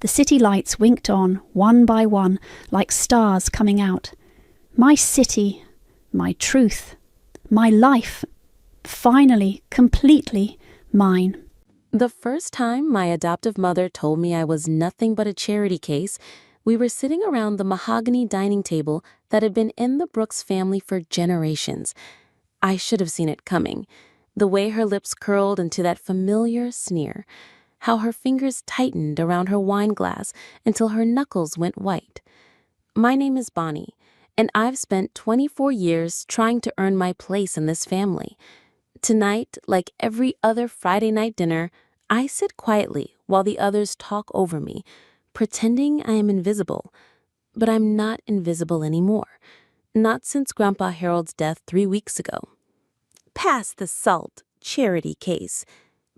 Speaker 4: The city lights winked on, one by one, like stars coming out. My city, my truth, my life, finally, completely mine.
Speaker 5: The first time my adoptive mother told me I was nothing but a charity case, we were sitting around the mahogany dining table that had been in the Brooks family for generations. I should have seen it coming. The way her lips curled into that familiar sneer. How her fingers tightened around her wine glass until her knuckles went white. My name is Bonnie, and I've spent 24 years trying to earn my place in this family. Tonight, like every other Friday night dinner, I sit quietly while the others talk over me, pretending I am invisible. But I'm not invisible anymore. Not since Grandpa Harold's death 3 weeks ago. Pass the salt, charity case,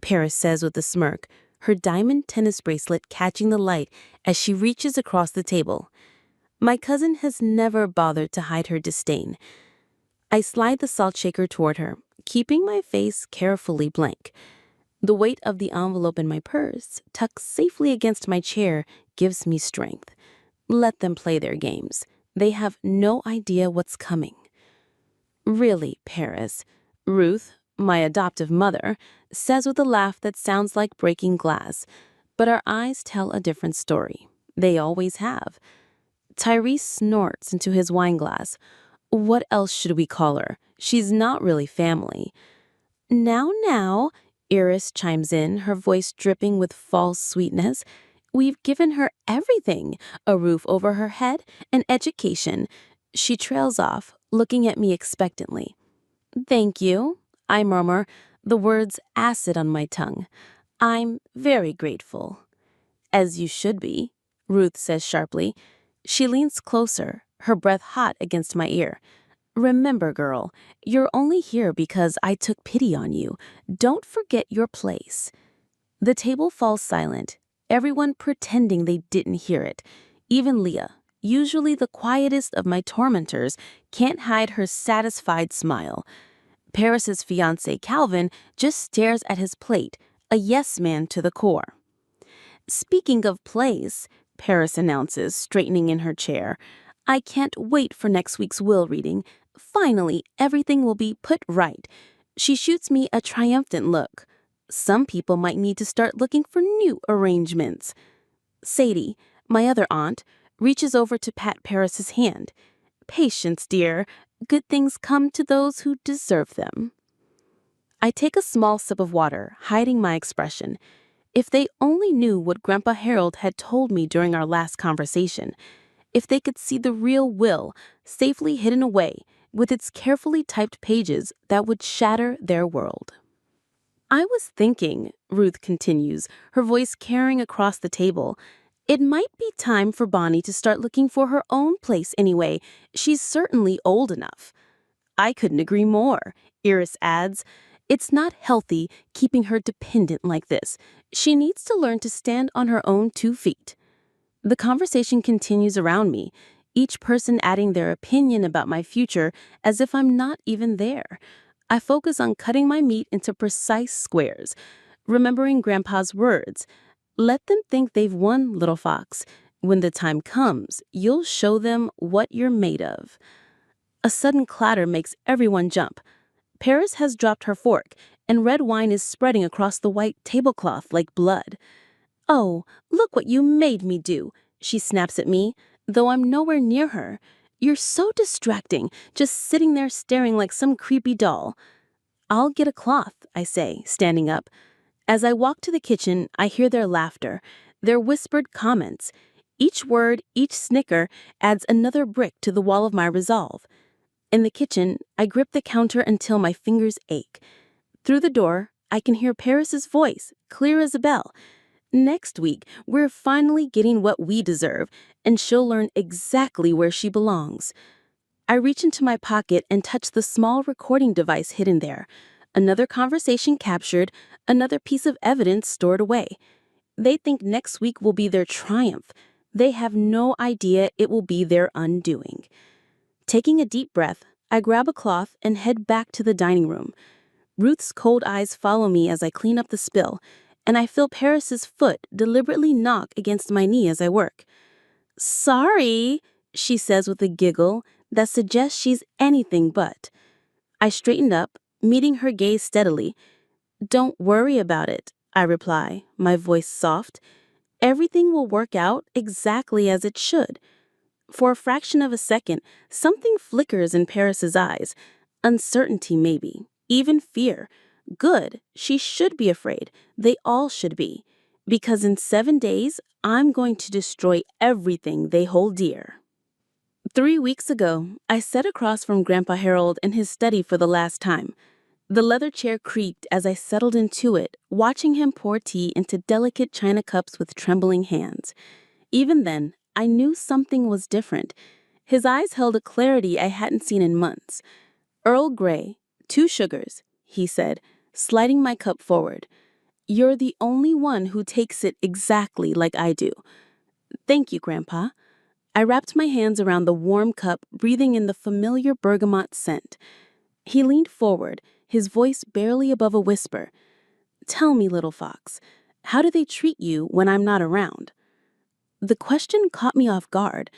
Speaker 5: Paris says with a smirk, her diamond tennis bracelet catching the light as she reaches across the table. My cousin has never bothered to hide her disdain. I slide the salt shaker toward her, keeping my face carefully blank. The weight of the envelope in my purse, tucked safely against my chair, gives me strength. Let them play their games. They have no idea what's coming. Really, Paris, Ruth, my adoptive mother, says with a laugh that sounds like breaking glass, but our eyes tell a different story. They always have. Tyrese snorts into his wine glass. What else should we call her? She's not really family. Now, Iris chimes in, her voice dripping with false sweetness. We've given her everything, a roof over her head, an education. She trails off, looking at me expectantly. Thank you, I murmur, the words acid on my tongue. I'm very grateful. As you should be, Ruth says sharply. She leans closer, her breath hot against my ear. Remember, girl, you're only here because I took pity on you. Don't forget your place. The table falls silent, everyone pretending they didn't hear it. Even Leah, usually the quietest of my tormentors, can't hide her satisfied smile. Paris's fiancé, Calvin, just stares at his plate, a yes man to the core. "Speaking of plays," Paris announces, straightening in her chair, "I can't wait for next week's will reading. Finally, everything will be put right." She shoots me a triumphant look. Some people might need to start looking for new arrangements. Sadie, my other aunt, reaches over to pat Paris's hand. "Patience, dear. Good things come to those who deserve them." I take a small sip of water, hiding my expression. If they only knew what Grandpa Harold had told me during our last conversation, if they could see the real will, safely hidden away, with its carefully typed pages that would shatter their world. "I was thinking," Ruth continues, her voice carrying across the table, "it might be time for Bonnie to start looking for her own place anyway. She's certainly old enough." "I couldn't agree more," Iris adds. "It's not healthy keeping her dependent like this. She needs to learn to stand on her own 2 feet. The conversation continues around me, each person adding their opinion about my future as if I'm not even there. I focus on cutting my meat into precise squares, remembering Grandpa's words. "Let them think they've won, little fox. When the time comes, you'll show them what you're made of." A sudden clatter makes everyone jump. Paris has dropped her fork, and red wine is spreading across the white tablecloth like blood. "Oh, look what you made me do," she snaps at me, though I'm nowhere near her. "You're so distracting, just sitting there staring like some creepy doll." "I'll get a cloth," I say, standing up. As I walk to the kitchen, I hear their laughter, their whispered comments. Each word, each snicker, adds another brick to the wall of my resolve. In the kitchen, I grip the counter until my fingers ache. Through the door, I can hear Paris's voice, clear as a bell. "Next week, we're finally getting what we deserve, and she'll learn exactly where she belongs." I reach into my pocket and touch the small recording device hidden there. Another conversation captured, another piece of evidence stored away. They think next week will be their triumph. They have no idea it will be their undoing. Taking a deep breath, I grab a cloth and head back to the dining room. Ruth's cold eyes follow me as I clean up the spill, and I feel Paris's foot deliberately knock against my knee as I work. "Sorry," she says with a giggle that suggests she's anything but. I straighten up, meeting her gaze steadily. "Don't worry about it," I reply, my voice soft. "Everything will work out exactly as it should." For a fraction of a second, something flickers in Paris's eyes. Uncertainty, maybe. Even fear. Good. She should be afraid. They all should be. Because in 7 days, I'm going to destroy everything they hold dear. 3 weeks ago, I sat across from Grandpa Harold in his study for the last time. The leather chair creaked as I settled into it, watching him pour tea into delicate china cups with trembling hands. Even then, I knew something was different. His eyes held a clarity I hadn't seen in months. "Earl Grey, 2 sugars," he said, sliding my cup forward. "You're the only one who takes it exactly like I do." "Thank you, Grandpa." I wrapped my hands around the warm cup, breathing in the familiar bergamot scent. He leaned forward, his voice barely above a whisper. "Tell me, little fox, how do they treat you when I'm not around?" The question caught me off guard.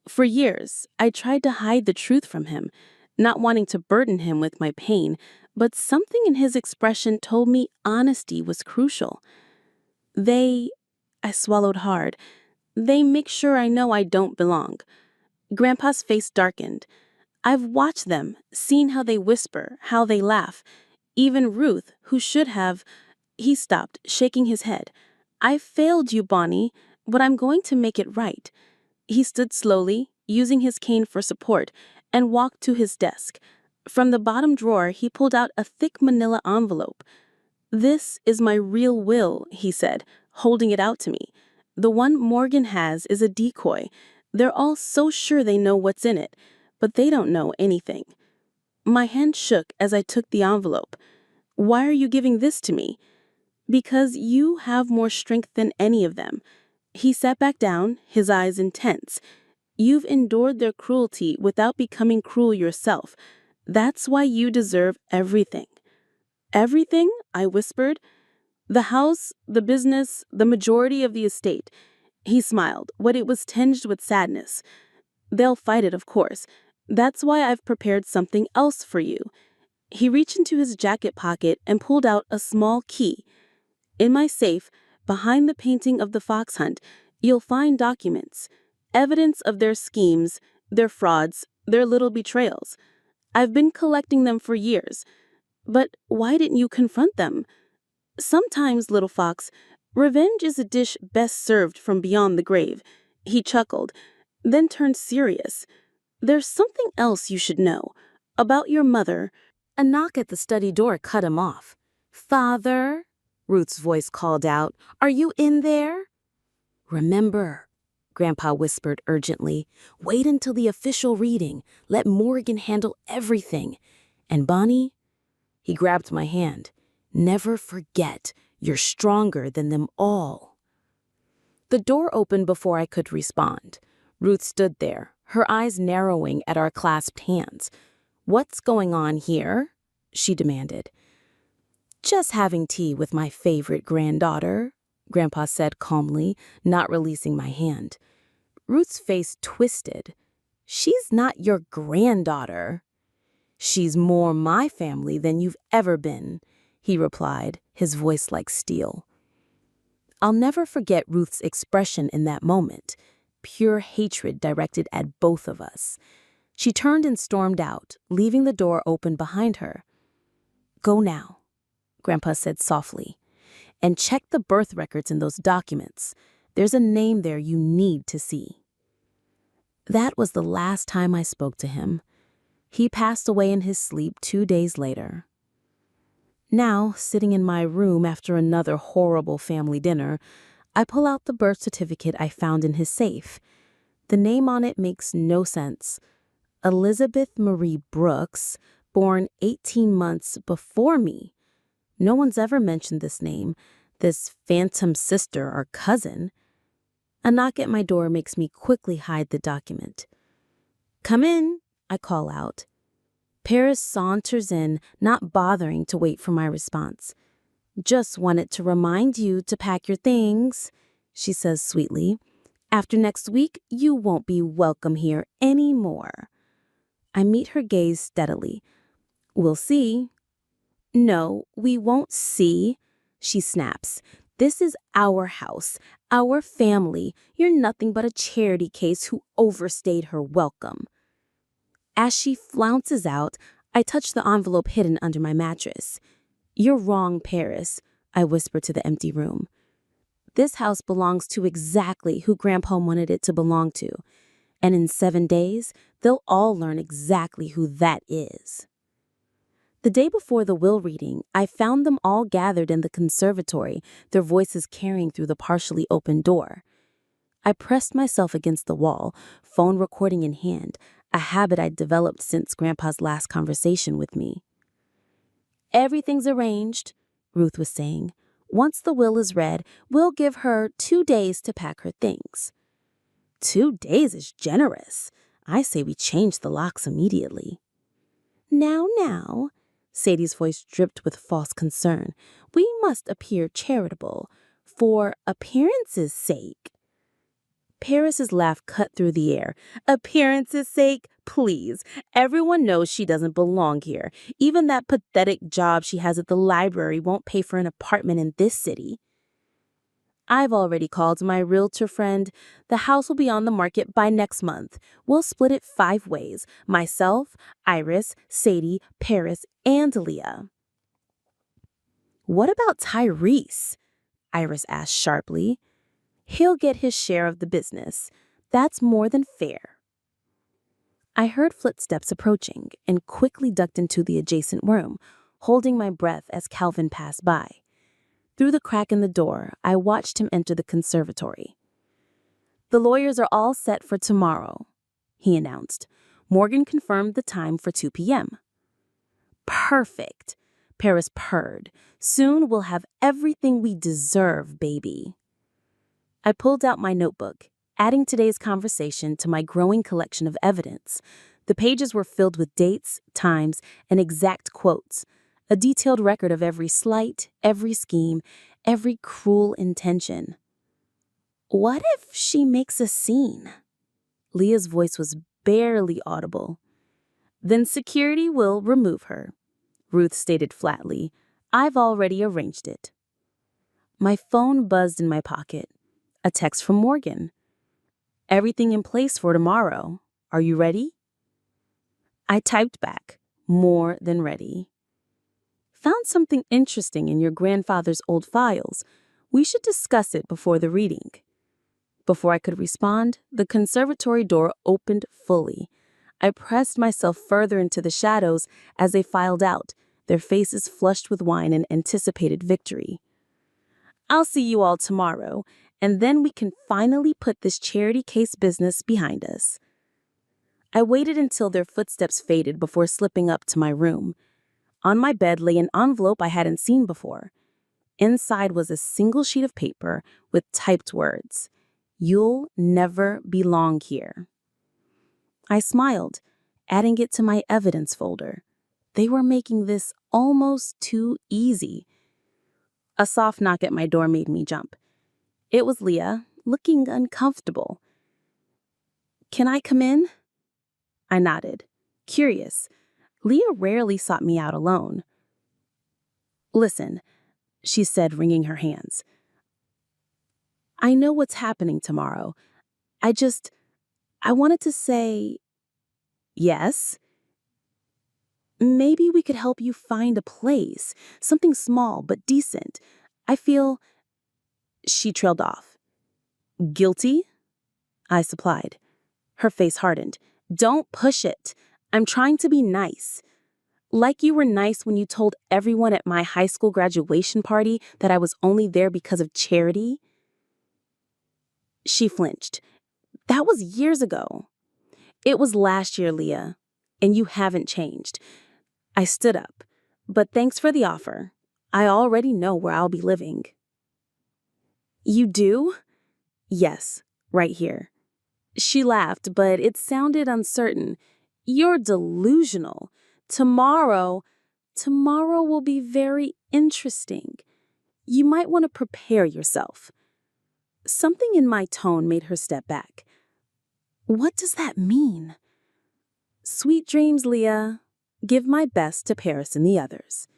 Speaker 5: For years, I tried to hide the truth from him, not wanting to burden him with my pain, but something in his expression told me honesty was crucial. I swallowed hard. "They make sure I know I don't belong." Grandpa's face darkened. "I've watched them, seen how they whisper, how they laugh. Even Ruth, who should have—" He stopped, shaking his head. "I failed you, Bonnie, but I'm going to make it right." He stood slowly, using his cane for support, and walked to his desk. From the bottom drawer, he pulled out a thick manila envelope. "This is my real will," he said, holding it out to me. "The one Morgan has is a decoy. They're all so sure they know what's in it, but they don't know anything." My hand shook as I took the envelope. "Why are you giving this to me?" "Because you have more strength than any of them." He sat back down, his eyes intense. You've endured their cruelty without becoming cruel yourself. That's why you deserve everything." "Everything?" I whispered. "The house, the business, the majority of the estate." He smiled, but it was tinged with sadness. "They'll fight it, of course. That's why I've prepared something else for you." He reached into his jacket pocket and pulled out a small key. "In my safe, behind the painting of the fox hunt, you'll find documents, evidence of their schemes, their frauds, their little betrayals. I've been collecting them for years. But why didn't you confront them? Sometimes, little fox, revenge is a dish best served from beyond the grave." He chuckled, then turned serious. "There's something else you should know. About your mother." A knock at the study door cut him off. "Father," Ruth's voice called out, "are you in there?" "Remember," Grandpa whispered urgently, "wait until the official reading. Let Morgan handle everything. And Bonnie," he grabbed my hand, "never forget, you're stronger than them all." The door opened before I could respond. Ruth stood there, her eyes narrowing at our clasped hands. "What's going on here?" she demanded. "Just having tea with my favorite granddaughter," Grandpa said calmly, not releasing my hand. Ruth's face twisted. "She's not your granddaughter." "She's more my family than you've ever been," he replied, his voice like steel. I'll never forget Ruth's expression in that moment, pure hatred directed at both of us. She turned and stormed out, leaving the door open behind her. "Go now," Grandpa said softly, "and check the birth records in those documents. There's a name there you need to see." That was the last time I spoke to him. He passed away in his sleep 2 days later. Now, sitting in my room after another horrible family dinner, I pull out the birth certificate I found in his safe. The name on it makes no sense. Elizabeth Marie Brooks, born 18 months before me. No one's ever mentioned this name, this phantom sister or cousin. A knock at my door makes me quickly hide the document. "Come in," I call out. Paris saunters in, not bothering to wait for my response. "Just wanted to remind you to pack your things," she says sweetly. "After next week, you won't be welcome here anymore." I meet her gaze steadily. "We'll see." "No, we won't see," she snaps. "This is our house, our family. You're nothing but a charity case who overstayed her welcome." As she flounces out, I touch the envelope hidden under my mattress. "You're wrong, Paris," I whisper to the empty room. "This house belongs to exactly who Grandpa wanted it to belong to. And in 7 days, they'll all learn exactly who that is." The day before the will reading, I found them all gathered in the conservatory, their voices carrying through the partially open door. I pressed myself against the wall, phone recording in hand, a habit I'd developed since Grandpa's last conversation with me. "Everything's arranged," Ruth was saying. "Once the will is read, we'll give her 2 days to pack her things." 2 days is generous. I say we change the locks immediately. Now, Sadie's voice dripped with false concern. "We must appear charitable, for appearance's sake." Paris's laugh cut through the air. "Appearance's sake? Please. Everyone knows she doesn't belong here. Even that pathetic job she has at the library won't pay for an apartment in this city." "I've already called my realtor friend. The house will be on the market by next month. We'll split it 5 ways. Myself, Iris, Sadie, Paris, and Leah." "What about Tyrese?" Iris asked sharply. "He'll get his share of the business. That's more than fair." I heard footsteps approaching and quickly ducked into the adjacent room, holding my breath as Calvin passed by. Through the crack in the door, I watched him enter the conservatory. "The lawyers are all set for tomorrow," he announced. Morgan confirmed the time for 2 p.m. "Perfect," Paris purred. "Soon we'll have everything we deserve, baby." I pulled out my notebook. adding today's conversation to my growing collection of evidence. The pages were filled with dates, times, and exact quotes, a detailed record of every slight, every scheme, every cruel intention. What if she makes a scene? Leah's voice was barely audible. Then security will remove her, Ruth stated flatly. I've already arranged it. My phone buzzed in my pocket. A text from Morgan. Everything in place for tomorrow. Are you ready? I typed back, more than ready. Found something interesting in your grandfather's old files. We should discuss it before the reading. Before I could respond, the conservatory door opened fully. I pressed myself further into the shadows as they filed out, their faces flushed with wine and anticipated victory. I'll see you all tomorrow, and then we can finally put this charity case business behind us. I waited until their footsteps faded before slipping up to my room. On my bed lay an envelope I hadn't seen before. Inside was a single sheet of paper with typed words. You'll never belong here. I smiled, adding it to my evidence folder. They were making this almost too easy. A soft knock at my door made me jump. It was Leah, looking uncomfortable. Can I come in? I nodded, curious. Leah rarely sought me out alone. Listen, she said, wringing her hands. I know what's happening tomorrow. I wanted to say, yes. Maybe we could help you find a place, something small but decent. I feel... She trailed off. Guilty? I supplied. Her face hardened. Don't push it. I'm trying to be nice. Like you were nice when you told everyone at my high school graduation party that I was only there because of charity. She flinched. That was years ago. It was last year, Leah, and you haven't changed. I stood up. But thanks for the offer. I already know where I'll be living. You do? Yes, right here. She laughed, but it sounded uncertain. You're delusional. Tomorrow will be very interesting. You might want to prepare yourself. Something in my tone made her step back. What does that mean? Sweet dreams, Leah. Give my best to Paris and the others.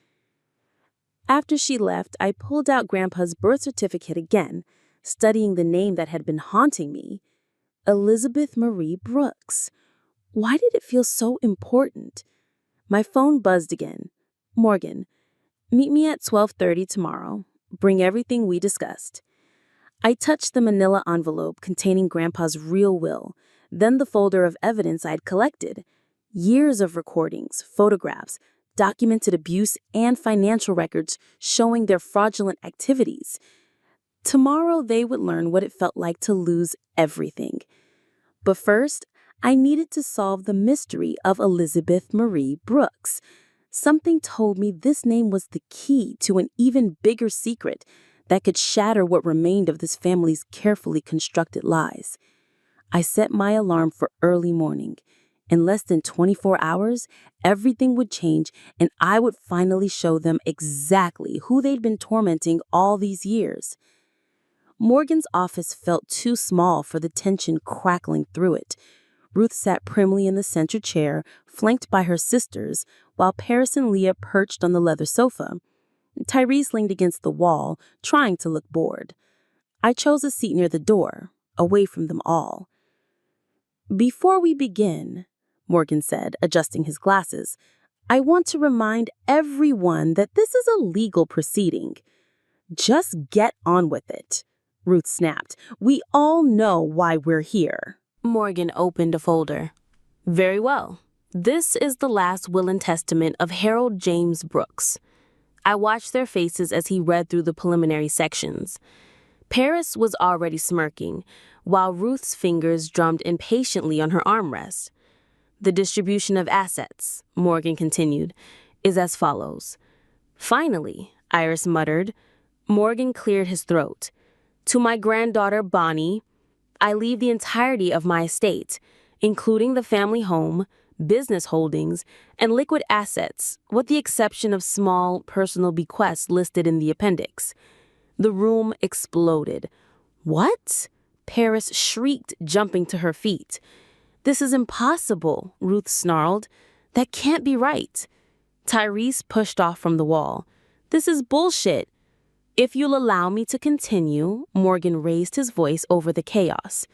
Speaker 5: After she left, I pulled out Grandpa's birth certificate again, studying the name that had been haunting me. Elizabeth Marie Brooks. Why did it feel so important? My phone buzzed again. Morgan, meet me at 12:30 tomorrow. Bring everything we discussed. I touched the manila envelope containing Grandpa's real will, then the folder of evidence I'd collected. Years of recordings, photographs, documented abuse, and financial records showing their fraudulent activities. Tomorrow they would learn what it felt like to lose everything. But first, I needed to solve the mystery of Elizabeth Marie Brooks. Something told me this name was the key to an even bigger secret that could shatter what remained of this family's carefully constructed lies. I set my alarm for early morning. In less than 24 hours, everything would change, and I would finally show them exactly who they'd been tormenting all these years. Morgan's office felt too small for the tension crackling through it. Ruth sat primly in the center chair, flanked by her sisters, while Paris and Leah perched on the leather sofa. Tyrese leaned against the wall, trying to look bored. I chose a seat near the door, away from them all. Before we begin, Morgan said, adjusting his glasses, I want to remind everyone that this is a legal proceeding. Just get on with it, Ruth snapped. We all know why we're here. Morgan opened a folder. Very well. This is the last will and testament of Harold James Brooks. I watched their faces as he read through the preliminary sections. Paris was already smirking, while Ruth's fingers drummed impatiently on her armrest. The distribution of assets, Morgan continued, is as follows. Finally, Iris muttered. Morgan cleared his throat. To my granddaughter Bonnie, I leave the entirety of my estate, including the family home, business holdings, and liquid assets, with the exception of small personal bequests listed in the appendix. The room exploded. What? Paris shrieked, jumping to her feet. This is impossible, Ruth snarled. That can't be right. Tyrese pushed off from the wall. This is bullshit. If you'll allow me to continue, Morgan raised his voice over the chaos.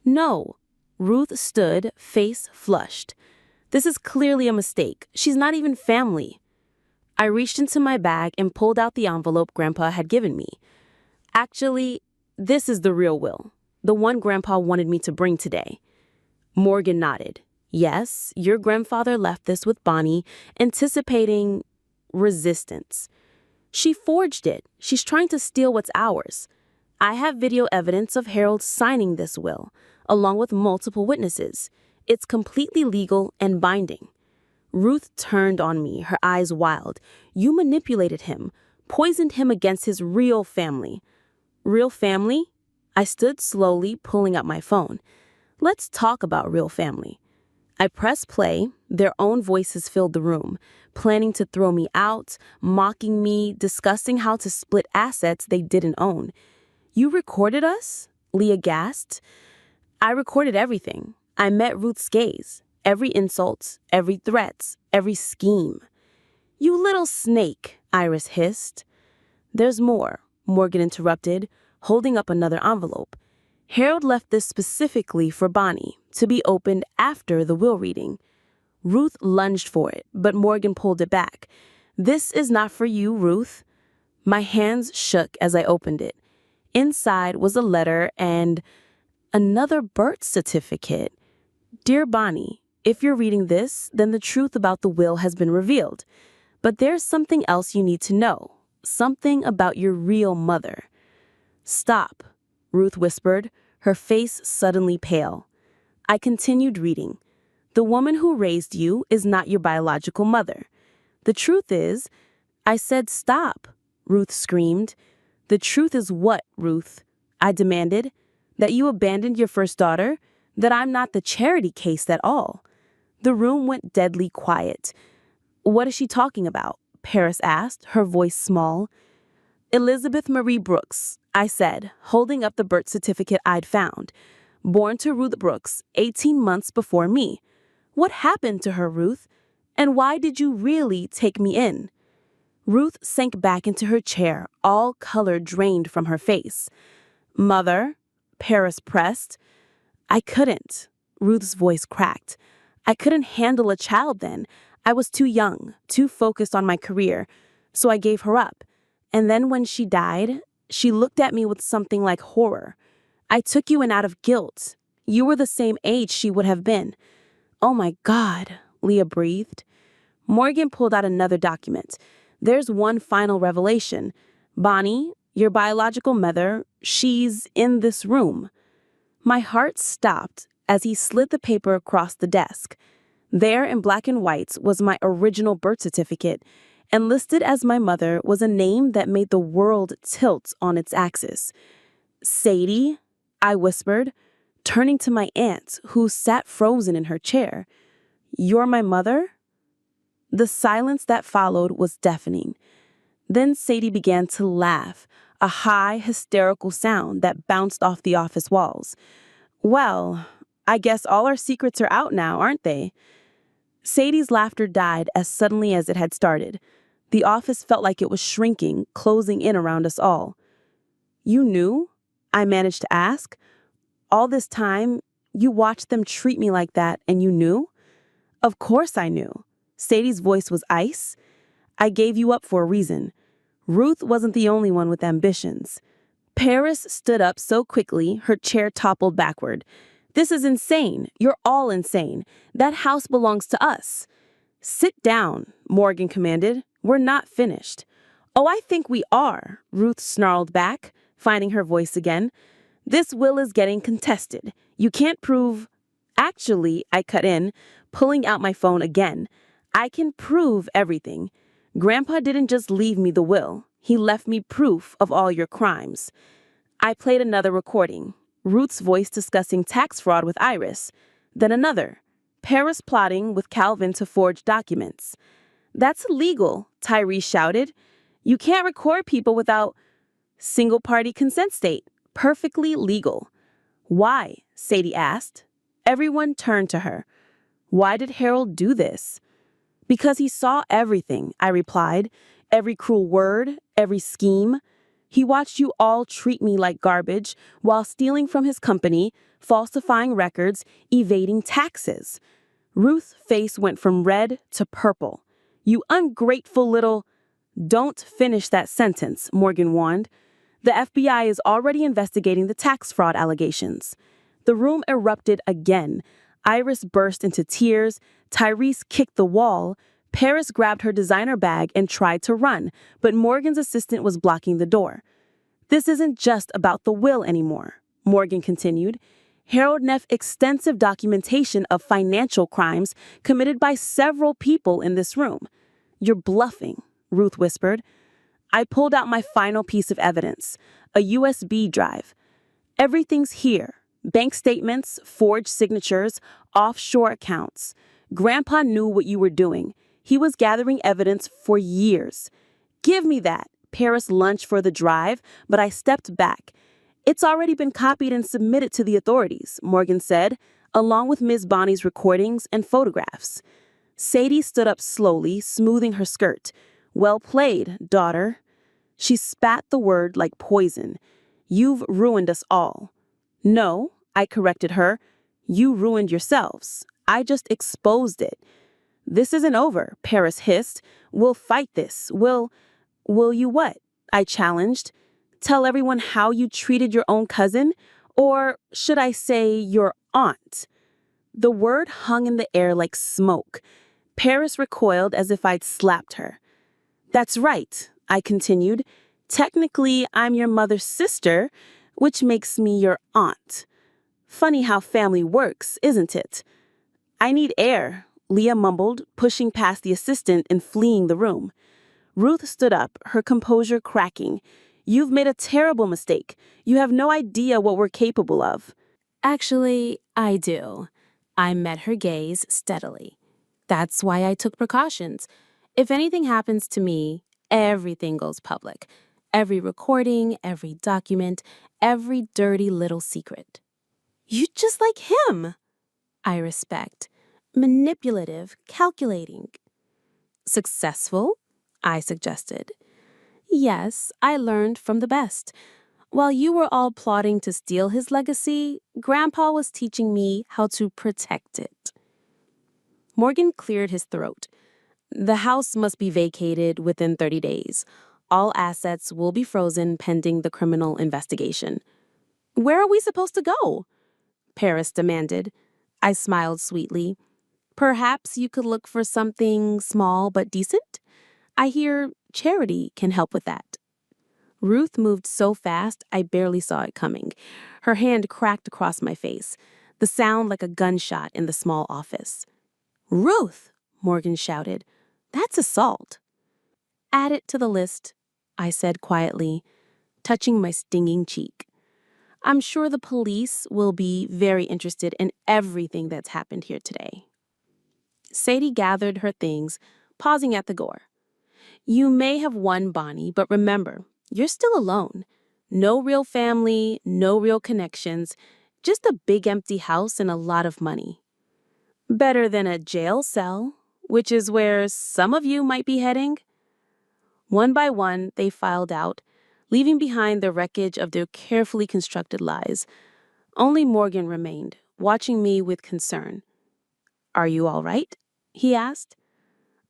Speaker 5: No. Ruth stood, face flushed. This is clearly a mistake. She's not even family. I reached into my bag and pulled out the envelope Grandpa had given me. Actually, this is the real will, the one Grandpa wanted me to bring today. Morgan nodded. Yes, your grandfather left this with Bonnie, anticipating resistance. She forged it. She's trying to steal what's ours. I have video evidence of Harold signing this will, along with multiple witnesses. It's completely legal and binding. Ruth turned on me, her eyes wild. You manipulated him, poisoned him against his real family. Real family? I stood slowly, pulling up my phone. Let's talk about real family. I pressed play. Their own voices filled the room, planning to throw me out, mocking me, discussing how to split assets they didn't own. You recorded us? Leah gasped. I recorded everything. I met Ruth's gaze. Every insult, every threat, every scheme. You little snake, Iris hissed. There's more, Morgan interrupted, holding up another envelope. Harold left this specifically for Bonnie, to be opened after the will reading. Ruth lunged for it, but Morgan pulled it back. This is not for you, Ruth. My hands shook as I opened it. Inside was a letter and another birth certificate. Dear Bonnie, if you're reading this, then the truth about the will has been revealed. But there's something else you need to know. Something about your real mother. Stop, Ruth whispered, her face suddenly pale. I continued reading. The woman who raised you is not your biological mother. The truth is, I said stop, Ruth screamed. The truth is what, Ruth? I demanded. That you abandoned your first daughter? That I'm not the charity case at all? The room went deadly quiet. What is she talking about? Paris asked, her voice small. Elizabeth Marie Brooks, I said, holding up the birth certificate I'd found. Born to Ruth Brooks, 18 months before me. What happened to her, Ruth? And why did you really take me in? Ruth sank back into her chair, all color drained from her face. Mother, Paris pressed. I couldn't. Ruth's voice cracked. I couldn't handle a child then. I was too young, too focused on my career. So I gave her up. And then when she died, she looked at me with something like horror. I took you in out of guilt. You were the same age she would have been. Oh my God, Leah breathed. Morgan pulled out another document. There's one final revelation. Bonnie, your biological mother, she's in this room. My heart stopped as he slid the paper across the desk. There in black and white was my original birth certificate, and listed as my mother was a name that made the world tilt on its axis. Sadie, I whispered, turning to my aunt, who sat frozen in her chair. You're my mother? The silence that followed was deafening. Then Sadie began to laugh, a high, hysterical sound that bounced off the office walls. Well, I guess all our secrets are out now, aren't they? Sadie's laughter died as suddenly as it had started. The office felt like it was shrinking, closing in around us all. You knew? I managed to ask. All this time, you watched them treat me like that, and you knew? Of course I knew. Sadie's voice was ice. I gave you up for a reason. Ruth wasn't the only one with ambitions. Paris stood up so quickly, her chair toppled backward. This is insane. You're all insane. That house belongs to us. Sit down, Morgan commanded. We're not finished. Oh, I think we are, Ruth snarled back, finding her voice again. This will is getting contested. You can't prove... Actually, I cut in, pulling out my phone again. I can prove everything. Grandpa didn't just leave me the will. He left me proof of all your crimes. I played another recording. Ruth's voice discussing tax fraud with Iris. Then another. Paris plotting with Calvin to forge documents. That's illegal, Tyrese shouted. You can't record people without single-party consent state. Perfectly legal. Why? Sadie asked. Everyone turned to her. Why did Harold do this? Because he saw everything, I replied. Every cruel word, every scheme. He watched you all treat me like garbage while stealing from his company, falsifying records, evading taxes. Ruth's face went from red to purple. You ungrateful little... Don't finish that sentence, Morgan warned. The FBI is already investigating the tax fraud allegations. The room erupted again. Iris burst into tears. Tyrese kicked the wall. Paris grabbed her designer bag and tried to run, but Morgan's assistant was blocking the door. This isn't just about the will anymore, Morgan continued. Harold Neff's extensive documentation of financial crimes committed by several people in this room. You're bluffing, Ruth whispered. I pulled out my final piece of evidence, a USB drive. Everything's here. Bank statements, forged signatures, offshore accounts. Grandpa knew what you were doing. He was gathering evidence for years. Give me that. Paris lunged for the drive, but I stepped back. It's already been copied and submitted to the authorities, Morgan said, along with Ms. Bonnie's recordings and photographs. Sadie stood up slowly, smoothing her skirt. Well played, daughter. She spat the word like poison. You've ruined us all. No, I corrected her. You ruined yourselves. I just exposed it. This isn't over, Paris hissed. We'll fight this. Will you what? I challenged. Tell everyone how you treated your own cousin? Or should I say your aunt? The word hung in the air like smoke. Paris recoiled as if I'd slapped her. That's right, I continued. Technically, I'm your mother's sister, which makes me your aunt. Funny how family works, isn't it? I need air, Leah mumbled, pushing past the assistant and fleeing the room. Ruth stood up, her composure cracking. You've made a terrible mistake. You have no idea what we're capable of.
Speaker 6: Actually, I do. I met her gaze steadily. That's why I took precautions. If anything happens to me, everything goes public. Every recording, every document, every dirty little secret. You just like him. I respect. Manipulative, calculating. Successful? I suggested. Yes, I learned from the best. While you were all plotting to steal his legacy, Grandpa was teaching me how to protect it. Morgan cleared his throat. The house must be vacated within 30 days. All assets will be frozen pending the criminal investigation. Where are we supposed to go? Paris demanded. I smiled sweetly. Perhaps you could look for something small but decent? I hear charity can help with that. Ruth moved so fast I barely saw it coming. Her hand cracked across my face, the sound like a gunshot in the small office. Ruth, Morgan shouted. That's assault. Add it to the list, I said quietly, touching my stinging cheek. I'm sure the police will be very interested in everything that's happened here today. Sadie gathered her things, pausing at the door. You may have won, Bonnie, but remember, you're still alone. No real family, no real connections, just a big empty house and a lot of money. Better than a jail cell, which is where some of you might be heading. One by one, they filed out, leaving behind the wreckage of their carefully constructed lies. Only Morgan remained, watching me with concern. Are you all right? He asked.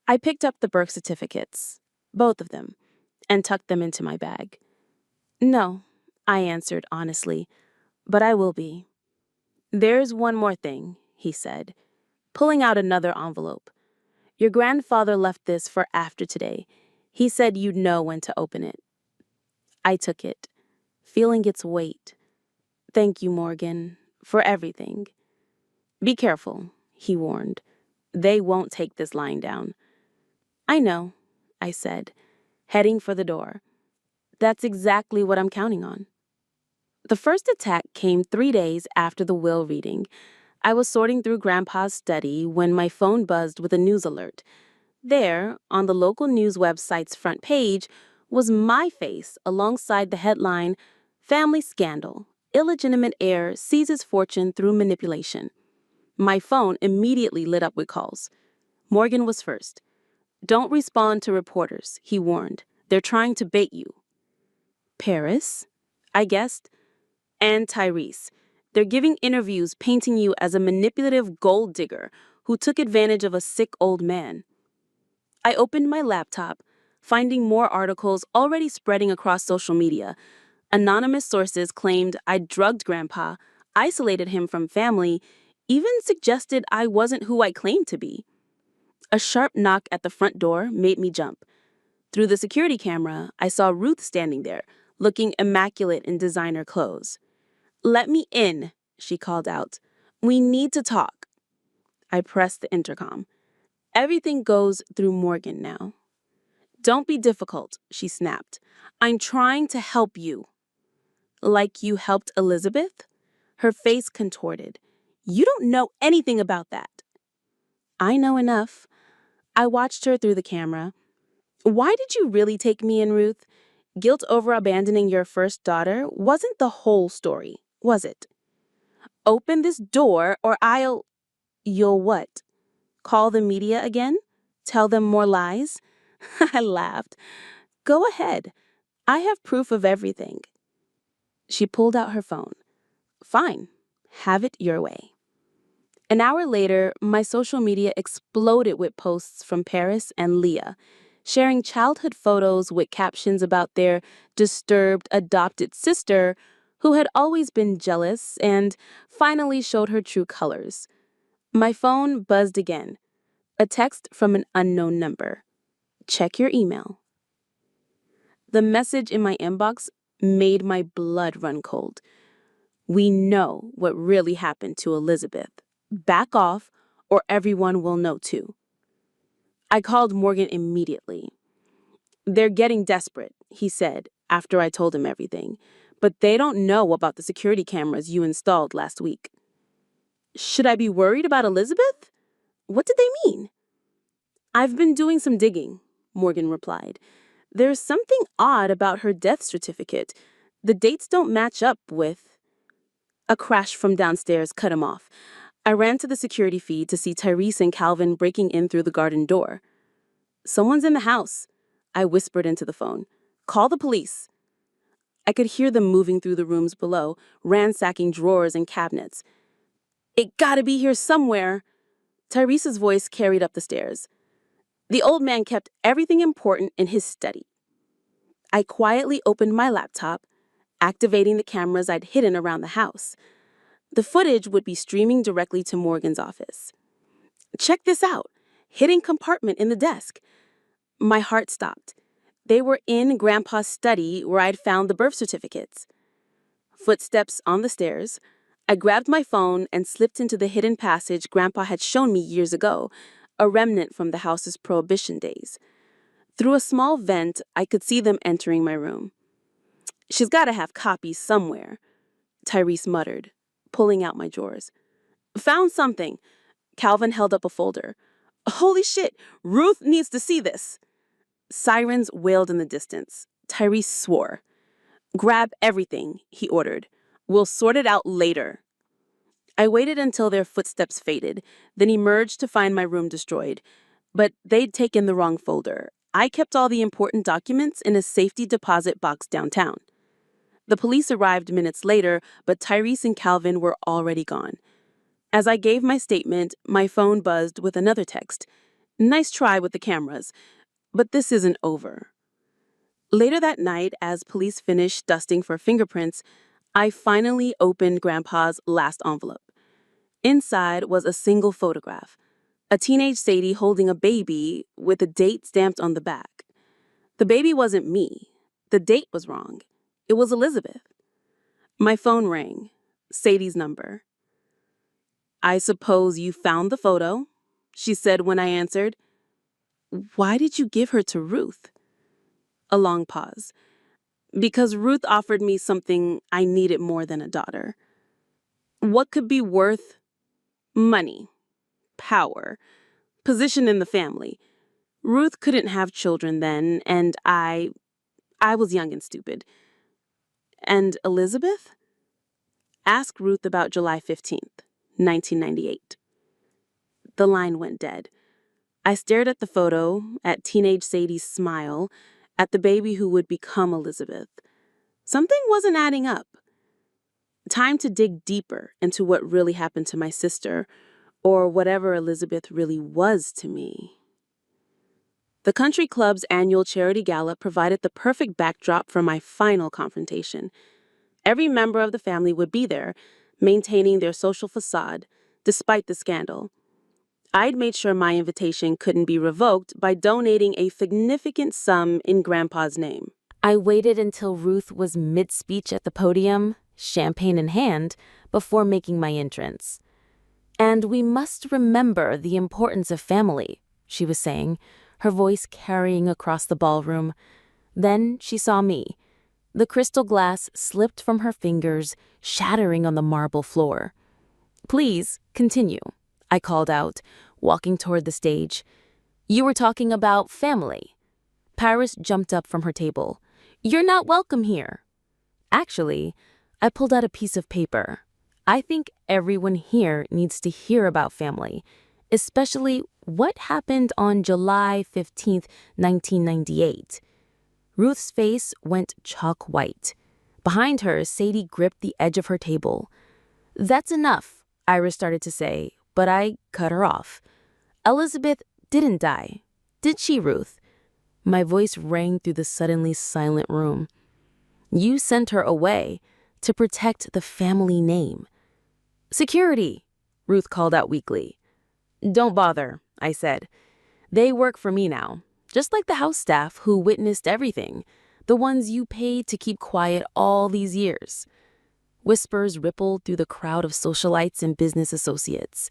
Speaker 6: I picked up the birth certificates, both of them, and tucked them into my bag. No, I answered honestly, but I will be. There's one more thing, he said, pulling out another envelope. Your grandfather left this for after today. He said you'd know when to open it. I took it, feeling its weight. Thank you, Morgan, for everything. Be careful, he warned. They won't take this lying down. I know, I said, heading for the door. That's exactly what I'm counting on. The first attack came 3 days after the will reading. I was sorting through Grandpa's study when my phone buzzed with a news alert. There, on the local news website's front page, was my face alongside the headline, "Family Scandal. Illegitimate Heir Seizes Fortune Through Manipulation." My phone immediately lit up with calls. Morgan was first. "Don't respond to reporters," he warned. "They're trying to bait you." "Paris?" I guessed. "And Tyrese. They're giving interviews painting you as a manipulative gold digger who took advantage of a sick old man." I opened my laptop, finding more articles already spreading across social media. Anonymous sources claimed I'd drugged Grandpa, isolated him from family, even suggested I wasn't who I claimed to be. A sharp knock at the front door made me jump. Through the security camera, I saw Ruth standing there, looking immaculate in designer clothes. "Let me in," she called out. "We need to talk." I pressed the intercom. "Everything goes through Morgan now." "Don't be difficult," she snapped. "I'm trying to help you." "Like you helped Elizabeth?" Her face contorted. "You don't know anything about that." "I know enough." I watched her through the camera. "Why did you really take me in, Ruth? Guilt over abandoning your first daughter wasn't the whole story, was it?" "Open this door or I'll—" "You'll what? Call the media again? Tell them more lies?" I laughed. "Go ahead. I have proof of everything." She pulled out her phone. "Fine. Have it your way." An hour later, my social media exploded with posts from Paris and Leah, sharing childhood photos with captions about their disturbed adopted sister, who had always been jealous and finally showed her true colors. My phone buzzed again. A text from an unknown number. "Check your email." The message in my inbox made my blood run cold. "We know what really happened to Elizabeth. Back off, or everyone will know too." I called Morgan immediately. "They're getting desperate," he said after I told him everything, "but they don't know about the security cameras you installed last week." "Should I be worried about Elizabeth? What did they mean?" "I've been doing some digging," Morgan replied. "There's something odd about her death certificate. The dates don't match up with—" A crash from downstairs cut him off. I ran to the security feed to see Tyrese and Calvin breaking in through the garden door. "Someone's in the house," I whispered into the phone. "Call the police." I could hear them moving through the rooms below, ransacking drawers and cabinets. "It gotta be here somewhere." Tyrese's voice carried up the stairs. "The old man kept everything important in his study." I quietly opened my laptop, activating the cameras I'd hidden around the house. The footage would be streaming directly to Morgan's office. "Check this out. Hidden compartment in the desk." My heart stopped. They were in Grandpa's study where I'd found the birth certificates. Footsteps on the stairs. I grabbed my phone and slipped into the hidden passage Grandpa had shown me years ago, a remnant from the house's prohibition days. Through a small vent, I could see them entering my room. "She's got to have copies somewhere," Tyrese muttered, pulling out my drawers. "Found something." Calvin held up a folder. "Holy shit, Ruth needs to see this." Sirens wailed in the distance. Tyrese swore. "Grab everything," he ordered. "We'll sort it out later." I waited until their footsteps faded, then emerged to find my room destroyed. But they'd taken the wrong folder. I kept all the important documents in a safety deposit box downtown. The police arrived minutes later, but Tyrese and Calvin were already gone. As I gave my statement, my phone buzzed with another text. "Nice try with the cameras, but this isn't over." Later that night, as police finished dusting for fingerprints, I finally opened Grandpa's last envelope. Inside was a single photograph, a teenage Sadie holding a baby with a date stamped on the back. The baby wasn't me. The date was wrong. It was Elizabeth. My phone rang. Sadie's number. "I suppose you found the photo," she said when I answered. "Why did you give her to Ruth?" A long pause. Because Ruth offered me something I needed more than a daughter. What could be worth money, power, position in the family? Ruth couldn't have children then, and I was young and stupid. And Elizabeth? Ask Ruth about July 15th, 1998. The line went dead. I stared at the photo, at teenage Sadie's smile, at the baby who would become Elizabeth. Something wasn't adding up. Time to dig deeper into what really happened to my sister, or whatever Elizabeth really was to me. The country club's annual charity gala provided the perfect backdrop for my final confrontation. Every member of the family would be there, maintaining their social facade, despite the scandal. I'd made sure my invitation couldn't be revoked by donating a significant sum in Grandpa's name.
Speaker 5: I waited until Ruth was mid-speech at the podium, champagne in hand, before making my entrance. "And we must remember the importance of family," she was saying, her voice carrying across the ballroom. Then she saw me. The crystal glass slipped from her fingers, shattering on the marble floor. "Please, continue," I called out, walking toward the stage. "You were talking about family." Paris jumped up from her table. "You're not welcome here." Actually, I pulled out a piece of paper. I think everyone here needs to hear about family, especially what happened on July 15th, 1998. Ruth's face went chalk white. Behind her, Sadie gripped the edge of her table. "That's enough," Iris started to say, but I cut her off. "Elizabeth didn't die, did she, Ruth?" My voice rang through the suddenly silent room. "You sent her away to protect the family name." "Security," Ruth called out weakly. "Don't bother," I said. "They work for me now, just like the house staff who witnessed everything, the ones you paid to keep quiet all these years." Whispers rippled through the crowd of socialites and business associates.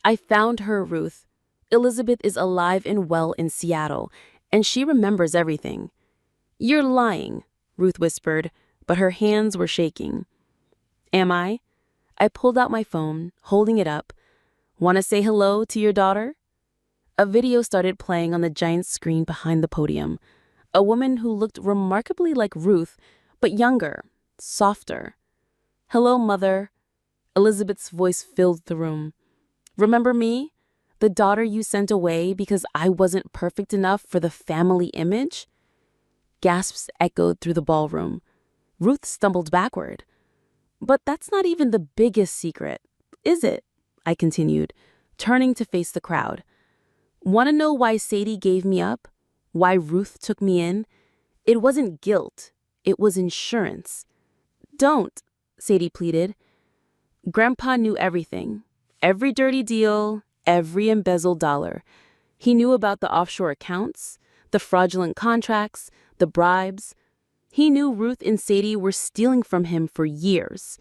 Speaker 5: "I found her, Ruth. Elizabeth is alive and well in Seattle, and she remembers everything." "You're lying," Ruth whispered, but her hands were shaking. "Am I?" I pulled out my phone, holding it up. "Want to say hello to your daughter?" A video started playing on the giant screen behind the podium. A woman who looked remarkably like Ruth, but younger, softer. "Hello, Mother." Elizabeth's voice filled the room. "Remember me? The daughter you sent away because I wasn't perfect enough for the family image?" Gasps echoed through the ballroom. Ruth stumbled backward. "But that's not even the biggest secret, is it?" I continued, turning to face the crowd. "Want to know why Sadie gave me up? Why Ruth took me in? It wasn't guilt. It was insurance." "Don't," Sadie pleaded. "Grandpa knew everything. Every dirty deal, every embezzled dollar. He knew about the offshore accounts, the fraudulent contracts, the bribes. He knew Ruth and Sadie were stealing from him for years."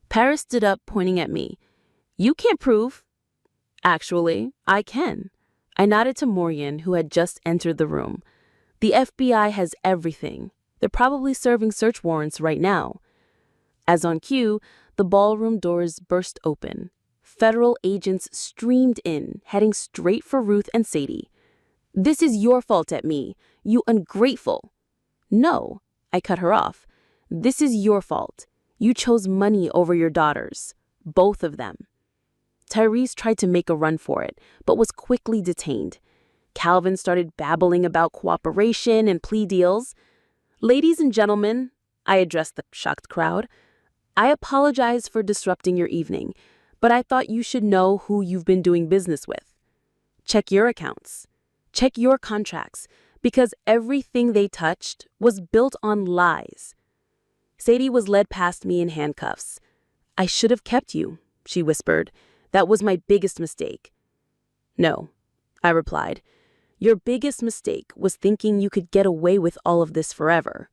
Speaker 5: Paris stood up, pointing at me. "You can't prove." "Actually, I can." I nodded to Morgan, who had just entered the room. "The FBI has everything. They're probably serving search warrants right now." As on cue, the ballroom doors burst open. Federal agents streamed in, heading straight for Ruth and Sadie. "This is your fault at me, you ungrateful." "No," I cut her off. "This is your fault. You chose money over your daughters. Both of them." Tyrese tried to make a run for it, but was quickly detained. Calvin started babbling about cooperation and plea deals. "Ladies and gentlemen," I addressed the shocked crowd, "I apologize for disrupting your evening, but I thought you should know who you've been doing business with. Check your accounts. Check your contracts, because everything they touched was built on lies." Sadie was led past me in handcuffs. "I should have kept you," she whispered. "That was my biggest mistake." "No," I replied. "Your biggest mistake was thinking you could get away with all of this forever."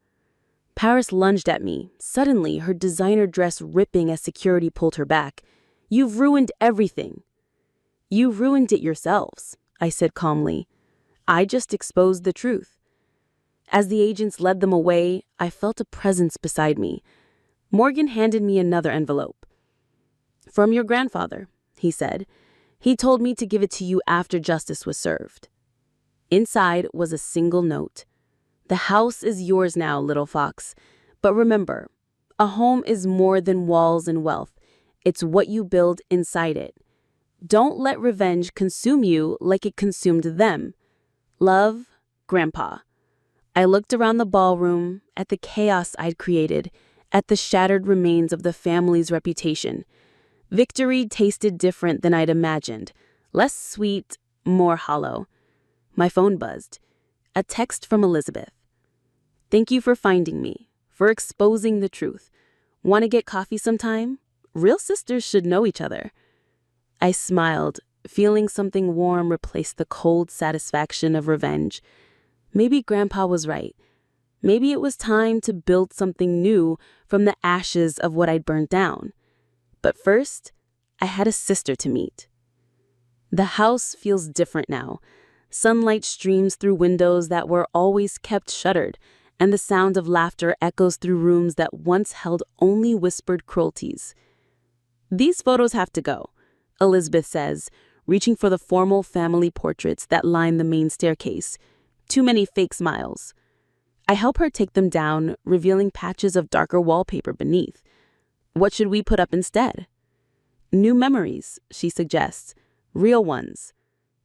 Speaker 5: Paris lunged at me, suddenly her designer dress ripping as security pulled her back. "You've ruined everything." "You ruined it yourselves," I said calmly. "I just exposed the truth." As the agents led them away, I felt a presence beside me. Morgan handed me another envelope. "From your grandfather," he said. "He told me to give it to you after justice was served." Inside was a single note. "The house is yours now, little fox. But remember, a home is more than walls and wealth. It's what you build inside it. Don't let revenge consume you like it consumed them. Love, Grandpa." I looked around the ballroom, at the chaos I'd created, at the shattered remains of the family's reputation. Victory tasted different than I'd imagined. Less sweet, more hollow. My phone buzzed. A text from Elizabeth. "Thank you for finding me, for exposing the truth. Want to get coffee sometime? Real sisters should know each other." I smiled, feeling something warm replace the cold satisfaction of revenge. Maybe Grandpa was right. Maybe it was time to build something new from the ashes of what I'd burned down. But first, I had a sister to meet. The house feels different now. Sunlight streams through windows that were always kept shuttered, and the sound of laughter echoes through rooms that once held only whispered cruelties. "These photos have to go," Elizabeth says, reaching for the formal family portraits that line the main staircase. Too many fake smiles. I help her take them down, revealing patches of darker wallpaper beneath. What should we put up instead? "New memories," she suggests. "Real ones."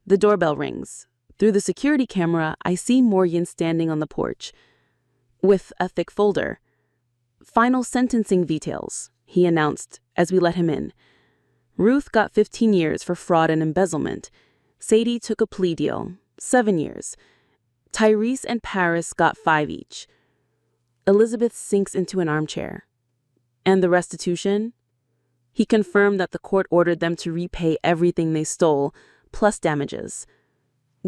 Speaker 5: The doorbell rings. Through the security camera, I see Morgan standing on the porch with a thick folder. "Final sentencing details," he announced as we let him in. Ruth got 15 years for fraud and embezzlement. Sadie took a plea deal, 7 years. Tyrese and Paris got 5 each. Elizabeth sinks into an armchair. "And the restitution?" He confirmed that the court ordered them to repay everything they stole, plus damages.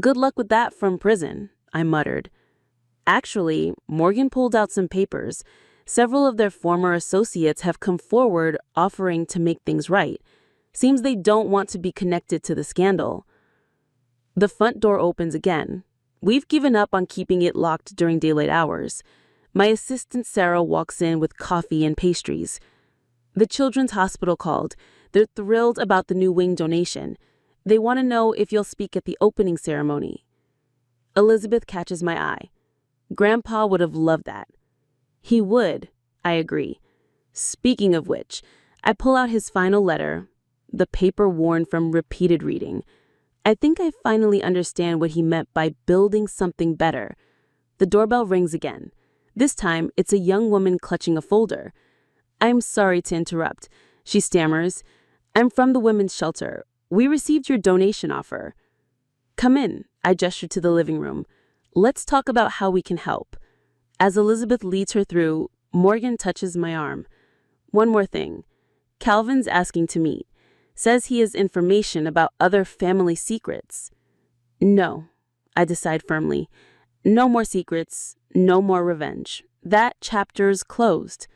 Speaker 5: "Good luck with that from prison," I muttered. Actually, Morgan pulled out some papers. Several of their former associates have come forward offering to make things right. Seems they don't want to be connected to the scandal. The front door opens again. We've given up on keeping it locked during daylight hours. My assistant Sarah walks in with coffee and pastries. "The Children's Hospital called. They're thrilled about the new wing donation. They want to know if you'll speak at the opening ceremony." Elizabeth catches my eye. Grandpa would have loved that. He would, I agree. Speaking of which, I pull out his final letter, the paper worn from repeated reading. I think I finally understand what he meant by building something better. The doorbell rings again. This time, it's a young woman clutching a folder. "I'm sorry to interrupt," she stammers. "I'm from the women's shelter. We received your donation offer." "Come in," I gesture to the living room. "Let's talk about how we can help." As Elizabeth leads her through, Morgan touches my arm. "One more thing. Calvin's asking to meet. Says he has information about other family secrets." "No," I decide firmly. "No more secrets, no more revenge. That chapter's closed."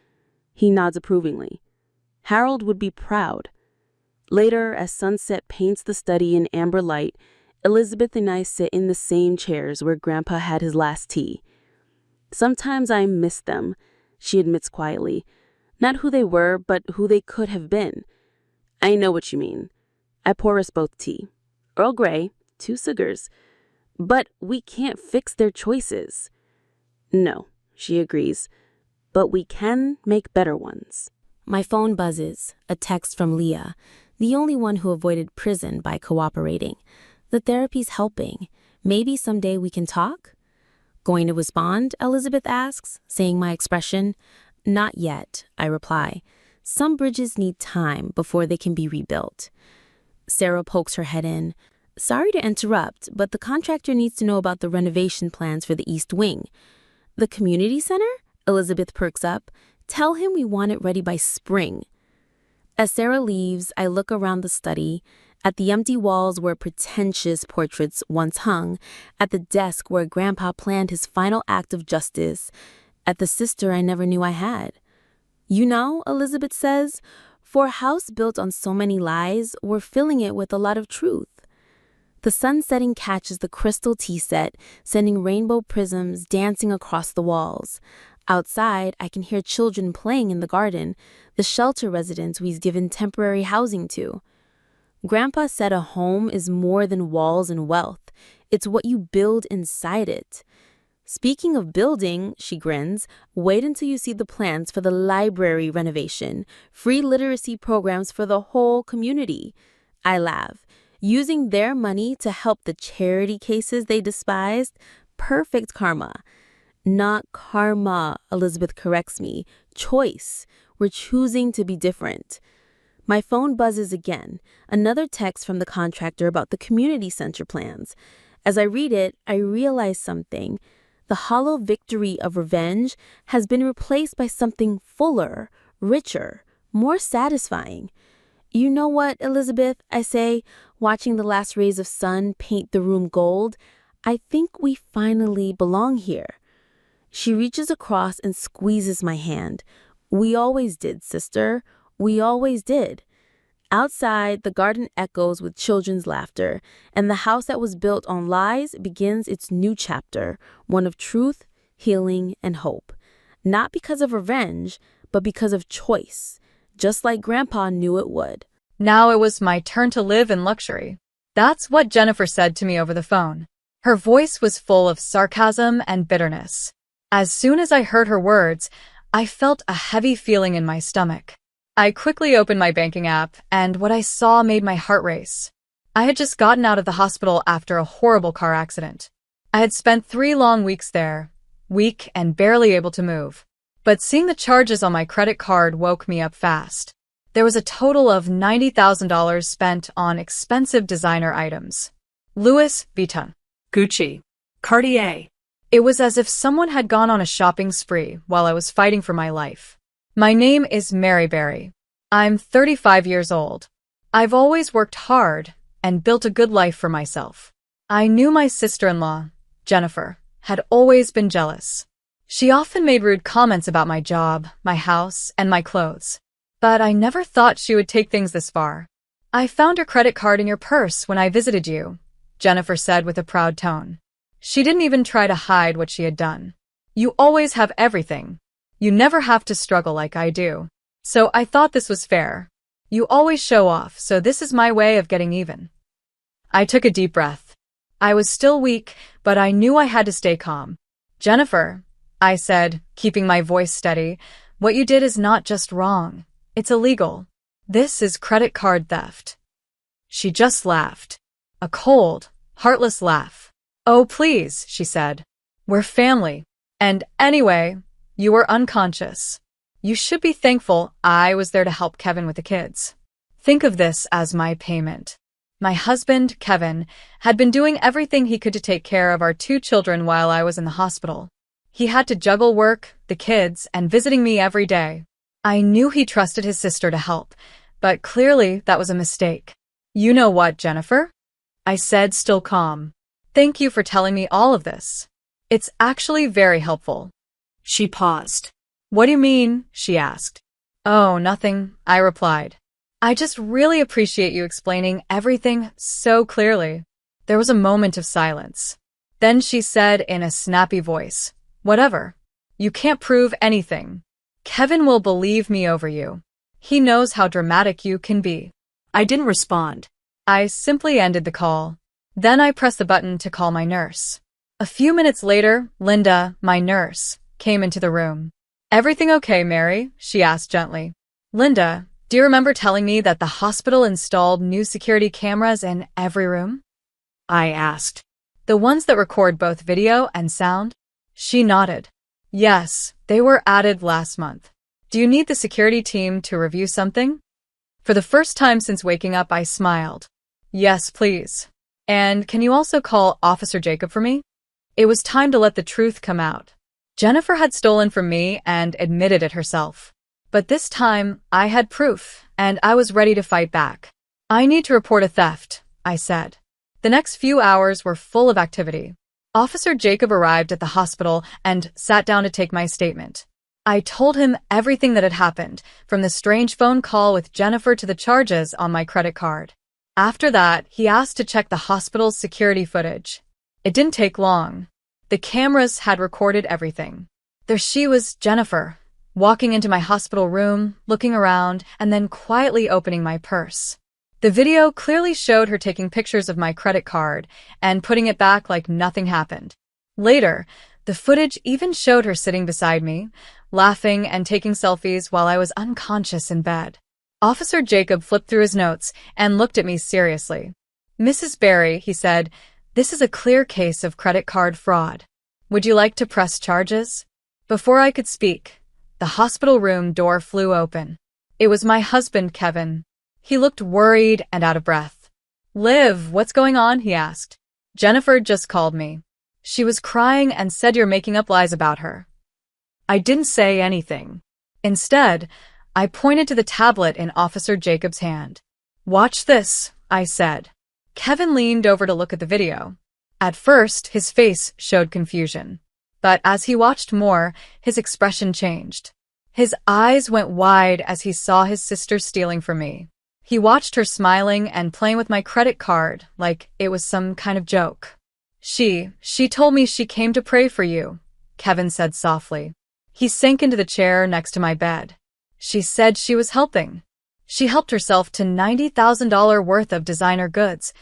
Speaker 5: He nods approvingly. Harold would be proud. Later, as sunset paints the study in amber light, Elizabeth and I sit in the same chairs where Grandpa had his last tea. "Sometimes I miss them," she admits quietly. "Not who they were, but who they could have been." "I know what you mean." I pour us both tea. Earl Grey, 2 sugars. "But we can't fix their choices." "No," she agrees. "But we can make better ones."
Speaker 6: My phone buzzes, a text from Leah, the only one who avoided prison by cooperating. "The therapy's helping. Maybe someday we can talk?" "Going to respond?" Elizabeth asks, seeing my expression. "Not yet," I reply. "Some bridges need time before they can be rebuilt." Sarah pokes her head in. "Sorry to interrupt, but the contractor needs to know about the renovation plans for the East Wing." "The community center?" Elizabeth perks up. "Tell him we want it ready by spring." As Sarah leaves, I look around the study, at the empty walls where pretentious portraits once hung, at the desk where Grandpa planned his final act of justice, at the sister I never knew I had. "You know," Elizabeth says, "for a house built on so many lies, we're filling it with a lot of truth." The sun setting catches the crystal tea set, sending rainbow prisms dancing across the walls. Outside, I can hear children playing in the garden, the shelter residents we've given temporary housing to. Grandpa said a home is more than walls and wealth. It's what you build inside it. Speaking of building, she grins, wait until you see the plans for the library renovation, free literacy programs for the whole community. I laugh. Using their money to help the charity cases they despised? Perfect karma. Not karma, Elizabeth corrects me. Choice. We're choosing to be different. My phone buzzes again. Another text from the contractor about the community center plans. As I read it, I realize something. The hollow victory of revenge has been replaced by something fuller, richer, more satisfying. You know what, Elizabeth, I say, watching the last rays of sun paint the room gold. I think we finally belong here. She reaches across and squeezes my hand. We always did, sister. We always did. Outside, the garden echoes with children's laughter, and the house that was built on lies begins its new chapter, one of truth, healing, and hope. Not because of revenge, but because of choice, just like Grandpa knew it would.
Speaker 2: Now it was my turn to live in luxury. That's what Jennifer said to me over the phone. Her voice was full of sarcasm and bitterness. As soon as I heard her words, I felt a heavy feeling in my stomach. I quickly opened my banking app, and what I saw made my heart race. I had just gotten out of the hospital after a horrible car accident. I had spent 3 long weeks there, weak and barely able to move. But seeing the charges on my credit card woke me up fast. There was a total of $90,000 spent on expensive designer items. Louis Vuitton,
Speaker 3: Gucci, Cartier.
Speaker 2: It was as if someone had gone on a shopping spree while I was fighting for my life. My name is Mary Berry. I'm 35 years old. I've always worked hard and built a good life for myself. I knew my sister-in-law, Jennifer, had always been jealous. She often made rude comments about my job, my house, and my clothes. But I never thought she would take things this far. I found your credit card in your purse when I visited you, Jennifer said with a proud tone. She didn't even try to hide what she had done. You always have everything. You never have to struggle like I do. So I thought this was fair. You always show off, so this is my way of getting even. I took a deep breath. I was still weak, but I knew I had to stay calm. Jennifer, I said, keeping my voice steady, what you did is not just wrong. It's illegal. This is credit card theft. She just laughed. A cold, heartless laugh. Oh, please, she said. We're family. And anyway, you were unconscious. You should be thankful I was there to help Kevin with the kids. Think of this as my payment. My husband, Kevin, had been doing everything he could to take care of our 2 children while I was in the hospital. He had to juggle work, the kids, and visiting me every day. I knew he trusted his sister to help, but clearly that was a mistake. You know what, Jennifer? I said, still calm. Thank you for telling me all of this. It's actually very helpful.
Speaker 3: She paused.
Speaker 2: What do you mean? She asked. Oh, nothing, I replied. I just really appreciate you explaining everything so clearly. There was a moment of silence. Then she said in a snappy voice, whatever. You can't prove anything. Kevin will believe me over you. He knows how dramatic you can be.
Speaker 3: I didn't respond.
Speaker 2: I simply ended the call. Then I pressed the button to call my nurse. A few minutes later, Linda, my nurse, came into the room. Everything okay, Mary? She asked gently. Linda, do you remember telling me that the hospital installed new security cameras in every room?
Speaker 3: I asked.
Speaker 2: The ones that record both video and sound? She nodded. Yes, they were added last month. Do you need the security team to review something? For the first time since waking up, I smiled. Yes, please. And can you also call Officer Jacob for me? It was time to let the truth come out. Jennifer had stolen from me and admitted it herself. But this time, I had proof, and I was ready to fight back. I need to report a theft, I said. The next few hours were full of activity. Officer Jacob arrived at the hospital and sat down to take my statement. I told him everything that had happened, from the strange phone call with Jennifer to the charges on my credit card. After that, he asked to check the hospital's security footage. It didn't take long. The cameras had recorded everything. There she was, Jennifer, walking into my hospital room, looking around, and then quietly opening my purse. The video clearly showed her taking pictures of my credit card and putting it back like nothing happened. Later, the footage even showed her sitting beside me, laughing and taking selfies while I was unconscious in bed. Officer Jacob flipped through his notes and looked at me seriously. "Mrs. Berry," he said, "this is a clear case of credit card fraud. Would you like to press charges?" Before I could speak, the hospital room door flew open. It was my husband, Kevin. He looked worried and out of breath. "Liv, what's going on?" he asked. "Jennifer just called me. She was crying and said you're making up lies about her." I didn't say anything. Instead, I pointed to the tablet in Officer Jacob's hand. "Watch this," I said. Kevin leaned over to look at the video. At first, his face showed confusion. But as he watched more, his expression changed. His eyes went wide as he saw his sister stealing from me. He watched her smiling and playing with my credit card like it was some kind of joke. She told me she came to pray for you," Kevin said softly. He sank into the chair next to my bed. "She said she was helping. She helped herself to $90,000 worth of designer goods,"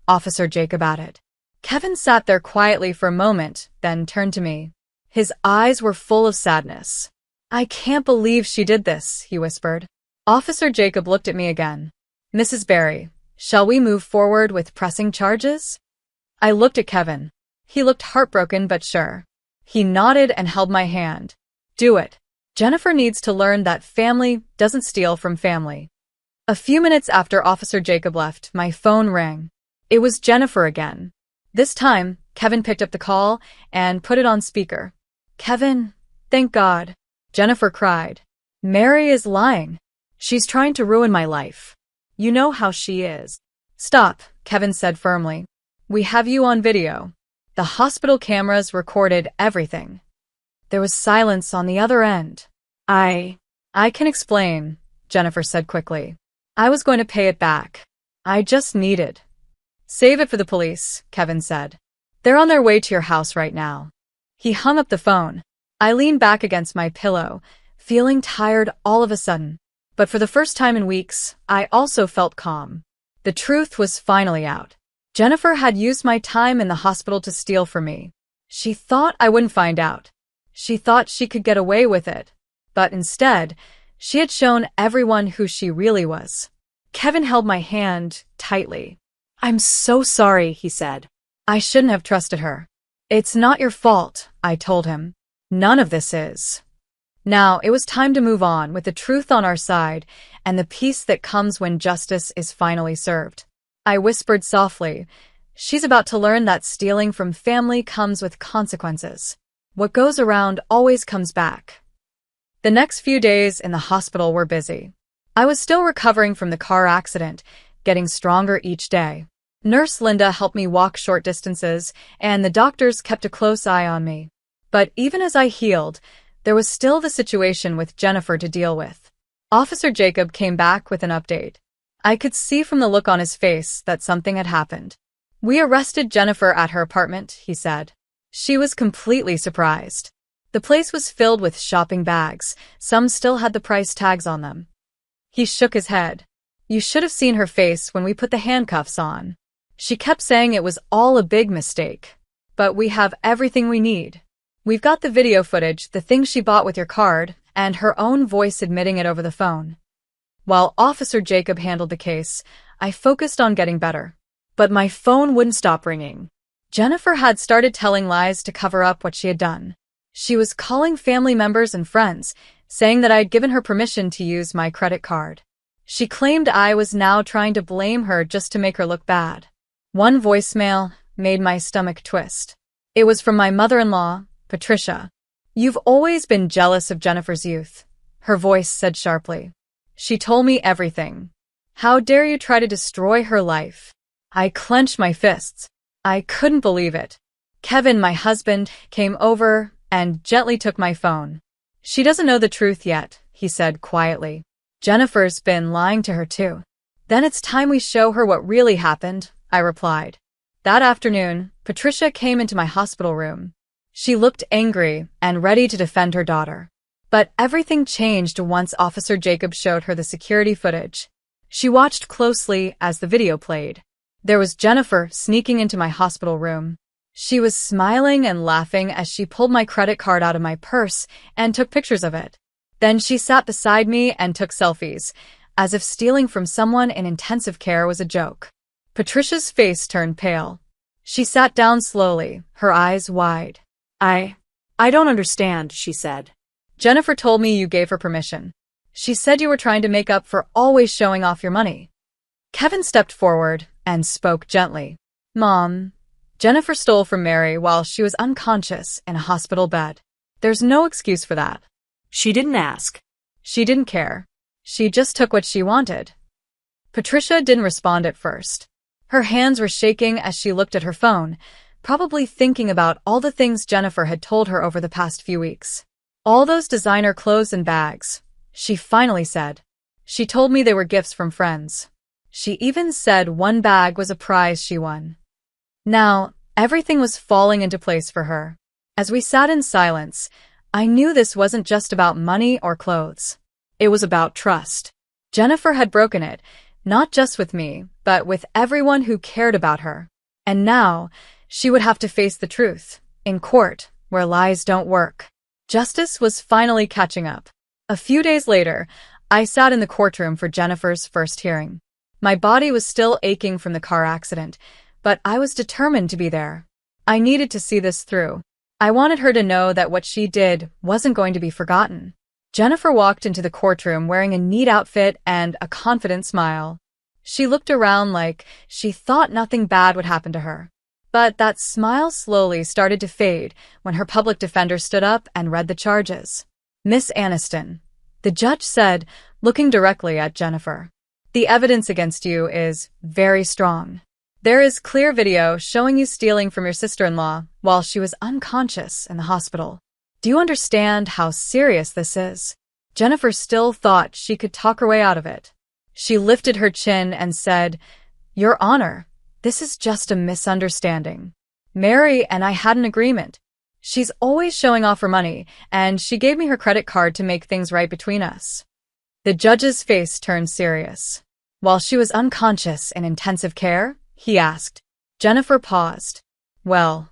Speaker 2: Officer Jacob added. Kevin sat there quietly for a moment, then turned to me. His eyes were full of sadness. "I can't believe she did this," he whispered. Officer Jacob looked at me again. "Mrs. Berry, shall we move forward with pressing charges?" I looked at Kevin. He looked heartbroken but sure. He nodded and held my hand. "Do it. Jennifer needs to learn that family doesn't steal from family." A few minutes after Officer Jacob left, my phone rang. It was Jennifer again. This time, Kevin picked up the call and put it on speaker. "Kevin, thank God," Jennifer cried. "Mary is lying. She's trying to ruin my life. You know how she is." "Stop," Kevin said firmly. "We have you on video." The hospital cameras recorded everything. There was silence on the other end. I can explain," Jennifer said quickly. "I was going to pay it back. I just needed." "Save it for the police," Kevin said. "They're on their way to your house right now." He hung up the phone. I leaned back against my pillow, feeling tired all of a sudden. But for the first time in weeks, I also felt calm. The truth was finally out. Jennifer had used my time in the hospital to steal from me. She thought I wouldn't find out. She thought she could get away with it. But instead, she had shown everyone who she really was. Kevin held my hand tightly. "I'm so sorry," he said. "I shouldn't have trusted her." "It's not your fault," I told him. "None of this is." Now, it was time to move on with the truth on our side and the peace that comes when justice is finally served. I whispered softly, "She's about to learn that stealing from family comes with consequences. What goes around always comes back." The next few days in the hospital were busy. I was still recovering from the car accident, getting stronger each day. Nurse Linda helped me walk short distances, and the doctors kept a close eye on me. But even as I healed, there was still the situation with Jennifer to deal with. Officer Jacob came back with an update. I could see from the look on his face that something had happened. "We arrested Jennifer at her apartment," he said. She was completely surprised. The place was filled with shopping bags. Some still had the price tags on them. He shook his head. "You should have seen her face when we put the handcuffs on. She kept saying it was all a big mistake. But we have everything we need. We've got the video footage, the things she bought with your card, and her own voice admitting it over the phone." While Officer Jacob handled the case, I focused on getting better. But my phone wouldn't stop ringing. Jennifer had started telling lies to cover up what she had done. She was calling family members and friends, saying that I had given her permission to use my credit card. She claimed I was now trying to blame her just to make her look bad. One voicemail made my stomach twist. It was from my mother-in-law, Patricia. "You've always been jealous of Jennifer's youth," her voice said sharply. "She told me everything. How dare you try to destroy her life?" I clenched my fists. I couldn't believe it. Kevin, my husband, came over and gently took my phone. "She doesn't know the truth yet," he said quietly. "Jennifer's been lying to her too." Then it's time we show her what really happened, I replied. That afternoon, Patricia came into my hospital room. She looked angry and ready to defend her daughter. But everything changed once Officer Jacob showed her the security footage. She watched closely as the video played. There was Jennifer sneaking into my hospital room. She was smiling and laughing as she pulled my credit card out of my purse and took pictures of it. Then she sat beside me and took selfies, as if stealing from someone in intensive care was a joke. Patricia's face turned pale. She sat down slowly, her eyes wide.
Speaker 3: I don't understand, she said.
Speaker 2: Jennifer told me you gave her permission. She said you were trying to make up for always showing off your money. Kevin stepped forward and spoke gently. Mom, Jennifer stole from Mary while she was unconscious in a hospital bed. There's no excuse for that.
Speaker 3: She didn't ask.
Speaker 2: She didn't care. She just took what she wanted. Patricia didn't respond at first. Her hands were shaking as she looked at her phone, probably thinking about all the things Jennifer had told her over the past few weeks. All those designer clothes and bags, she finally said. She told me they were gifts from friends. She even said one bag was a prize she won. Now, everything was falling into place for her. As we sat in silence, I knew this wasn't just about money or clothes. It was about trust. Jennifer had broken it, not just with me, but with everyone who cared about her. And now, she would have to face the truth, in court, where lies don't work. Justice was finally catching up. A few days later, I sat in the courtroom for Jennifer's first hearing. My body was still aching from the car accident, but I was determined to be there. I needed to see this through. I wanted her to know that what she did wasn't going to be forgotten. Jennifer walked into the courtroom wearing a neat outfit and a confident smile. She looked around like she thought nothing bad would happen to her. But that smile slowly started to fade when her public defender stood up and read the charges. Miss Aniston, the judge said, looking directly at Jennifer, the evidence against you is very strong. There is clear video showing you stealing from your sister-in-law while she was unconscious in the hospital. Do you understand how serious this is? Jennifer still thought she could talk her way out of it. She lifted her chin and said, Your Honor, this is just a misunderstanding. Mary and I had an agreement. She's always showing off her money, and she gave me her credit card to make things right between us. The judge's face turned serious. While she was unconscious in intensive care, he asked. Jennifer paused. Well,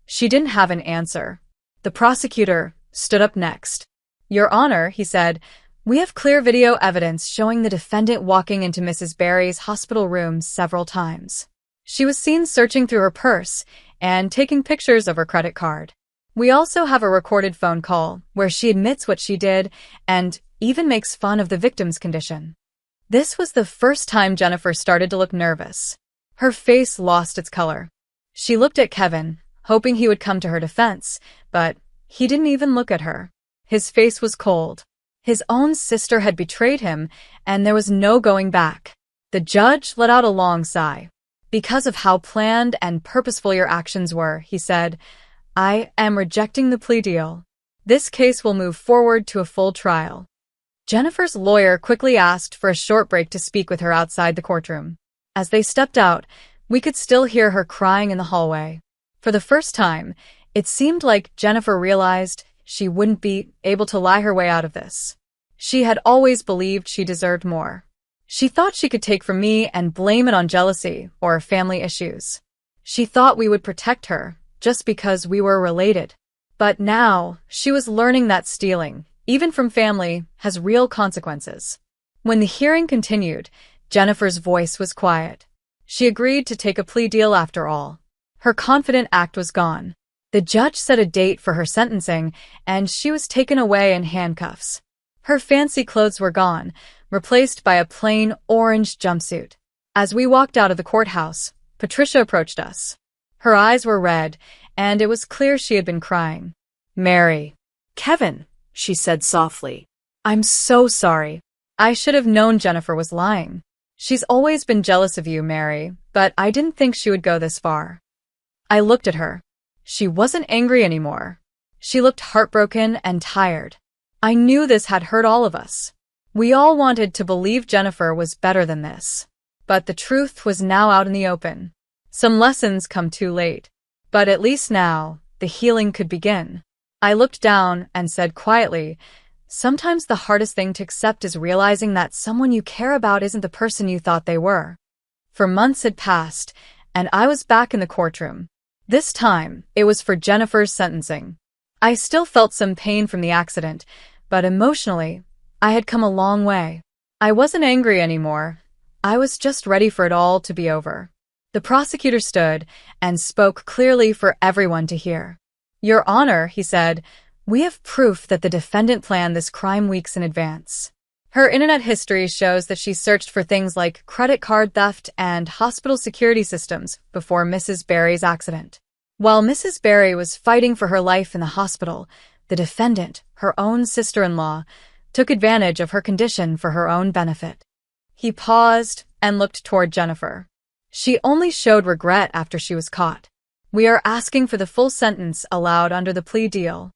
Speaker 2: She didn't have an answer. The prosecutor stood up next. Your Honor, he said, we have clear video evidence showing the defendant walking into Mrs. Barry's hospital room several times. She was seen searching through her purse and taking pictures of her credit card. We also have a recorded phone call where she admits what she did and even makes fun of the victim's condition. This was the first time Jennifer started to look nervous. Her face lost its color. She looked at Kevin, hoping he would come to her defense, but he didn't even look at her. His face was cold. His own sister had betrayed him, and there was no going back. The judge let out a long sigh. Because of how planned and purposeful your actions were, he said, I am rejecting the plea deal. This case will move forward to a full trial. Jennifer's lawyer quickly asked for a short break to speak with her outside the courtroom. As they stepped out, we could still hear her crying in the hallway. For the first time, it seemed like Jennifer realized she wouldn't be able to lie her way out of this. She had always believed she deserved more. She thought she could take from me and blame it on jealousy or family issues. She thought we would protect her just because we were related. But now, she was learning that stealing, even from family, has real consequences. When the hearing continued, Jennifer's voice was quiet. She agreed to take a plea deal after all. Her confident act was gone. The judge set a date for her sentencing, and she was taken away in handcuffs. Her fancy clothes were gone, replaced by a plain orange jumpsuit. As we walked out of the courthouse, Patricia approached us. Her eyes were red, and it was clear she had been crying. Mary.
Speaker 3: Kevin, she said softly.
Speaker 2: I'm so sorry. I should have known Jennifer was lying. She's always been jealous of you, Mary, but I didn't think she would go this far. I looked at her. She wasn't angry anymore. She looked heartbroken and tired. I knew this had hurt all of us. We all wanted to believe Jennifer was better than this. But the truth was now out in the open. Some lessons come too late. But at least now, the healing could begin. I looked down and said quietly, "Sometimes the hardest thing to accept is realizing that someone you care about isn't the person you thought they were." For months had passed, and I was back in the courtroom. This time, it was for Jennifer's sentencing. I still felt some pain from the accident, but emotionally, I had come a long way. I wasn't angry anymore. I was just ready for it all to be over. The prosecutor stood and spoke clearly for everyone to hear. "Your Honor," he said, "we have proof that the defendant planned this crime weeks in advance." Her internet history shows that she searched for things like credit card theft and hospital security systems before Mrs. Berry's accident. While Mrs. Berry was fighting for her life in the hospital, the defendant, her own sister-in-law, took advantage of her condition for her own benefit. He paused and looked toward Jennifer. She only showed regret after she was caught. "We are asking for the full sentence allowed under the plea deal."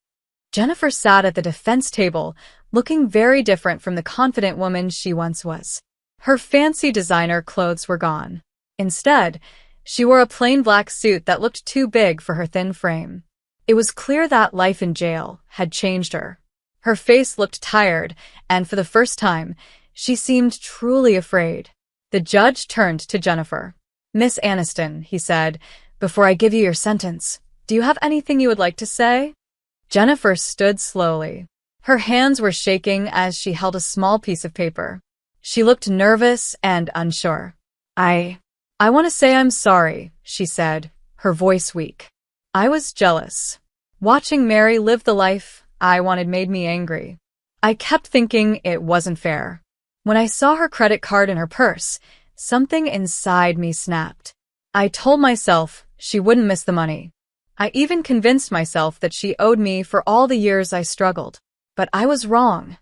Speaker 2: Jennifer sat at the defense table, looking very different from the confident woman she once was. Her fancy designer clothes were gone. Instead, she wore a plain black suit that looked too big for her thin frame. It was clear that life in jail had changed her. Her face looked tired, and for the first time, she seemed truly afraid. The judge turned to Jennifer. "Miss Aniston," he said, "before I give you your sentence, do you have anything you would like to say?" Jennifer stood slowly. Her hands were shaking as she held a small piece of paper. She looked nervous and unsure. I want to say I'm sorry," she said, her voice weak. "I was jealous. Watching Mary live the life I wanted made me angry. I kept thinking it wasn't fair. When I saw her credit card in her purse, something inside me snapped. I told myself she wouldn't miss the money. I even convinced myself that she owed me for all the years I struggled. But I was wrong."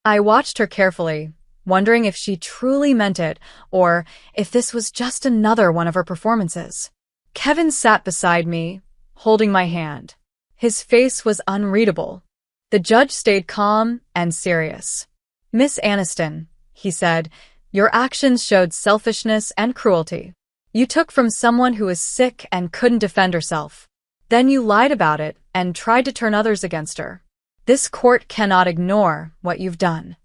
Speaker 2: I watched her carefully, wondering if she truly meant it or if this was just another one of her performances. Kevin sat beside me, holding my hand. His face was unreadable. The judge stayed calm and serious. "Miss Aniston," he said, "your actions showed selfishness and cruelty. You took from someone who was sick and couldn't defend herself. Then you lied about it and tried to turn others against her. This court cannot ignore what you've done."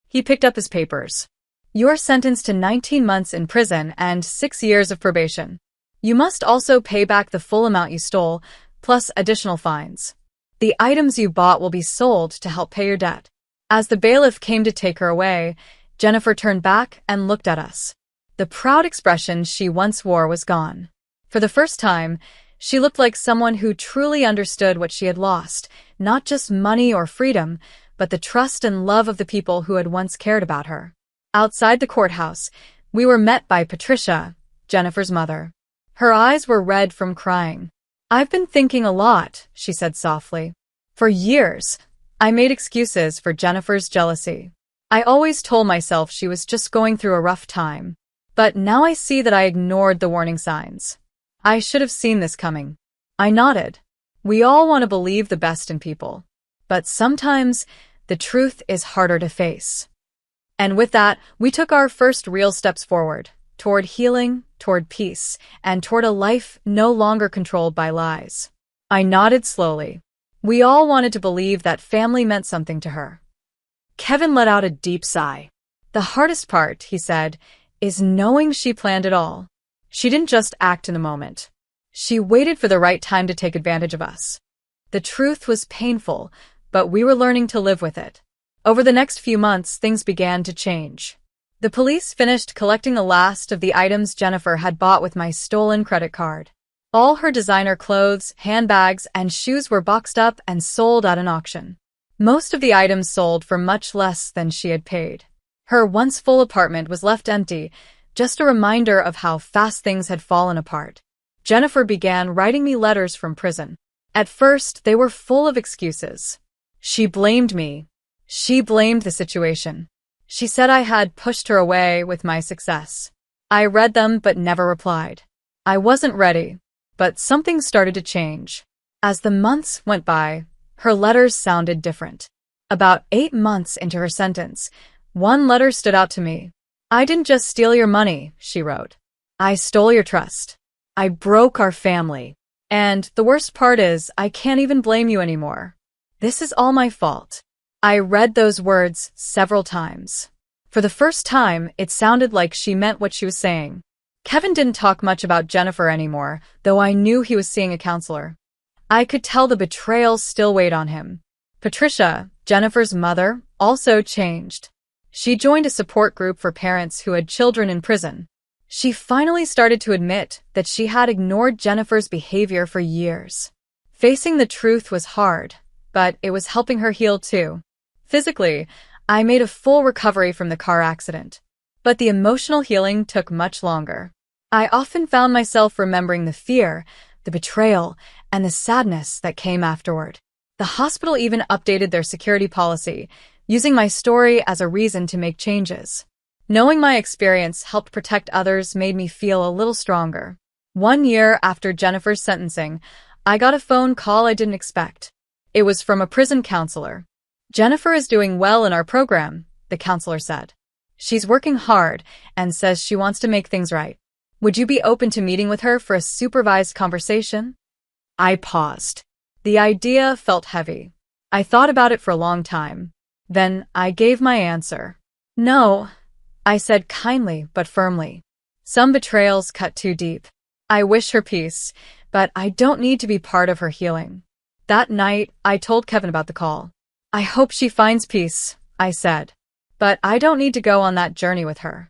Speaker 2: He picked up his papers. "You're sentenced to 19 months in prison and 6 years of probation. You must also pay back the full amount you stole, plus additional fines. The items you bought will be sold to help pay your debt." As the bailiff came to take her away, Jennifer turned back and looked at us. The proud expression she once wore was gone. For the first time, she looked like someone who truly understood what she had lost, not just money or freedom, but the trust and love of the people who had once cared about her. Outside the courthouse, we were met by Patricia, Jennifer's mother. Her eyes were red from crying. "I've been thinking a lot," she said softly. "For years, I made excuses for Jennifer's jealousy. I always told myself she was just going through a rough time. But now I see that I ignored the warning signs. I should have seen this coming." I nodded. We all want to believe the best in people. But sometimes, the truth is harder to face. And with that, we took our first real steps forward, toward healing, toward peace, and toward a life no longer controlled by lies. I nodded slowly. We all wanted to believe that family meant something to her. Kevin let out a deep sigh. "The hardest part," he said, "is knowing she planned it all. She didn't just act in the moment. She waited for the right time to take advantage of us." The truth was painful, but we were learning to live with it. Over the next few months, things began to change. The police finished collecting the last of the items Jennifer had bought with my stolen credit card. All her designer clothes, handbags, and shoes were boxed up and sold at an auction. Most of the items sold for much less than she had paid. Her once full apartment was left empty, just a reminder of how fast things had fallen apart. Jennifer began writing me letters from prison. At first, they were full of excuses. She blamed me. She blamed the situation. She said I had pushed her away with my success. I read them but never replied. I wasn't ready, but something started to change. As the months went by, her letters sounded different. About 8 months into her sentence, One letter stood out to me. "I didn't just steal your money," she wrote. "I stole your trust. I broke our family. And the worst part is, I can't even blame you anymore. This is all my fault." I read those words several times. For the first time, it sounded like she meant what she was saying. Kevin didn't talk much about Jennifer anymore, though I knew he was seeing a counselor. I could tell the betrayal still weighed on him. Patricia, Jennifer's mother, also changed. She joined a support group for parents who had children in prison. She finally started to admit that she had ignored Jennifer's behavior for years. Facing the truth was hard, but it was helping her heal too. Physically, I made a full recovery from the car accident, but the emotional healing took much longer. I often found myself remembering the fear, the betrayal, and the sadness that came afterward. The hospital even updated their security policy, using my story as a reason to make changes. Knowing my experience helped protect others made me feel a little stronger. 1 year after Jennifer's sentencing, I got a phone call I didn't expect. It was from a prison counselor. "Jennifer is doing well in our program," the counselor said. "She's working hard and says she wants to make things right. Would you be open to meeting with her for a supervised conversation?" I paused. The idea felt heavy. I thought about it for a long time. Then I gave my answer. "No," I said kindly but firmly. "Some betrayals cut too deep. I wish her peace, but I don't need to be part of her healing." That night, I told Kevin about the call. "I hope she finds peace," I said. "But I don't need to go on that journey with her."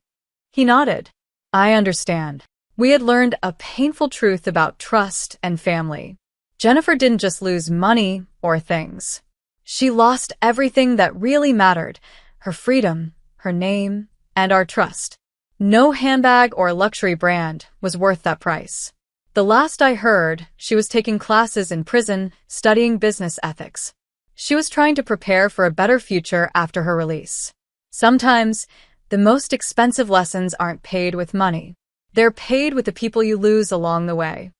Speaker 2: He nodded. "I understand." We had learned a painful truth about trust and family. Jennifer didn't just lose money or things. She lost everything that really mattered: her freedom, her name, and our trust. No handbag or luxury brand was worth that price. The last I heard, she was taking classes in prison, studying business ethics. She was trying to prepare for a better future after her release. Sometimes, the most expensive lessons aren't paid with money. They're paid with the people you lose along the way.